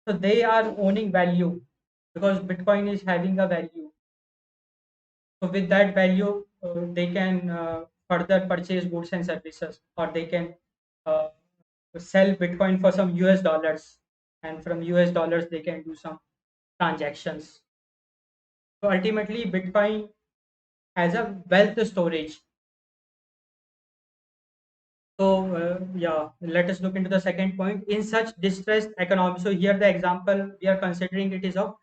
so they are owning value, because Bitcoin is having a value. So with that value, they can further purchase goods and services, or they can uh, sell Bitcoin for some US dollars, and from US dollars they can do some transactions. So ultimately, Bitcoin has a wealth storage. So yeah, let us look into the second point. In such distressed economy, so here the example we are considering, it is of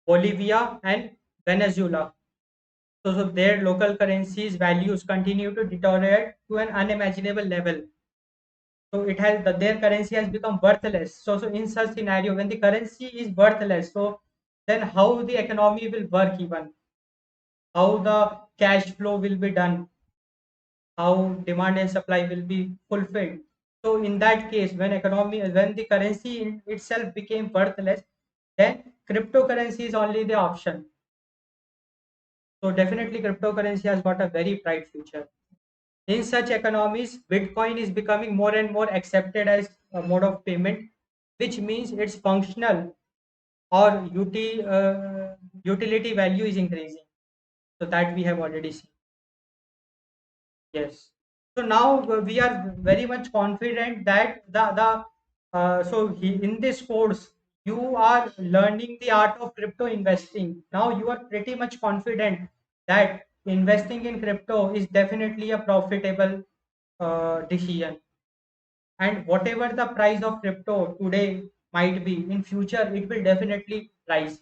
Bolivia and Venezuela. So their local currencies values continue to deteriorate to an unimaginable level. So their currency has become worthless. So in such scenario, when the currency is worthless, so then how the economy will work, even how the cash flow will be done, how demand and supply will be fulfilled. So in that case, when the currency in itself became worthless, then cryptocurrency is only the option. So definitely cryptocurrency has got a very bright future. In such economies, Bitcoin is becoming more and more accepted as a mode of payment, which means its functional or utility value is increasing. So that we have already seen. Yes. So now we are very much confident that in this course you are learning the art of crypto investing. Now you are pretty much confident that investing in crypto is definitely a profitable decision, and whatever the price of crypto today might be, in future it will definitely rise,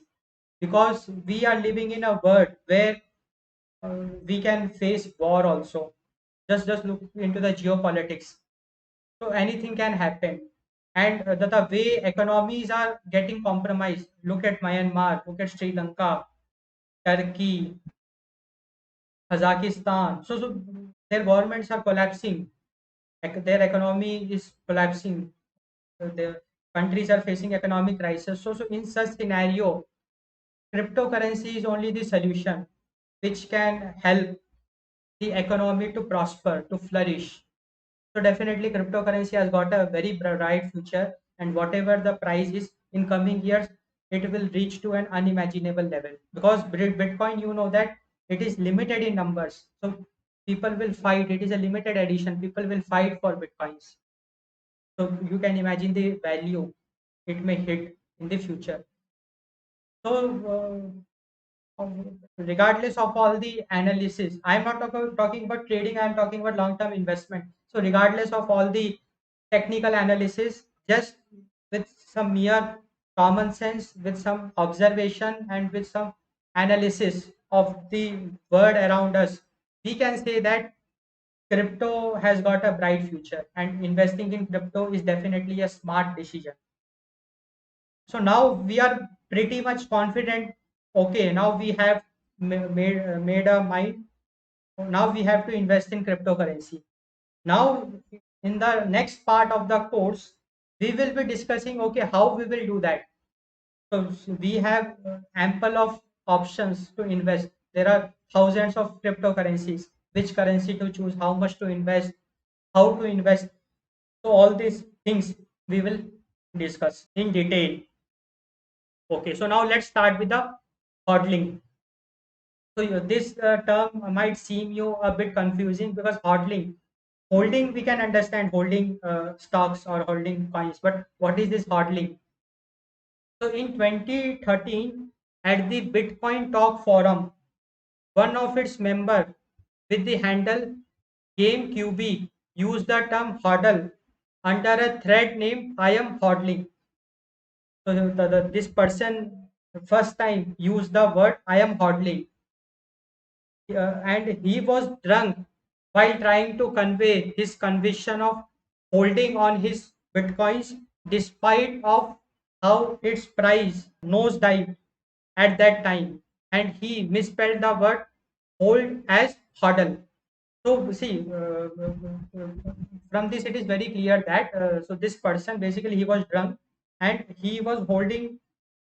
because we are living in a world where we can face war also. Just look into the geopolitics. So anything can happen, and the way economies are getting compromised. Look at Myanmar, look at Sri Lanka, Turkey, Kazakhstan. So their governments are collapsing, their economy is collapsing, their countries are facing economic crisis. So in such scenario, cryptocurrency is only the solution which can help the economy to prosper, to flourish. So definitely cryptocurrency has got a very bright future, and whatever the price is in coming years, it will reach to an unimaginable level, because Bitcoin, you know that it is limited in numbers. So people will fight. It is a limited edition. People will fight for Bitcoins. So you can imagine the value it may hit in the future. So regardless of all the analysis, I'm not talking about trading, I'm talking about long term investment. So regardless of all the technical analysis, just with some mere common sense, with some observation, and with some analysis of the world around us, we can say that crypto has got a bright future, and investing in crypto is definitely a smart decision. So now we are pretty much confident. Okay, now we have made a mind. Now we have to invest in cryptocurrency. Now, in the next part of the course, we will be discussing, okay, how we will do that. So we have ample of options to invest. There are thousands of cryptocurrencies. Which currency to choose, how much to invest, how to invest. So all these things we will discuss in detail. Okay, so now let's start with the hodling. So this term might seem you a bit confusing, because hodling, holding, we can understand holding stocks or holding coins, but what is this hodling? So in 2013, at the Bitcoin Talk Forum, one of its member with the handle GameQB used the term hodl under a thread named I am hodling. So this person first time used the word I am hodling, and he was drunk while trying to convey his conviction of holding on his bitcoins despite of how its price nosedived at that time, and he misspelled the word hold as hodl. So see, from this it is very clear that so this person basically he was drunk and he was holding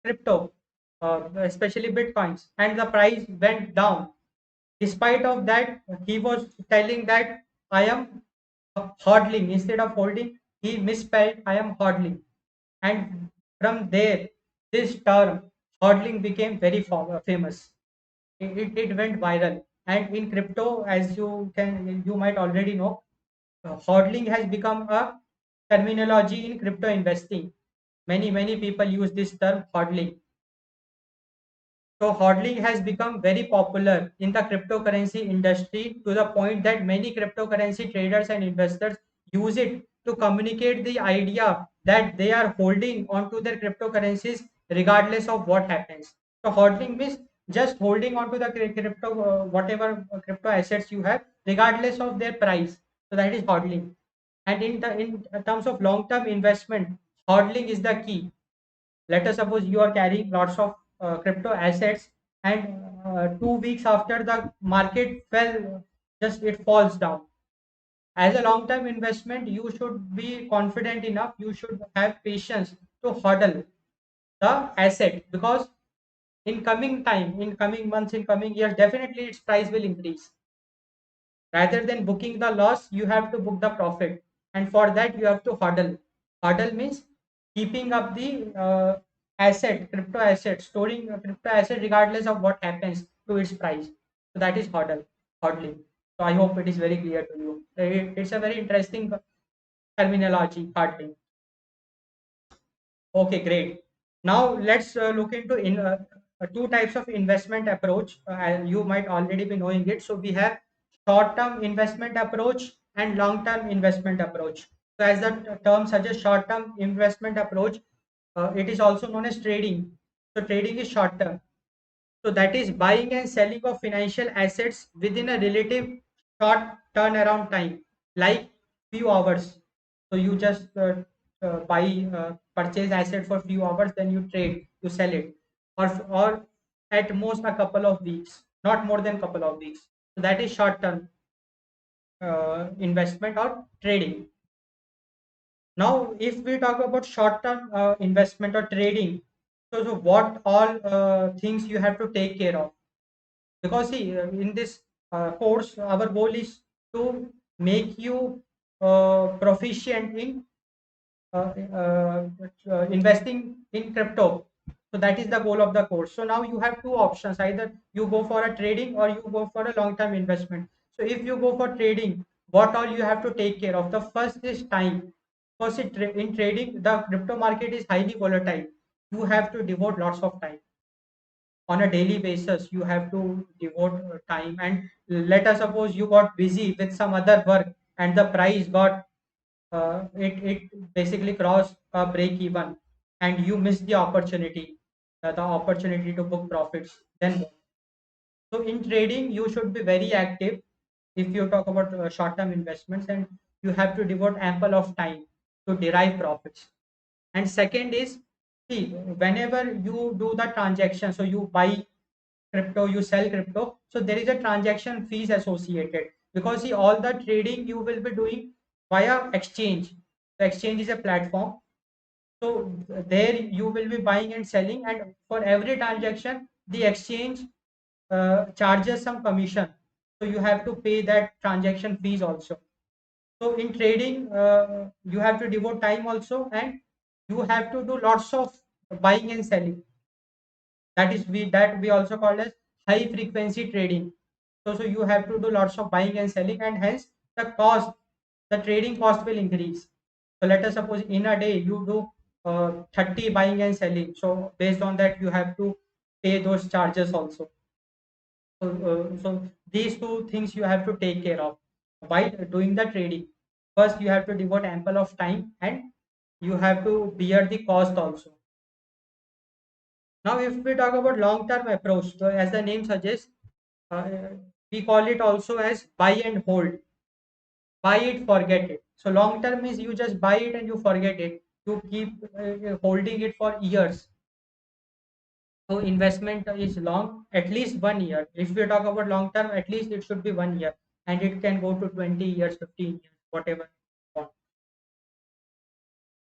crypto, especially bitcoins, and the price went down. Despite of that, he was telling that I am hodling instead of holding. He misspelled I am hodling, and from there, this term hodling became very famous. It went viral, and in crypto, as you might already know, hodling has become a terminology in crypto investing. Many people use this term hodling. So hodling has become very popular in the cryptocurrency industry, to the point that many cryptocurrency traders and investors use it to communicate the idea that they are holding onto their cryptocurrencies regardless of what happens. So hodling means just holding onto the crypto, whatever crypto assets you have, regardless of their price. So that is hodling. And in terms of long term investment, hodling is the key. Let us suppose you are carrying lots of crypto assets, and 2 weeks after the market fell, just it falls down. As a long term investment, you should be confident enough, you should have patience to hodl the asset, because in coming time, in coming months, in coming years, definitely its price will increase. Rather than booking the loss, you have to book the profit, and for that you have to hodl. Hodl means keeping up the asset, crypto asset, storing a crypto asset regardless of what happens to its price. So that is hodling. So I hope it is very clear to you. It's a very interesting terminology, hodling. Okay, great. Now let's look into two types of investment approach, and you might already be knowing it. So we have short-term investment approach and long-term investment approach. So as the term suggests, short-term investment approach, it is also known as trading. So trading is short-term. So that is buying and selling of financial assets within a relative short turnaround time, like few hours. So you just purchase asset for few hours, then you trade, you sell it, or at most a couple of weeks, not more than couple of weeks. So that is short term. investment or trading. Now, if we talk about short-term investment or trading, so what all things you have to take care of? Because see, in this course, our goal is to make you proficient in investing in crypto. So that is the goal of the course. So now you have two options: either you go for a trading or you go for a long-term investment. So if you go for trading, what all you have to take care of? The first is time. Because in trading, the crypto market is highly volatile. You have to devote lots of time on a daily basis. You have to devote time, and let us suppose you got busy with some other work and the price got it basically crossed a break even and you miss the opportunity to book profits. Then so in trading you should be very active if you talk about short term investments, and you have to devote ample of time to derive profits. And second is, see, whenever you do the transaction, so you buy crypto, you sell crypto, so there is a transaction fees associated, because see, all the trading you will be doing via exchange. The exchange is a platform, so there you will be buying and selling, and for every transaction the exchange charges some commission, so you have to pay that transaction fees also. So in trading, you have to devote time also, and you have to do lots of buying and selling. That we also call as high frequency trading. So you have to do lots of buying and selling, and hence the trading cost will increase. So let us suppose in a day you do 30 buying and selling. So based on that, you have to pay those charges also. So these two things you have to take care of while doing the trading. First, you have to devote ample of time, and you have to bear the cost also. Now, if we talk about long-term approach, so as the name suggests, uh, we call it also as buy and hold. Buy it, forget it. So long-term is you just buy it and you forget it. You keep holding it for years. So investment is long, at least 1 year. If we talk about long term, at least it should be 1 year, and it can go to 20 years, 15 years, whatever you want.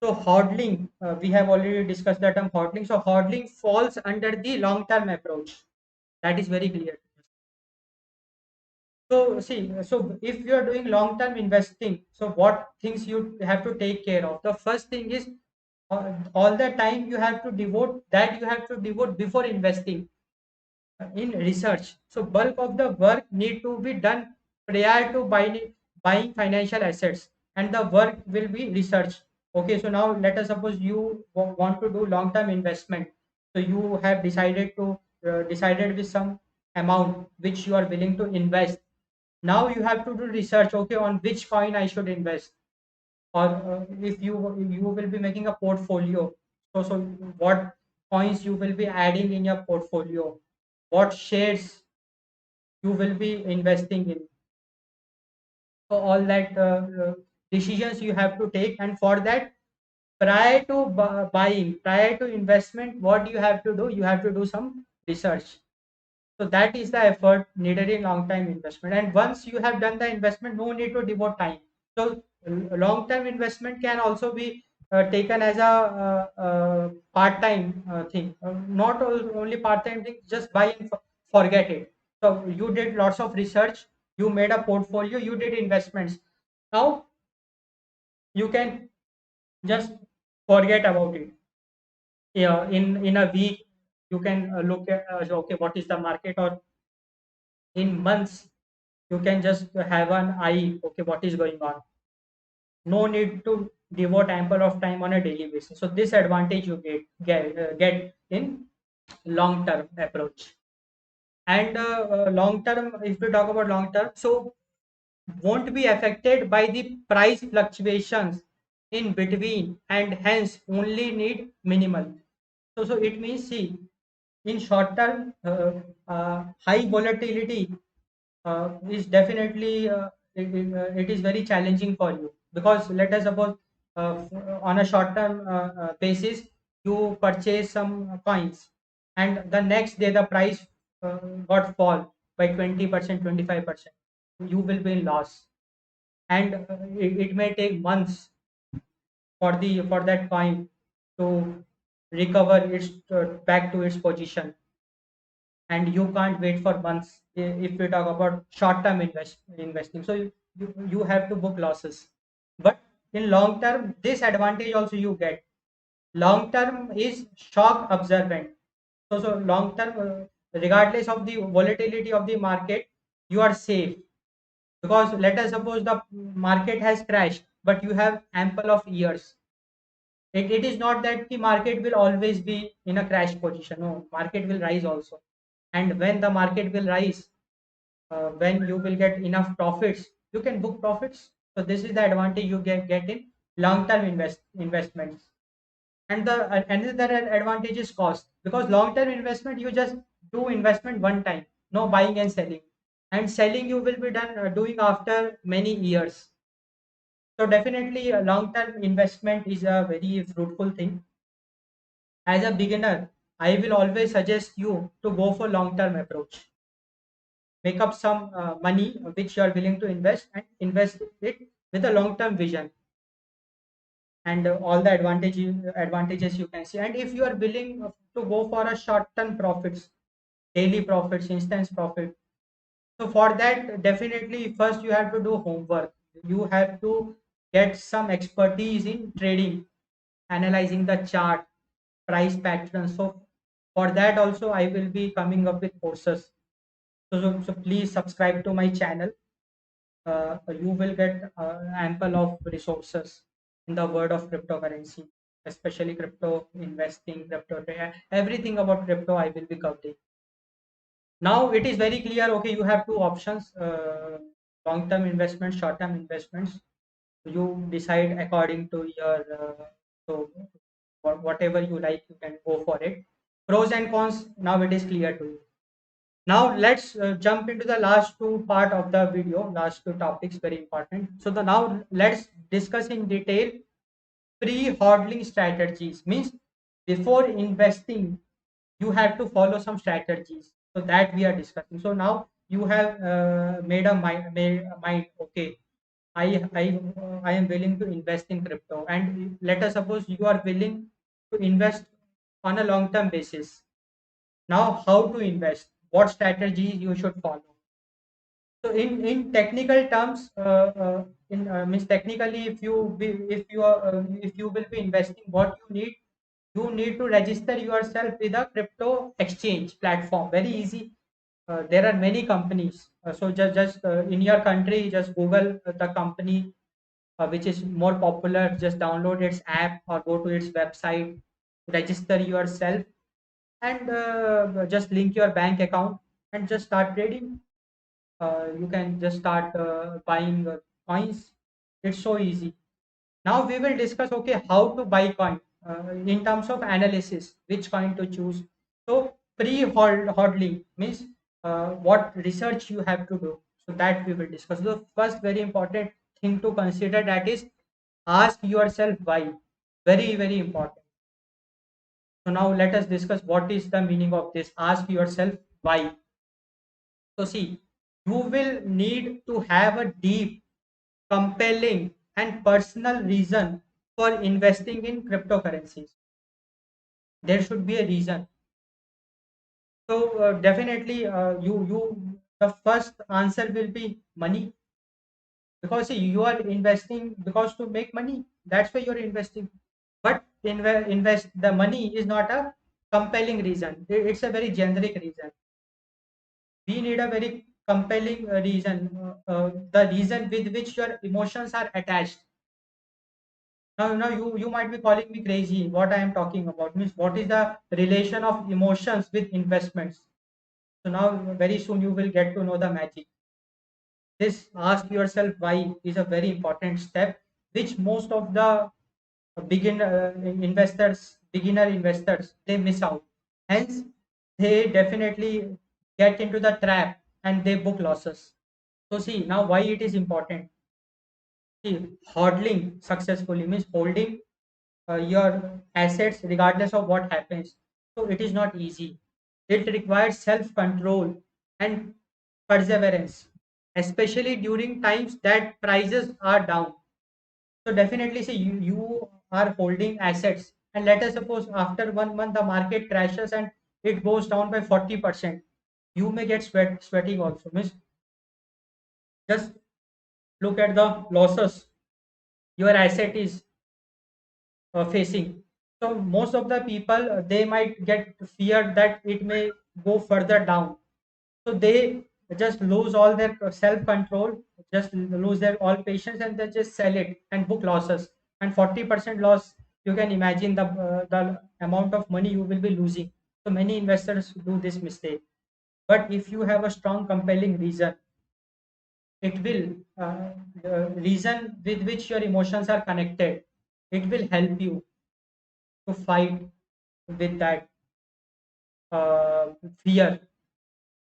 So hodling, we have already discussed the term hodling. So hodling falls under the long term approach. That is very clear. So see, so if you are doing long term investing, so what things you have to take care of? The first thing is all the time you have to devote before investing in research. So bulk of the work need to be done prior to buying financial assets, and the work will be research. Okay, so now let us suppose you want to do long term investment. So you have decided with some amount which you are willing to invest. Now you have to do research. Okay, on which coin I should invest, or if you will be making a portfolio. So what coins you will be adding in your portfolio, what shares you will be investing in. So all that decisions you have to take, and for that, prior to buying, prior to investment, what you have to do, you have to do some research. So that is the effort needed in long time investment, and once you have done the investment, no need to devote time. So long term investment can also be taken as a part time thing, not only part time thing, just buy and forget it. So you did lots of research, you made a portfolio, you did investments. Now you can just forget about it. Yeah, in a week you can look at okay, what is the market, or in months you can just have an eye, okay, what is going on. No need to devote ample of time on a daily basis. So this advantage you get in long term approach. And long term, if we talk about long term, so won't be affected by the price fluctuations in between, and hence only need minimal. So it means, see, in short term, high volatility is definitely it is very challenging for you, because let us suppose on a short term basis you purchase some coins, and the next day the price got fall by 20%, 25%. You will be in loss. and it may take months for that coin to recover its back to its position, and you can't wait for months if we talk about short term investing. So you have to book losses, but in long term this advantage also you get. Long term is shock observant. So long term, regardless of the volatility of the market, you are safe, because let us suppose the market has crashed, but you have ample of years. It is not that the market will always be in a crash position. No, market will rise also. And when the market will rise, when you will get enough profits, you can book profits. So this is the advantage you get in long-term investments. And the another advantage is cost, because long-term investment you just do investment one time, no buying and selling, and selling you will be done doing after many years. So definitely a long-term investment is a very fruitful thing. As a beginner, I will always suggest you to go for long-term approach. Make up some money which you are willing to invest, and invest it with a long-term vision, and all the advantages you can see. And if you are willing to go for a short-term profits, daily profits, instance profit, so for that definitely first you have to do homework. You have to get some expertise in trading, analyzing the chart, price patterns. So for that also I will be coming up with courses. So please subscribe to my channel. You will get ample of resources in the world of cryptocurrency, especially crypto investing, everything about crypto I will be covering. Now it is very clear. Okay, you have two options: long-term investments, short-term investments. You decide according to your so whatever you like, you can go for it. Pros and cons. Now it is clear to you. Now let's jump into the last two part of the video. Last two topics very important. So the now let's discuss in detail pre-hodling strategies. Means before investing, you have to follow some strategies. So that we are discussing. So now you have made a mind. Okay, I am willing to invest in crypto, and let us suppose you are willing to invest on a long term basis. Now, how to invest? What strategies you should follow? So, in technical terms, in means technically, if you will be investing, what you need to register yourself with a crypto exchange platform. Very easy. There are many companies. So just in your country, just Google the company which is more popular. Just download its app or go to its website, register yourself, and just link your bank account and just start trading. You can just start buying coins. It's so easy. Now we will discuss, okay, how to buy coin in terms of analysis, which coin to choose. So pre-hodling means what research you have to do. So that we will discuss. The first very important thing to consider, that is ask yourself why. Very important. So now let us discuss what is the meaning of this. Ask yourself why. So see, you will need to have a deep, compelling, and personal reason for investing in cryptocurrencies. There should be a reason. So definitely, you the first answer will be money, because see, you are investing because to make money. That's why you're investing. But invest the money is not a compelling reason. It's a very generic reason. We need a very compelling reason, the reason with which your emotions are attached. Now you might be calling me crazy. What I am talking about means, what is the relation of emotions with investments? So now very soon you will get to know the magic. This ask yourself why is a very important step, which most of the beginner investors, they miss out. Hence, they definitely get into the trap and they book losses. So see now why it is important. See, hodling successfully means holding your assets regardless of what happens. So it is not easy. It requires self control and perseverance. especially during times that prices are down. So definitely, see, you are holding assets, and let us suppose after 1 month the market crashes and it goes down by 40%. You may get sweating also. Means just look at the losses your asset is facing. So most of the people they might get feared that it may go further down. So they just lose all their self control, just lose their all patience, and they just sell it and book losses. And 40% loss, you can imagine the amount of money you will be losing. So many investors do this mistake. But if you have a strong, compelling reason, it will the reason with which your emotions are connected. It will help you to fight with that uh, fear.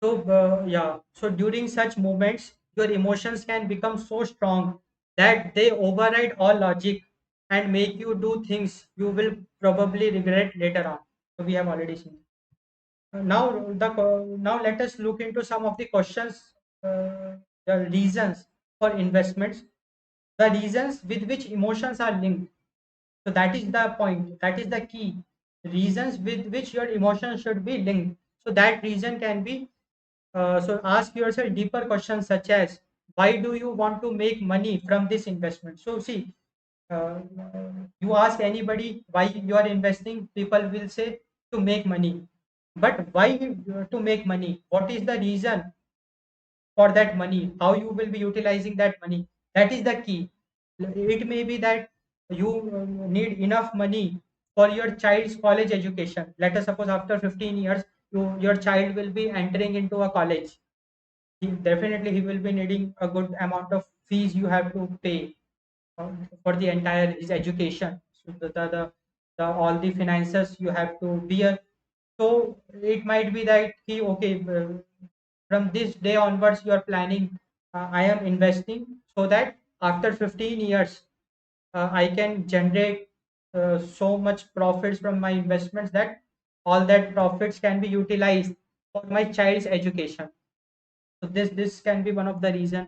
So, yeah, so during such moments, your emotions can become so strong that they override all logic and make you do things you will probably regret later on. So, we have already seen. Now let us look into some of the questions, the reasons for investments, the reasons with which emotions are linked. So, that is the point, that is the key. Reasons with which your emotions should be linked. So, that reason can be so ask yourself deeper questions such as why do you want to make money from this investment? So see, uh, you ask anybody why you are investing, people will say to make money. But why to make money? What is the reason for that money? How you will be utilizing that money? That is the key. It may be that you need enough money for your child's college education. Let us suppose after 15 years, your child will be entering into a college. Definitely he will be needing a good amount of fees you have to pay for the entire his education. So the all the finances you have to bear. So it might be that he okay, from this day onwards you are planning, I am investing so that after 15 years I can generate so much profits from my investments that all that profits can be utilized for my child's education. So this can be one of the reason.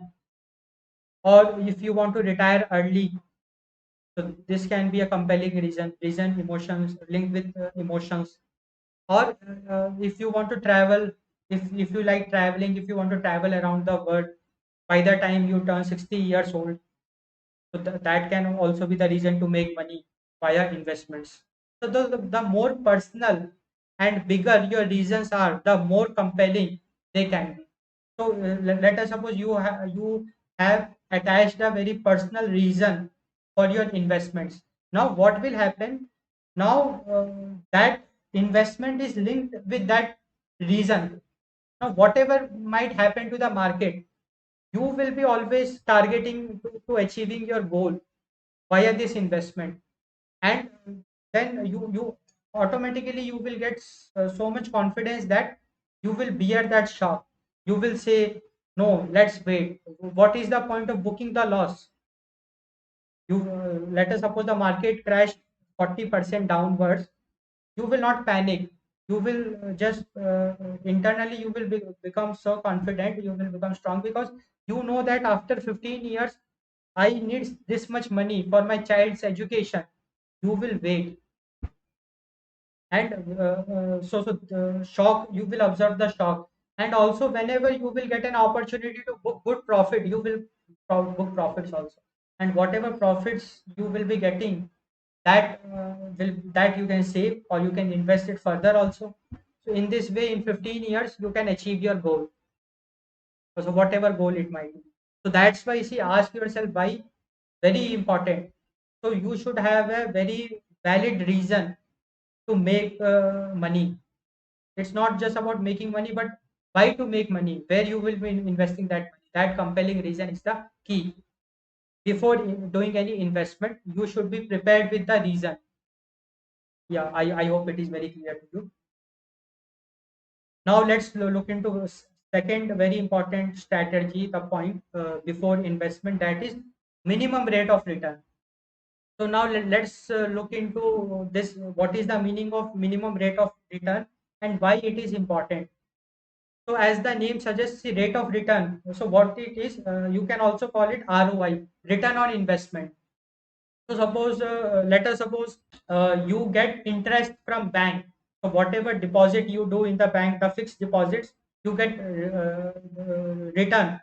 Or if you want to retire early, so this can be a compelling reason, emotions linked with emotions. Or if you want to travel, if you like traveling, if you want to travel around the world by the time you turn 60 years old, so that can also be the reason to make money via investments. So the more personal and bigger your reasons are, the more compelling they can be. So let us suppose you have attached a very personal reason for your investments. Now what will happen? Now that investment is linked with that reason. Now whatever might happen to the market, you will be always targeting to achieving your goal via this investment. And then you automatically you will get so much confidence that you will bear that shock. You will say, no, let's wait. What is the point of booking the loss? You let us suppose the market crashed 40% downwards. You will not panic. You will just internally you will become so confident, you will become strong, because you know that after 15 years I need this much money for my child's education. You will wait. And the shock, you will observe the shock. And also whenever you will get an opportunity to book good profit, you will book profits also. And whatever profits you will be getting, that you can save or you can invest it further also. So in this way, in 15 years you can achieve your goal. So whatever goal it might be. So that's why, see, ask yourself why, very important. So you should have a very valid reason to make money. It's not just about making money, but why to make money, where you will be investing that money. That compelling reason is the key. Before doing any investment, you should be prepared with the reason. Yeah, I hope it is very clear to you. Now let's look into second very important strategy, the point before investment, that is minimum rate of return. So now let's look into this. What is the meaning of minimum rate of return and why it is important? So as the name suggests, the rate of return. So what it is, you can also call it ROI, return on investment. So suppose, let us suppose you get interest from bank. So whatever deposit you do in the bank, the fixed deposits, you get return,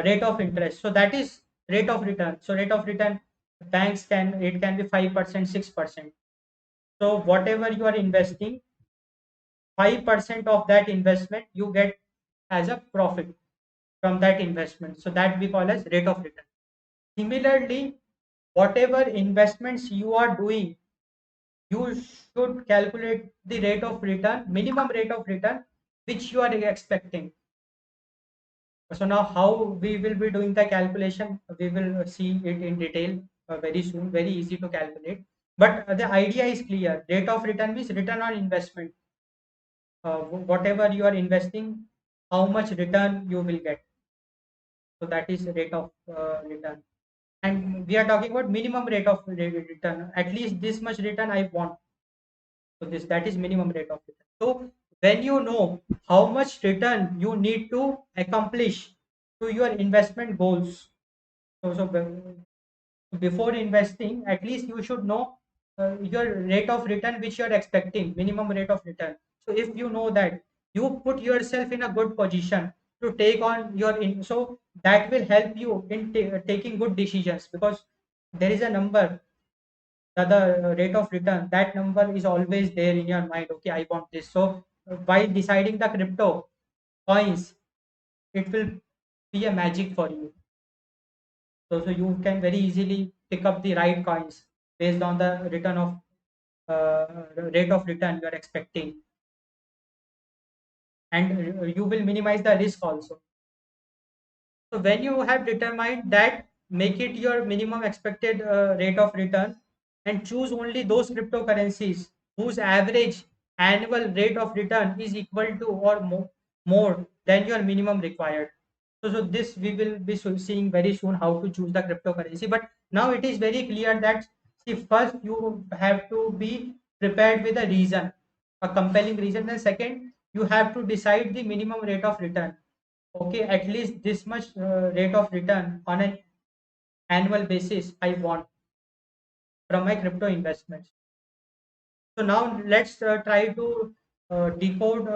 rate of interest. So that is rate of return. So rate of return, banks can, it can be 5%, 6%. So whatever you are investing, 5% of that investment you get as a profit from that investment. So that we call as rate of return. Similarly, whatever investments you are doing, you should calculate the rate of return, minimum rate of return, which you are expecting. So now how we will be doing the calculation, we will see it in detail very soon, very easy to calculate. But the idea is clear. Rate of return means return on investment. Whatever you are investing, how much return you will get. So that is rate of return. And we are talking about minimum rate of return. At least this much return I want. So this, that is minimum rate of return. So when you know how much return you need to accomplish to your investment goals, before investing, at least you should know your rate of return which you are expecting, minimum rate of return. So if you know that, you put yourself in a good position to take on so that will help you in taking good decisions, because there is a number, the rate of return, that number is always there in your mind. Okay, I want this. So while deciding the crypto coins, it will be a magic for you. So you can very easily pick up the right coins based on the return of rate of return you are expecting, and you will minimize the risk also. So when you have determined that, make it your minimum expected rate of return, and choose only those cryptocurrencies whose average annual rate of return is equal to or more than your minimum required. So this we will be seeing very soon how to choose the cryptocurrency. But now it is very clear that, see, first you have to be prepared with a reason, a compelling reason. Then second, you have to decide the minimum rate of return. Okay, at least this much rate of return on an annual basis I want from my crypto investments. So now let's try to decode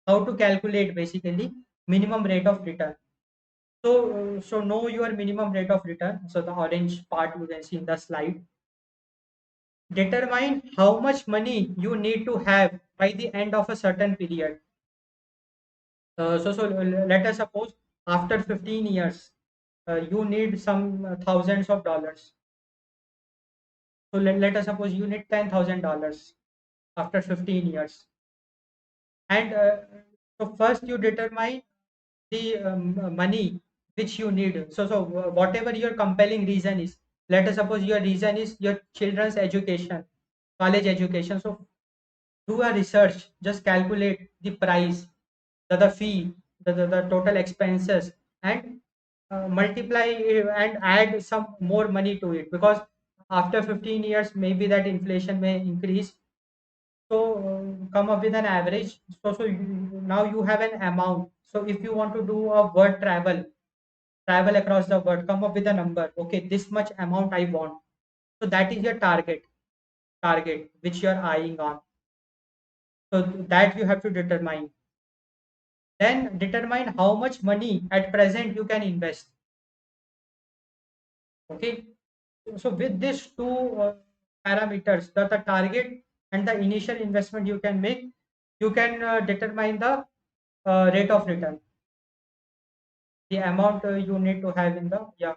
how to calculate basically minimum rate of return. So know your minimum rate of return. So the orange part you can see in the slide. Determine how much money you need to have by the end of a certain period. Let us suppose after 15 years, you need some thousands of dollars. So let us suppose you need $10,000 after 15 years. And so first you determine the money which you need. So whatever your compelling reason is, let us suppose your reason is your children's education, college education. So do a research, just calculate the price, the fee, the total expenses, and multiply and add some more money to it, because after 15 years maybe that inflation may increase. So come up with an average. Now you have an amount. So if you want to do a world travel across the world, come up with a number. Okay, this much amount I want. So that is your target which you are eyeing on. So that you have to determine. Then determine how much money at present you can invest. Okay. So with these two parameters, the target and the initial investment you can make, you can determine the rate of return, the amount you need to have in the, yeah,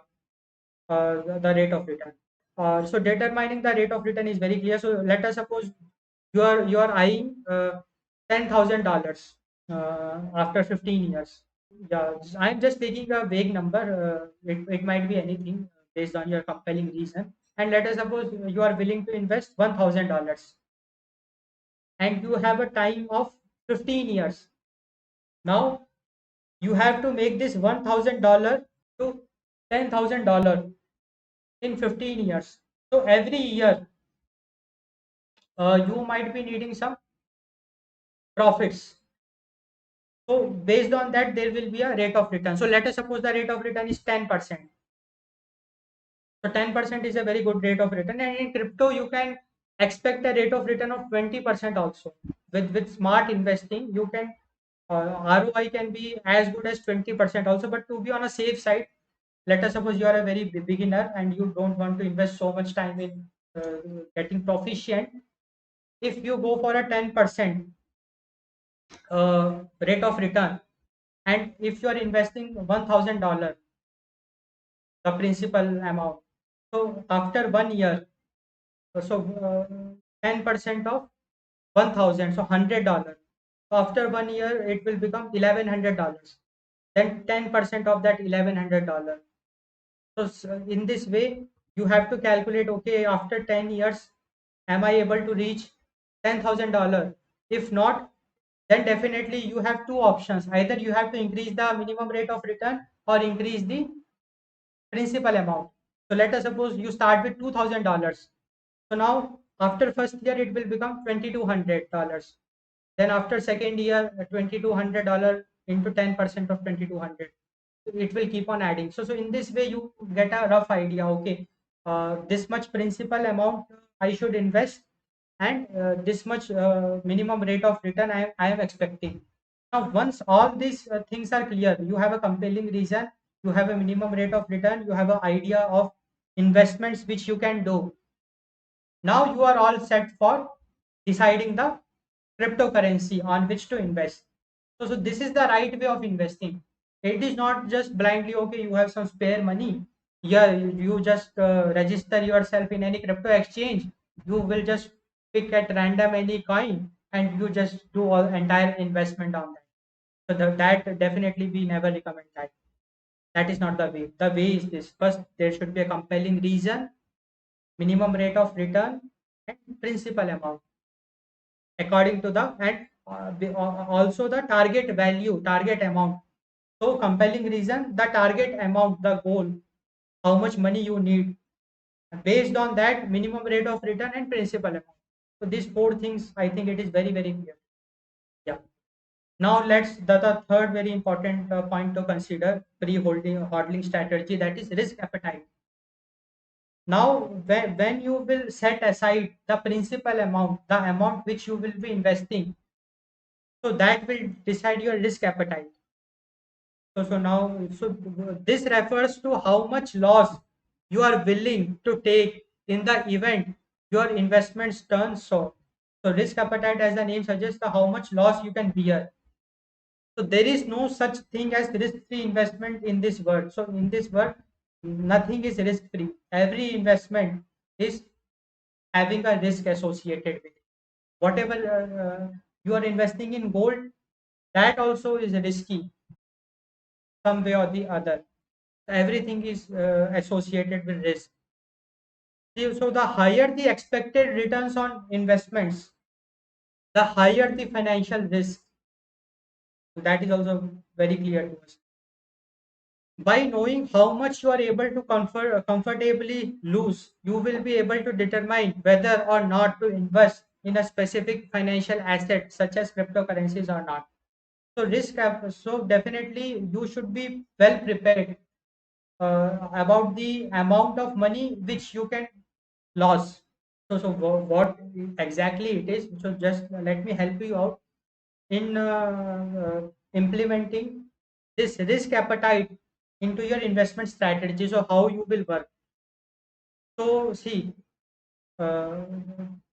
the rate of return. So determining the rate of return is very clear. So let us suppose you are eyeing $10,000 after 15 years. Yeah, I'm just taking a vague number. It might be anything based on your compelling reason. And let us suppose you are willing to invest $1,000, and you have a time of 15 years. Now you have to make this $1,000 to $10,000 in 15 years. So every year you might be needing some profits. So based on that, there will be a rate of return. So let us suppose the rate of return is 10%. So 10% is a very good rate of return, and in crypto you can expect a rate of return of 20% also. With smart investing, you can ROI can be as good as 20% also. But to be on a safe side, let us suppose you are a very beginner and you don't want to invest so much time in getting proficient. If you go for a 10% rate of return, and if you are investing $1,000, the principal amount, so after 1 year, so 10% of 1,000, so $100. So after 1 year, it will become $1,100. Then 10% of that $1,100. So in this way, you have to calculate. Okay, after 10 years, am I able to reach $10,000? If not, then definitely you have two options. Either you have to increase the minimum rate of return or increase the principal amount. So let us suppose you start with $2,000. So now after first year it will become $2,200. Then after second year, $2,200 into 10% of 2,200. It will keep on adding. So in this way you get a rough idea. Okay, this much principal amount I should invest, and this much minimum rate of return I am expecting. Now, once all these things are clear, you have a compelling reason, you have a minimum rate of return, you have an idea of investments which you can do. Now you are all set for deciding the cryptocurrency on which to invest. So this is the right way of investing. It is not just blindly, okay, you have some spare money. Yeah, you just register yourself in any crypto exchange. You will just pick at random any coin and you just do all entire investment on that. So that definitely we never recommend that. That is not the way. The way is this. First, there should be a compelling reason, minimum rate of return, and principal amount according to the, and also the target value, target amount. So compelling reason, the target amount, the goal, how much money you need. Based on that, minimum rate of return and principal amount. So these four things, I think it is very very clear. Yeah. Now let's the third very important point to consider pre-holding hodling strategy, that is risk appetite. Now when you will set aside the principal amount, the amount which you will be investing, so that will decide your risk appetite. So this refers to how much loss you are willing to take in the event your investments turn sour. So risk appetite, as the name suggests, the how much loss you can bear. So there is no such thing as risk-free investment in this world. So in this world, nothing is risk-free. Every investment is having a risk associated with it. Whatever you are investing in gold, that also is risky some way or the other. Everything is associated with risk. So the higher the expected returns on investments, the higher the financial risk. So that is also very clear to us. By knowing how much you are able to comfortably lose, you will be able to determine whether or not to invest in a specific financial asset such as cryptocurrencies or not. So so definitely you should be well prepared about the amount of money which you can lose. So what exactly it is? So just let me help you out in implementing this risk appetite into your investment strategy. So how you will work? So see, uh,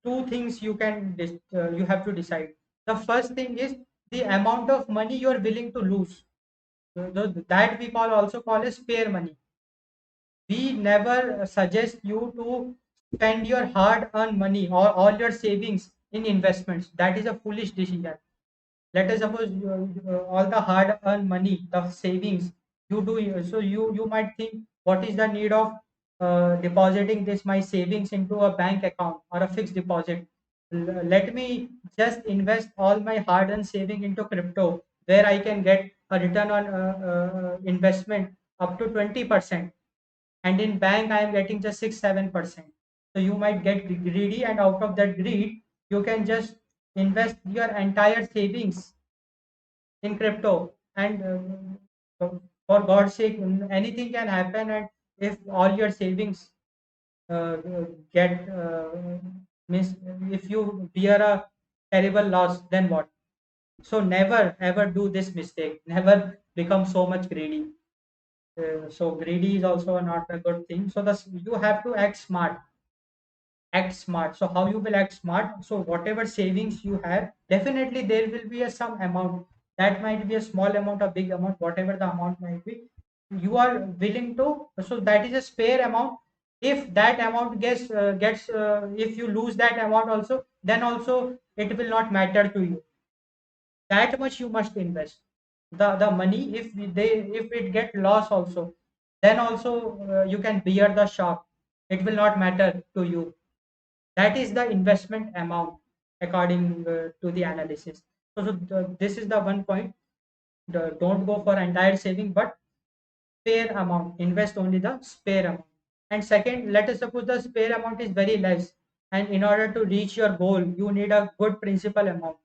two things you have to decide. The first thing is the amount of money you are willing to lose. That we also call as spare money. We never suggest you to spend your hard earned money or all your savings in investments. That is a foolish decision. Let us suppose all the hard earned money, the savings you do, so you might think, what is the need of depositing this my savings into a bank account or a fixed deposit? Let me just invest all my hard earned saving into crypto, where I can get a return on investment up to 20%, and in bank I am getting just 6-7%. So you might get greedy, and out of that greed you can just invest your entire savings in crypto. And for God's sake, anything can happen. And if all your savings get means if you bear a terrible loss, then what? So never ever do this mistake. Never become so much greedy. So greedy is also not a good thing. So this you have to act smart. Act smart. So how you will act smart? So whatever savings you have, definitely there will be a some amount. That might be a small amount, a big amount, whatever the amount might be. You are willing to. So that is a spare amount. If that amount gets if you lose that amount also, then also it will not matter to you. That much you must invest. The money, if it get lost also, then also you can bear the shock. It will not matter to you. That is the investment amount according to the analysis. This is the one point. Don't go for entire saving, but spare amount. Invest only the spare amount. And second, let us suppose the spare amount is very less, and in order to reach your goal you need a good principal amount.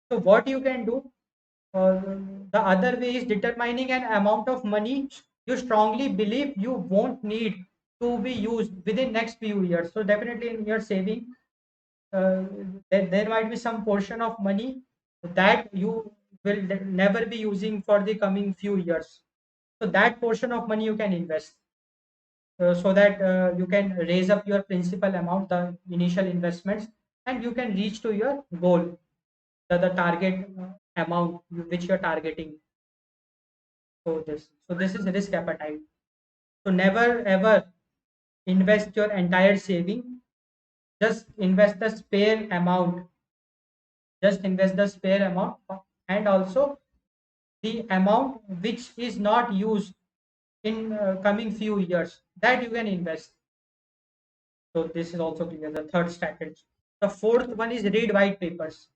So what you can do, uh, the other way is determining an amount of money you strongly believe you won't need to be used within next few years. So definitely in your saving, uh, there might be some portion of money that you will never be using for the coming few years. So that portion of money you can invest, so that you can raise up your principal amount, the initial investments, and you can reach to your goal, the target amount which you're targeting. So this is risk appetite. So never ever invest your entire saving. Just invest the spare amount. Just invest the spare amount, and also the amount which is not used in coming few years, that you can invest. So this is also clear. The third strategy. The fourth one is read white papers.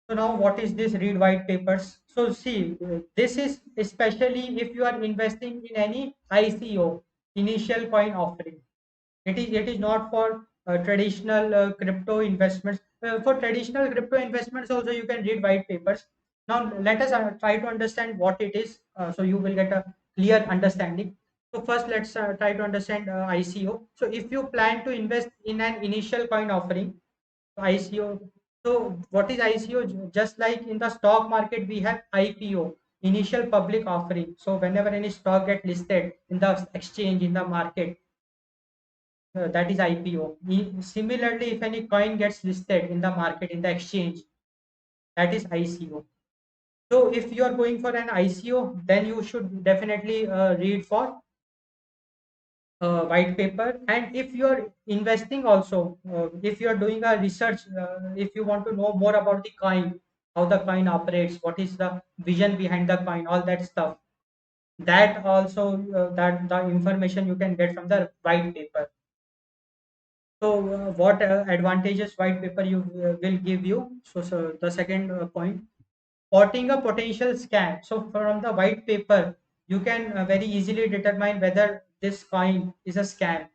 So now what is this read white papers? So see, this is especially if you are investing in any ICO, initial coin offering. It is not for traditional crypto investments. For traditional crypto investments also you can read white papers. Now let us try to understand what it is, so you will get a clear understanding. So first let's try to understand ICO. So if you plan to invest in an initial coin offering, ICO. So what is ICO? Just like in the stock market, we have IPO, initial public offering. So whenever any stock get listed in the exchange, in the market, that is IPO. Similarly, if any coin gets listed in the market, in the exchange, that is ICO. So if you are going for an ICO, then you should definitely read for white paper. And if you are investing also, if you are doing a research, if you want to know more about the coin, how the coin operates, what is the vision behind the coin, all that stuff, that also that the information you can get from the white paper. So what advantages white paper you will give you? So the second point, spotting a potential scam. So from the white paper you can very easily determine whether this coin is a scam.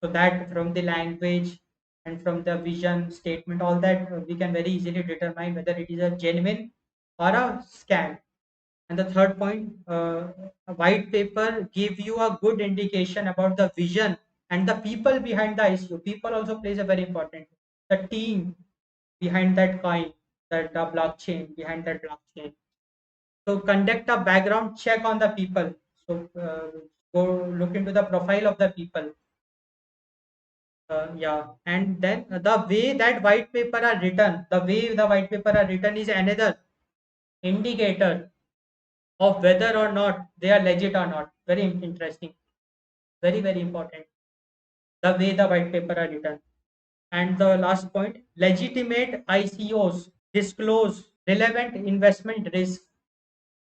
So that from the language and from the vision statement, all that we can very easily determine whether it is a genuine or a scam. And the third point, a white paper give you a good indication about the vision and the people behind the ICO. People also plays a very important. The team behind that coin, that the blockchain behind that blockchain. So conduct a background check on the people. So go look into the profile of the people. Yeah, and then the way that white paper are written, the way the white paper are written is another indicator of whether or not they are legit or not. Very interesting, very important. The way the white paper are written. And the last point, legitimate ICOs disclose relevant investment risk.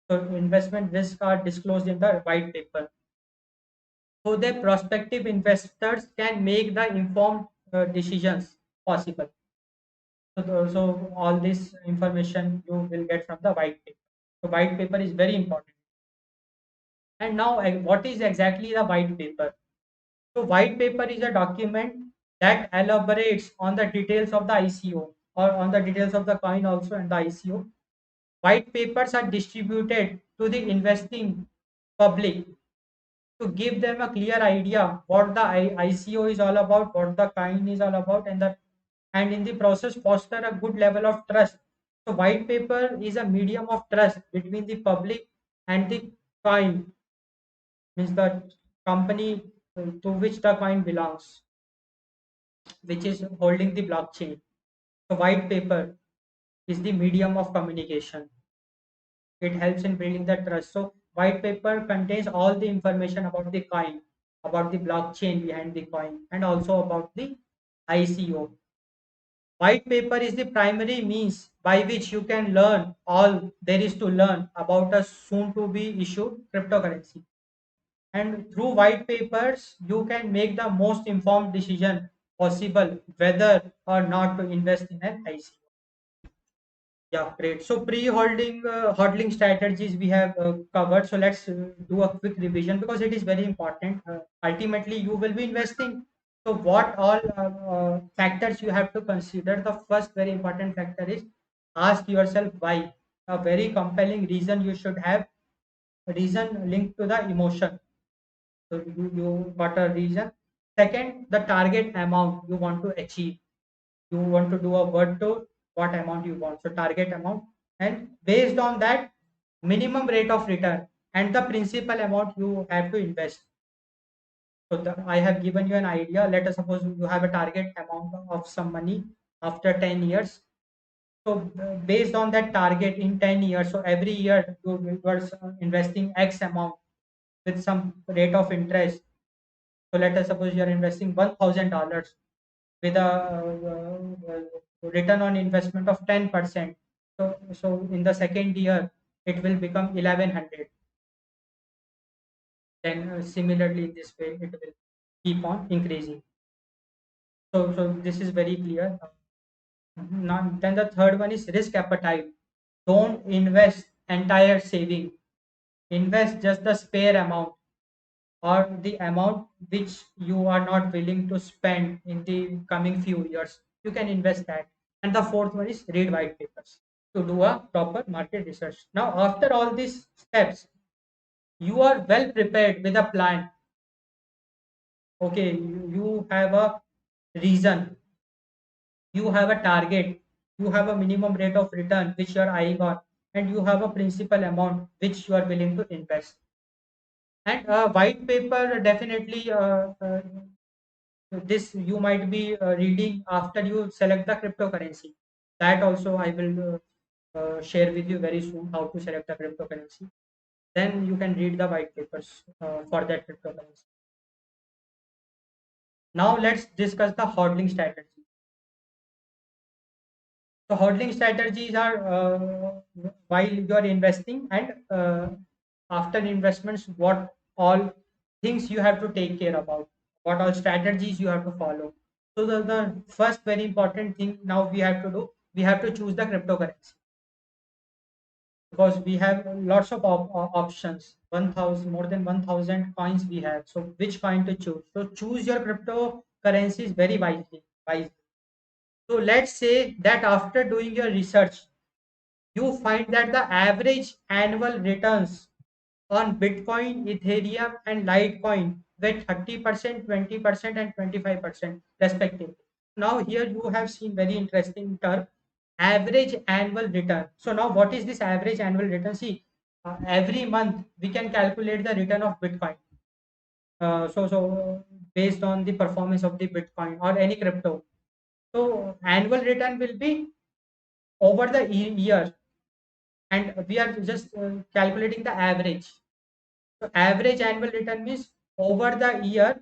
So investment risks are disclosed in the white paper, so that prospective investors can make the informed decisions possible. So all this information you will get from the white paper. So white paper is very important. And now what is exactly the white paper? So white paper is a document that elaborates on the details of the ICO, or on the details of the coin also and the ICO. White papers are distributed to the investing public to give them a clear idea what the ICO is all about, what the coin is all about, and in the process foster a good level of trust. So white paper is a medium of trust between the public and the coin, means the company to which the coin belongs, which is holding the blockchain. So white paper is the medium of communication. It helps in building the trust. So white paper contains all the information about the coin, about the blockchain behind the coin, and also about the ICO. White paper is the primary means by which you can learn all there is to learn about a soon to be issued cryptocurrency. And through white papers, you can make the most informed decision possible whether or not to invest in an ICO. Yeah, great. So pre-holding hodling strategies we have covered. So let's do a quick revision because it is very important. Ultimately, you will be investing. So what all factors you have to consider? The first very important factor is ask yourself why. A very compelling reason you should have. A reason linked to the emotion. So you got a reason. Second, the target amount you want to achieve. You want to do a word tour, what amount you want, so target amount, and based on that minimum rate of return and the principal amount you have to invest. So I have given you an idea. Let us suppose you have a target amount of some money after 10 years. So based on that target in 10 years, so every year you are investing x amount with some rate of interest. So let us suppose you are investing $1,000 with a return on investment of 10%. So in the second year, it will become 1100. Then similarly, in this way, it will keep on increasing. So this is very clear. Now, then the third one is risk appetite. Don't invest entire saving. Invest just the spare amount or the amount which you are not willing to spend in the coming few years. You can invest that. And the fourth one is read white papers to do a proper market research. Now, after all these steps, you are well prepared with a plan. Okay, you have a reason, you have a target, you have a minimum rate of return which you are eyeing on, and you have a principal amount which you are willing to invest. And white paper definitely this you might be reading after you select the cryptocurrency. That also I will share with you very soon how to select the cryptocurrency. Then you can read the white papers for that cryptocurrency. Now let's discuss the hodling strategy. So hodling strategies are while you are investing and after investments, what all things you have to take care about, what all strategies you have to follow. So the first very important thing now we have to do, we have to choose the cryptocurrency because we have lots of options. 1000 more than 1000 coins we have. So which coin to choose? So choose your cryptocurrencies very wisely. So let's say that after doing your research, you find that the average annual returns on Bitcoin, Ethereum, and Litecoin were 30%, 20%, and 25% respectively. Now here you have seen very interesting term, average annual return. So now what is this average annual return? See, every month we can calculate the return of Bitcoin. So based on the performance of the Bitcoin or any crypto. So annual return will be over the year, and we are just calculating the average. So average annual return means over the year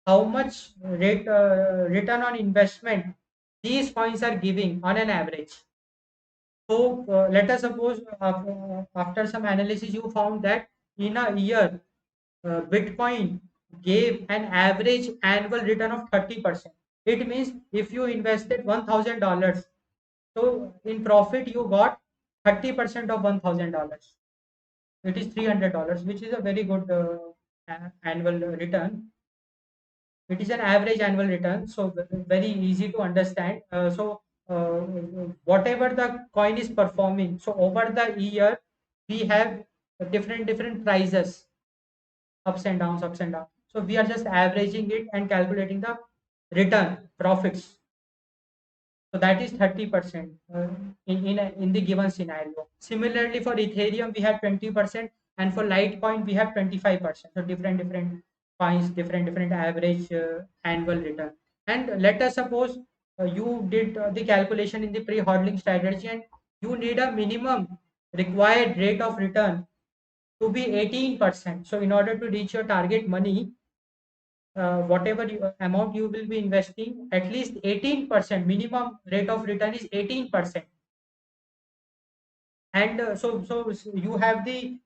how much return on investment these coins are giving on an average. So let us suppose after some analysis you found that in a year Bitcoin gave an average annual return of 30%. It means if you invested $1,000, so in profit you got 30% of $1,000. It is $300, which is a very good annual return. It is an average annual return, so very easy to understand. So uh, whatever the coin is performing. So over the year, we have different prices, ups and downs, ups and downs. So we are just averaging it and calculating the return profits. So that is 30% in the given scenario. Similarly, for Ethereum, we have 20%, and for Litecoin, we have 25%. So different coins, different average annual return. And let us suppose you did the calculation in the pre-hodling strategy, and you need a minimum required rate of return to be 18%. So in order to reach your target money, whatever amount you will be investing, at least 18% minimum rate of return is 18%. And you have the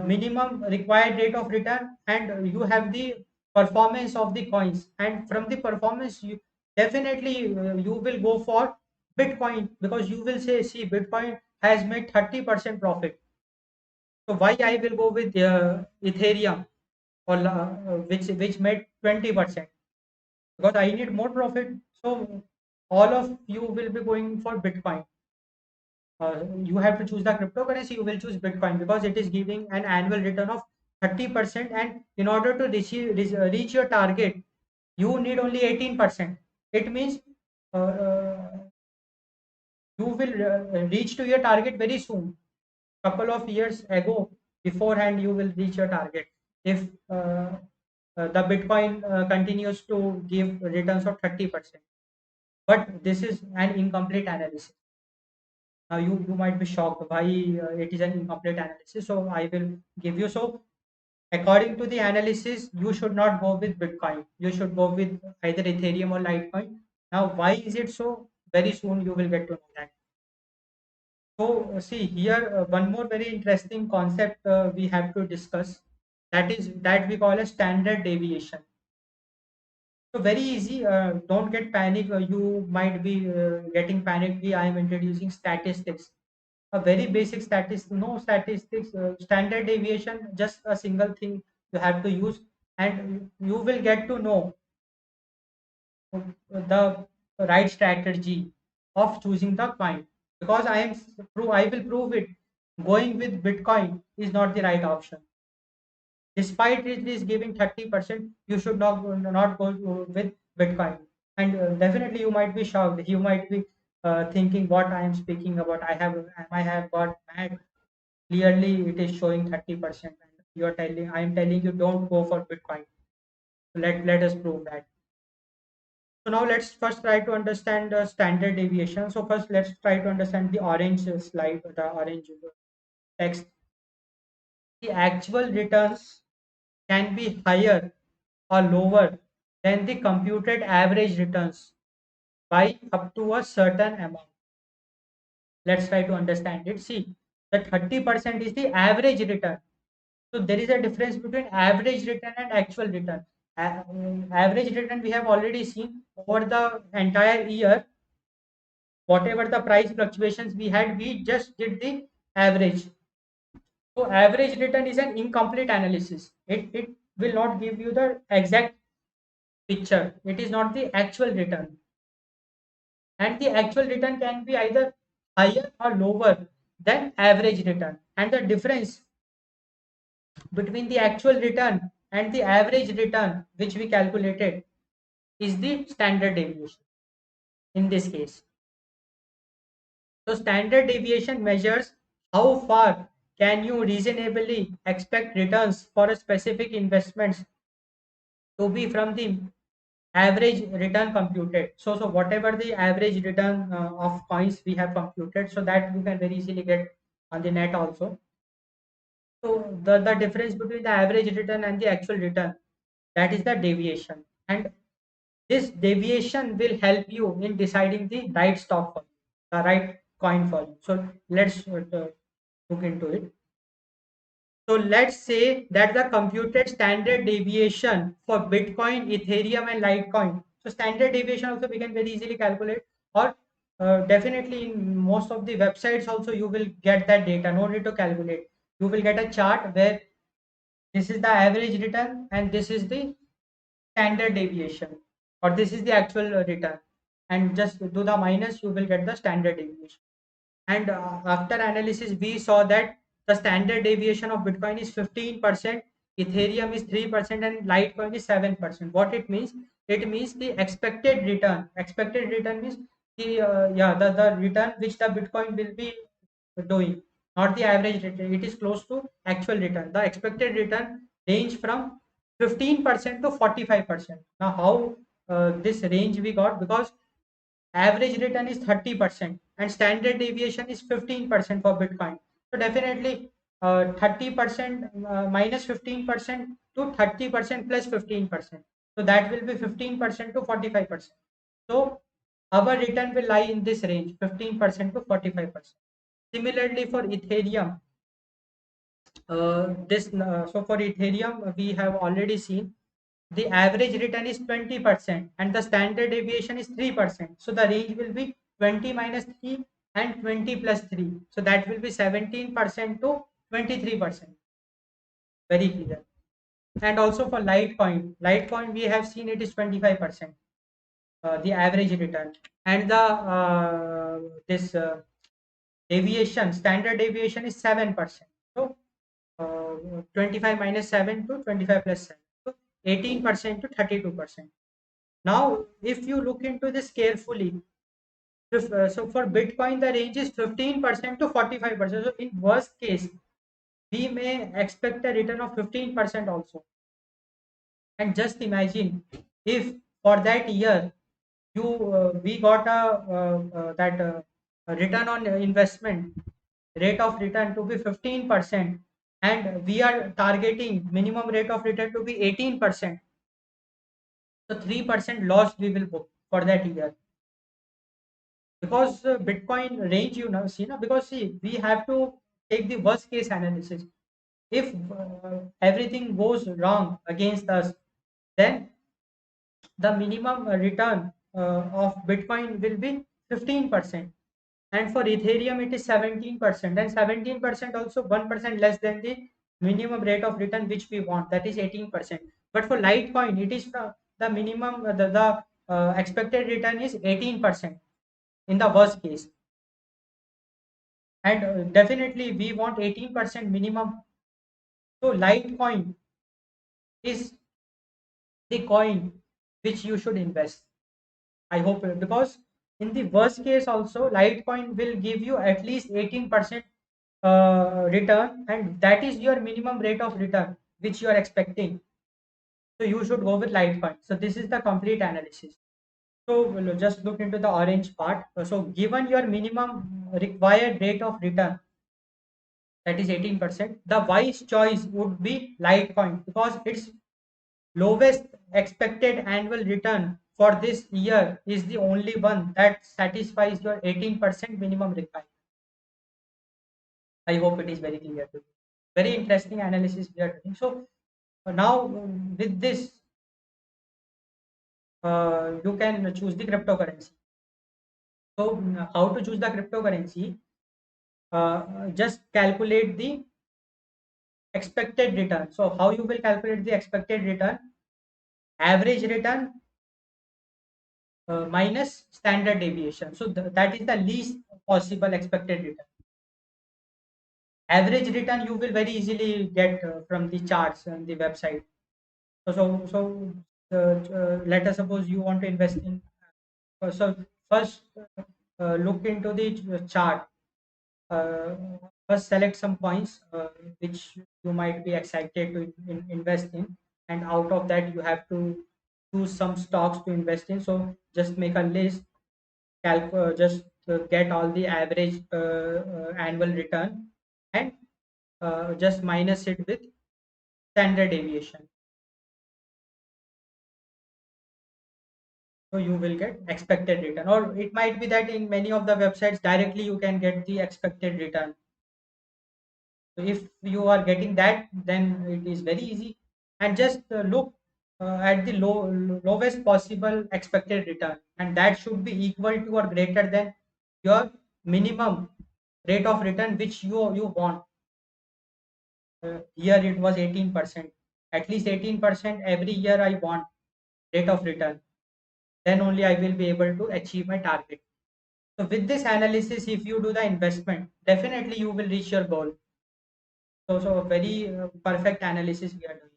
minimum required rate of return, and you have the performance of the coins, and from the performance, you definitely you will go for Bitcoin, because you will say, see, Bitcoin has made 30% profit, so why I will go with Ethereum, or which made 20%, because I need more profit. So all of you will be going for Bitcoin. You have to choose the cryptocurrency, you will choose Bitcoin because it is giving an annual return of 30%. And in order to reach your target, you need only 18%. It means you will reach to your target very soon. Couple of years ago, beforehand, you will reach your target if the Bitcoin continues to give returns of 30%. But this is an incomplete analysis. Now you might be shocked why it is an incomplete analysis. So I will give you. So according to the analysis, you should not go with Bitcoin. You should go with either Ethereum or Litecoin. Now, why is it so? Very soon you will get to know that. So see here, one more very interesting concept we have to discuss. That is that we call a standard deviation. So very easy. Don't get panic. You might be getting panicked. I am introducing statistics, a very basic statistics, no statistics, standard deviation, just a single thing you have to use, and you will get to know the right strategy of choosing the coin. Because I will prove it. Going with Bitcoin is not the right option. Despite it is giving 30%, you should not go with Bitcoin. And definitely you might be shocked. You might be thinking what I am speaking about. I have got mad. Clearly it is showing 30%, and you're telling I am telling you don't go for Bitcoin. Let us prove that. So now let's first try to understand the standard deviation. So first let's try to understand the orange slide, the orange text. The actual returns can be higher or lower than the computed average returns by up to a certain amount. Let's try to understand it. See, the 30% is the average return. So there is a difference between average return and actual return. Average return we have already seen over the entire year. Whatever the price fluctuations we had, we just did the average. So average return is an incomplete analysis. It will not give you the exact picture. It is not the actual return. And the actual return can be either higher or lower than average return. And the difference between the actual return and the average return which we calculated is the standard deviation in this case. So standard deviation measures how far can you reasonably expect returns for a specific investments to be from the average return computed. So whatever the average return of coins we have computed, so that you can very easily get on the net also. So the difference between the average return and the actual return, that is the deviation. And this deviation will help you in deciding the right stock for you, the right coin for you. So let's look into it. So let's say that the computed standard deviation for Bitcoin, Ethereum, and Litecoin. So standard deviation also we can very easily calculate, or definitely in most of the websites also you will get that data. No need to calculate. You will get a chart where this is the average return and this is the standard deviation, or this is the actual return. and just do the minus, you will get the standard deviation. And after analysis, we saw that the standard deviation of Bitcoin is 15%, Ethereum is 3%, and Litecoin is 7%. What it means? It means the expected return. Expected return means the return which the Bitcoin will be doing, not the average return. It is close to actual return. The expected return range from 15% to 45%. Now, how this range we got? Because average return is 30% and standard deviation is 15% for Bitcoin. So definitely 30% minus 15% to 30% plus 15%. So that will be 15% to 45%. So our return will lie in this range, 15% to 45%. Similarly for Ethereum, so for Ethereum we have already seen the average return is 20% and the standard deviation is 3%. So the range will be 20 minus 3 and 20 plus 3. So that will be 17% to 23%. Very clear. And also for Litecoin we have seen it is 25%, the average return. And the this deviation, standard deviation is 7%. So 25 minus 7 to 25 plus 7. So 18% to 32%. Now, if you look into this carefully, so for Bitcoin, the range is 15% to 45%. So in worst case, we may expect a return of 15% also. And just imagine if for that year we got a return on investment rate of return to be 15%, and we are targeting minimum rate of return to be 18%. So 3% loss we will book for that year, because Bitcoin range, see, because see, we have to take the worst case analysis. If everything goes wrong against us, then the minimum return of Bitcoin will be 15%, and for Ethereum it is 17%, and 17% also 1% less than the minimum rate of return which we want, that is 18%. But for Litecoin it is the minimum expected return is 18% in the worst case, and definitely we want 18% minimum. So Litecoin is the coin which you should invest. I hope, because in the worst case also Litecoin will give you at least 18% return, and that is your minimum rate of return which you are expecting. So you should go with Litecoin. So this is the complete analysis. So we'll just look into the orange part. So given your minimum required rate of return, that is 18%, the wise choice would be Litecoin, because its lowest expected annual return for this year is the only one that satisfies your 18% minimum requirement. I hope it is very clear to you. Very interesting analysis we are doing. So now with this, you can choose the cryptocurrency. So how to choose the cryptocurrency? Just calculate the expected return. So how you will calculate the expected return? Average return minus standard deviation. So that is the least possible expected return. Average return you will very easily get from the charts on the website. Let us suppose you want to invest in. So first look into the chart. Uh, First select some coins which you might be excited to invest in, and out of that you have to choose some stocks to invest in. So just make a list, just get all the average annual return, and just minus it with standard deviation. So you will get expected return, or it might be that in many of the websites directly you can get the expected return. So if you are getting that, then it is very easy, and just look at the lowest possible expected return, and that should be equal to or greater than your minimum rate of return which you want. Here it was 18%. At least 18% every year I want rate of return. then only I will be able to achieve my target. So with this analysis, if you do the investment, definitely you will reach your goal. So very perfect analysis we are doing.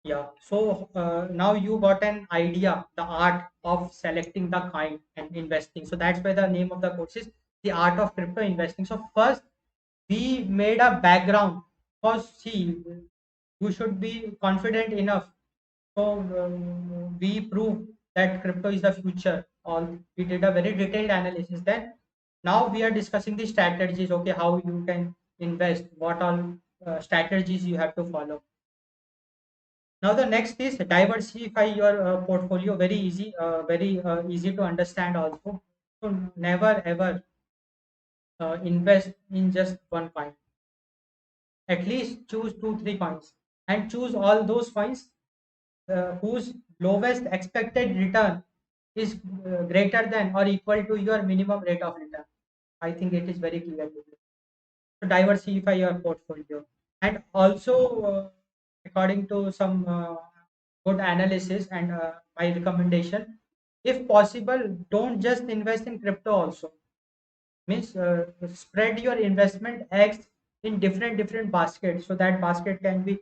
Yeah. So now you got an idea, the art of selecting the kind and investing. So that's why the name of the course is the art of crypto investing. So first we made a background, because see, you should be confident enough. So we proved that crypto is the future. All we did a very detailed analysis. Then now we are discussing the strategies. Okay, how you can invest, what all strategies you have to follow. Now the next is diversify your portfolio. Very easy to understand also. So never ever invest in just one coin. At least choose two, three coins, and choose all those coins whose lowest expected return is greater than or equal to your minimum rate of return. I think it is very clear to you. To diversify your portfolio, and also according to some good analysis and my recommendation, if possible, don't just invest in crypto also. Means spread your investment eggs in different baskets, so that basket can be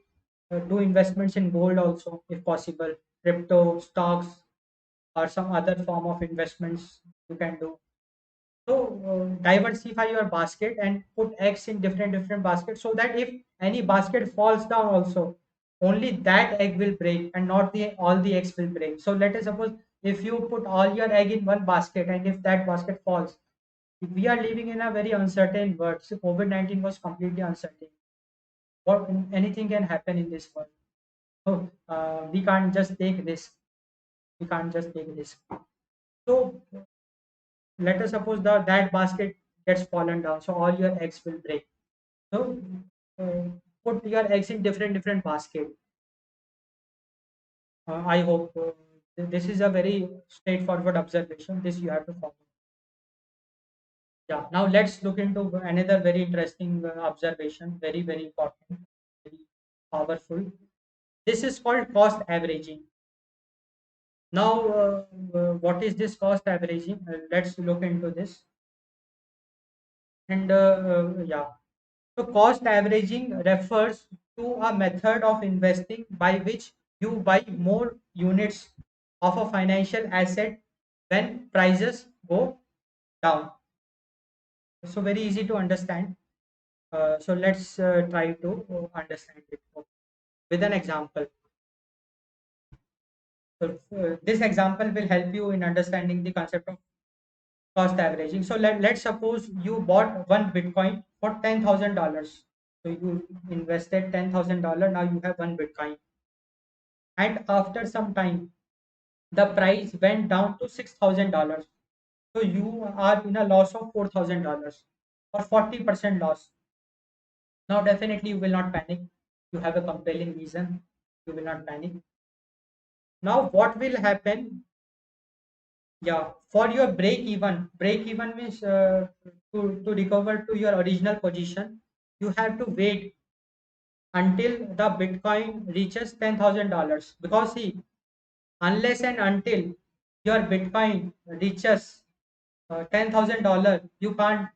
do investments in gold also if possible, crypto, stocks, or some other form of investments you can do. So diversify your basket and put eggs in different baskets, so that if any basket falls down also, only that egg will break and not the all the eggs will break. So let us suppose if you put all your egg in one basket and if that basket falls, we are living in a very uncertain world. So COVID-19 was completely uncertain. What anything can happen in this world. So we can't just take risk. We can't just take risk. So let us suppose that basket gets fallen down, so all your eggs will break. So uh, put your eggs in different basket. I hope this is a very straightforward observation. This you have to follow. Yeah. Now let's look into another very interesting observation. Very important, very powerful. This is called cost averaging. Now, what is this cost averaging? Let's look into this. And yeah, so cost averaging refers to a method of investing by which you buy more units of a financial asset when prices go down. So very easy to understand. So let's try to understand it with an example. So this example will help you in understanding the concept of cost averaging. So let's suppose you bought one Bitcoin for $10,000. So you invested $10,000. Now you have one Bitcoin, and after some time, the price went down to $6,000. So you are in a loss of $4,000 or 40% loss. Now definitely you will not panic. You have a compelling reason. You will not panic. Now what will happen? Yeah, for your break even means to recover to your original position, you have to wait until the Bitcoin reaches $10,000. Because see, unless and until your Bitcoin reaches $10,000, you can't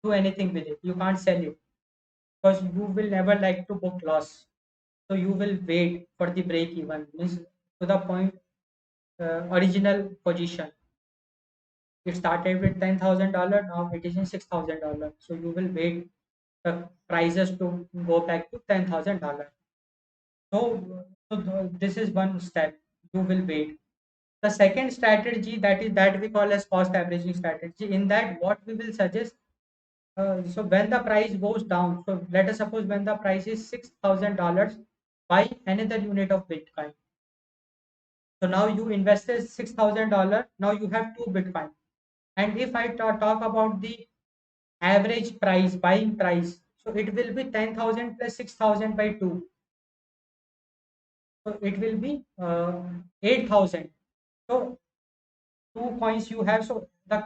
do anything with it. You can't sell it, because you will never like to book loss. So you will wait for the break even, means to the point original position. It started with $10,000. Now it is in $6,000. So you will wait the prices to go back to $10,000. So this is one step. You will wait. The second strategy, that we call as cost averaging strategy. In that, what we will suggest. So when the price goes down, so let us suppose when the price is $6,000, buy another unit of Bitcoin. So now you invested $6,000. Now you have two Bitcoin. And if I talk about the average price, buying price, so it will be 10,000 plus 6,000 by 2. So it will be 8,000. So two coins you have, so the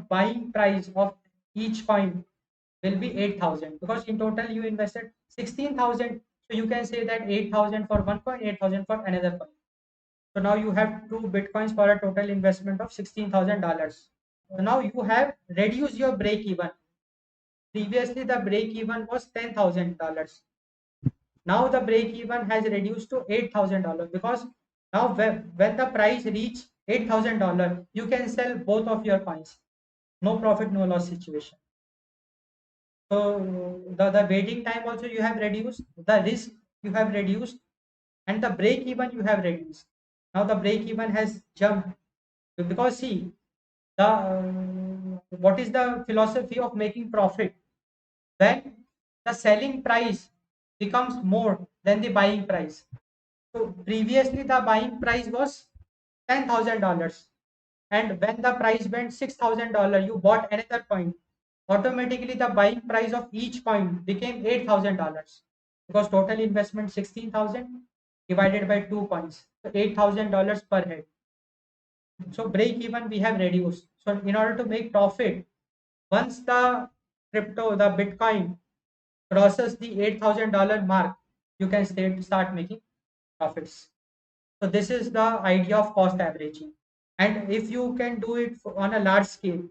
buying price of each coin will be 8,000, because in total you invested 16,000. So you can say that 8,000 for one coin, 8,000 for another coin. So now you have two bitcoins for a total investment of $16,000. Now you have reduced your break even. Previously, the break even was $10,000. Now the break even has reduced to $8,000 because now when the price reach $8,000, you can sell both of your coins. No profit, no loss situation. So the waiting time also you have reduced, the risk you have reduced, and the break even you have reduced. Now the break even has jumped because see the what is the philosophy of making profit when the selling price becomes more than the buying price. So previously the buying price was $10,000, and when the price went $6,000, you bought another coin. Automatically, the buying price of each coin became $8,000 because total investment 16,000 divided by two coins, so $8,000 per head. So break even we have reduced. So in order to make profit, once the the Bitcoin crosses the $8,000 mark, you can start making profits. So this is the idea of cost averaging. And if you can do it on a large scale,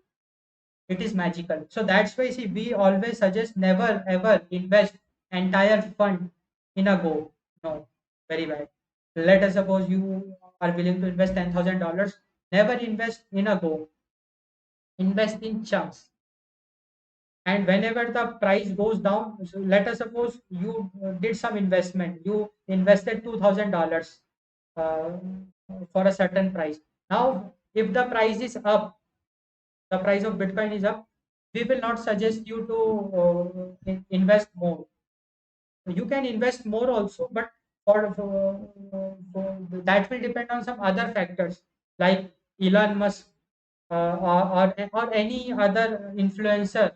it is magical. So that's why see we always suggest never ever invest entire fund in a go. No, very bad. Let us suppose you are willing to invest $10,000. Never invest in a go. Invest in chunks. And whenever the price goes down, so let us suppose you did some investment. You invested $2,000 uh, for a certain price. Now, if the price is up, the price of Bitcoin is up, we will not suggest you to invest more. You can invest more also, but that will depend on some other factors like Elon Musk or any other influencer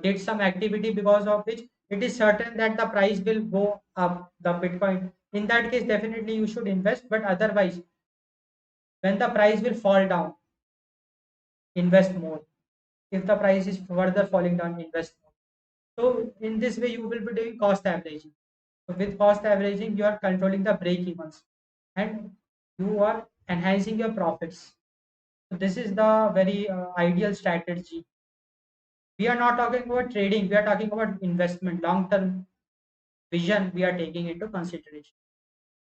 did some activity because of which it is certain that the price will go up, the Bitcoin. In that case, definitely you should invest, but otherwise, when the price will fall down, invest more. If the price is further falling down, invest more. So in this way, you will be doing cost averaging. So with cost averaging, you are controlling the break evens and you are enhancing your profits. So this is the very ideal strategy. We are not talking about trading, we are talking about investment, long term vision we are taking into consideration.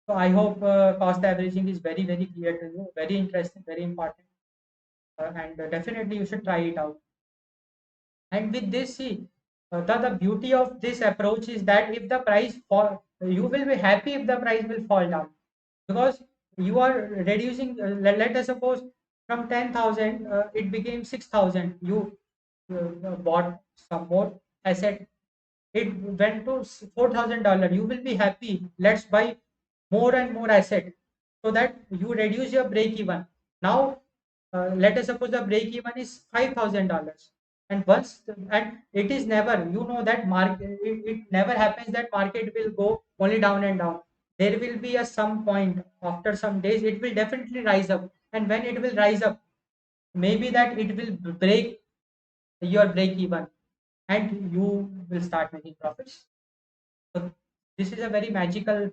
So I hope cost averaging is very, very clear to you, very interesting, very important, and definitely you should try it out. And with this, see, the beauty of this approach is that if the price fall, you will be happy if the price will fall down because you are reducing. Let us suppose from 10,000 it became 6,000. You bought some more asset. It went to $4,000. You will be happy. Let's buy more and more asset so that you reduce your break even. Now, let us suppose the break even is $5,000, and and it is never, you know, that market, it never happens that market will go only down and down. There will be a some point after some days it will definitely rise up, and when it will rise up, maybe that it will break your break even and you will start making profits. So this is a very magical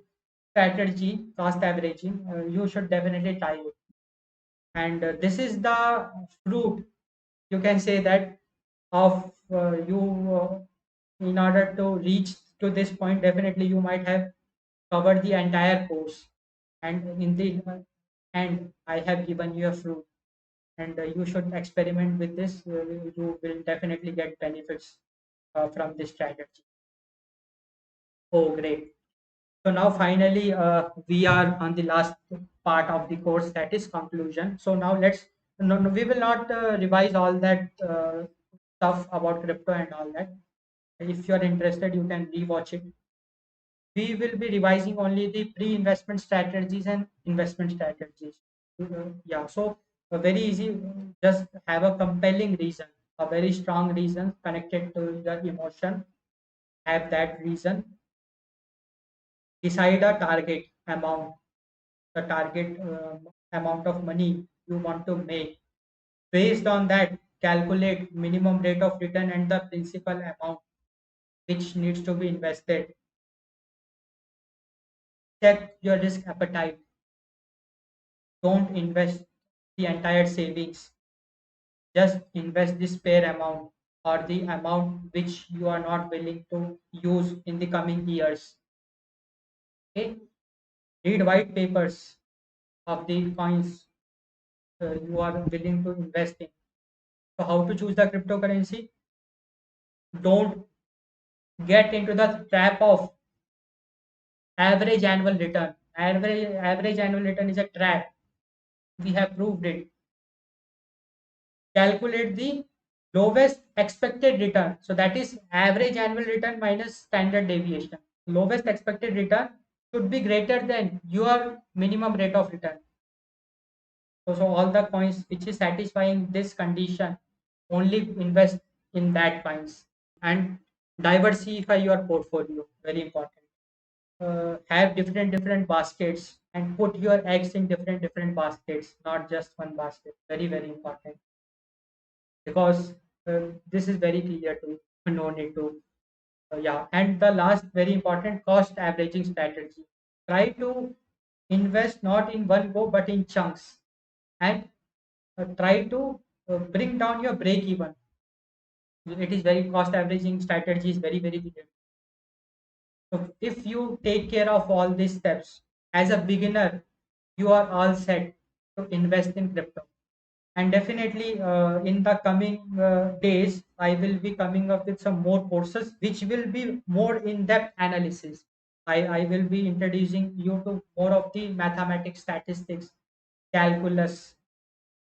strategy, cost averaging. You should definitely try it. And this is the fruit, you can say that, of you in order to reach to this point. Definitely, you might have covered the entire course, and in the end, I have given you a fruit, and you should experiment with this. You will definitely get benefits from this strategy. Oh, great. So now finally we are on the last part of the course, that is conclusion. So now let's no, we will not revise all that stuff about crypto and all that. If you are interested, you can rewatch it. We will be revising only the pre-investment strategies and investment strategies. Yeah, so very easy. Just have a compelling reason, a very strong reason connected to the emotion. Have that reason. Decide a target amount, the target amount of money you want to make. Based on that, calculate minimum rate of return and the principal amount which needs to be invested. Check your risk appetite. Don't invest the entire savings. Just invest the spare amount or the amount which you are not willing to use in the coming years. Okay? Read white papers of the coins you are willing to invest in. So, how to choose the cryptocurrency? Don't get into the trap of average annual return. Average annual return is a trap. We have proved it. Calculate the lowest expected return. So that is average annual return minus standard deviation. Lowest expected return should be greater than your minimum rate of return. So all the coins which is satisfying this condition, only invest in that coins and diversify your portfolio. Very important. Have different baskets and put your eggs in different baskets, not just one basket. Very important, because this is very clear to no need to yeah. And the last very important, cost averaging strategy. Try to invest not in one go but in chunks, and try to bring down your break even. It is very cost averaging strategy is very clear. So if you take care of all these steps as a beginner, you are all set to invest in crypto. And definitely in the coming days, I will be coming up with some more courses which will be more in-depth analysis. I will be introducing you to more of the mathematics, statistics, calculus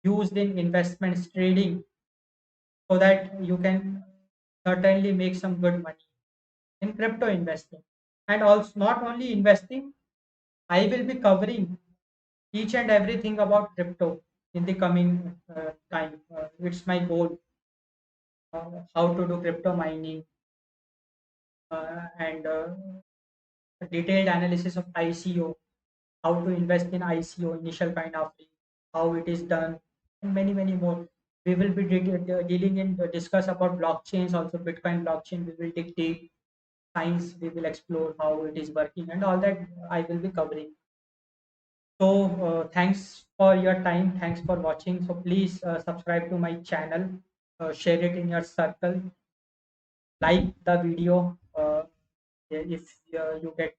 used in investments trading, so that you can certainly make some good money in crypto investing. And also, not only investing, I will be covering each and everything about crypto in the coming time. It's my goal, how to do crypto mining, and detailed analysis of ICO, how to invest in ICO, initial kind offering, how it is done, and many more. We will be dealing in discuss about blockchains, also Bitcoin blockchain. We will dig deep science. We will explore how it is working and all that. I will be covering. So thanks for your time. Thanks for watching. So please subscribe to my channel, share it in your circle, like the video if you get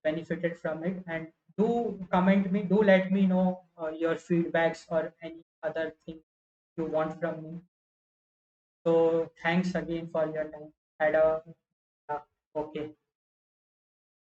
benefited from it, and do comment me. Do let me know your feedbacks or any other thing you want from me. So thanks again for your time. Had a okay.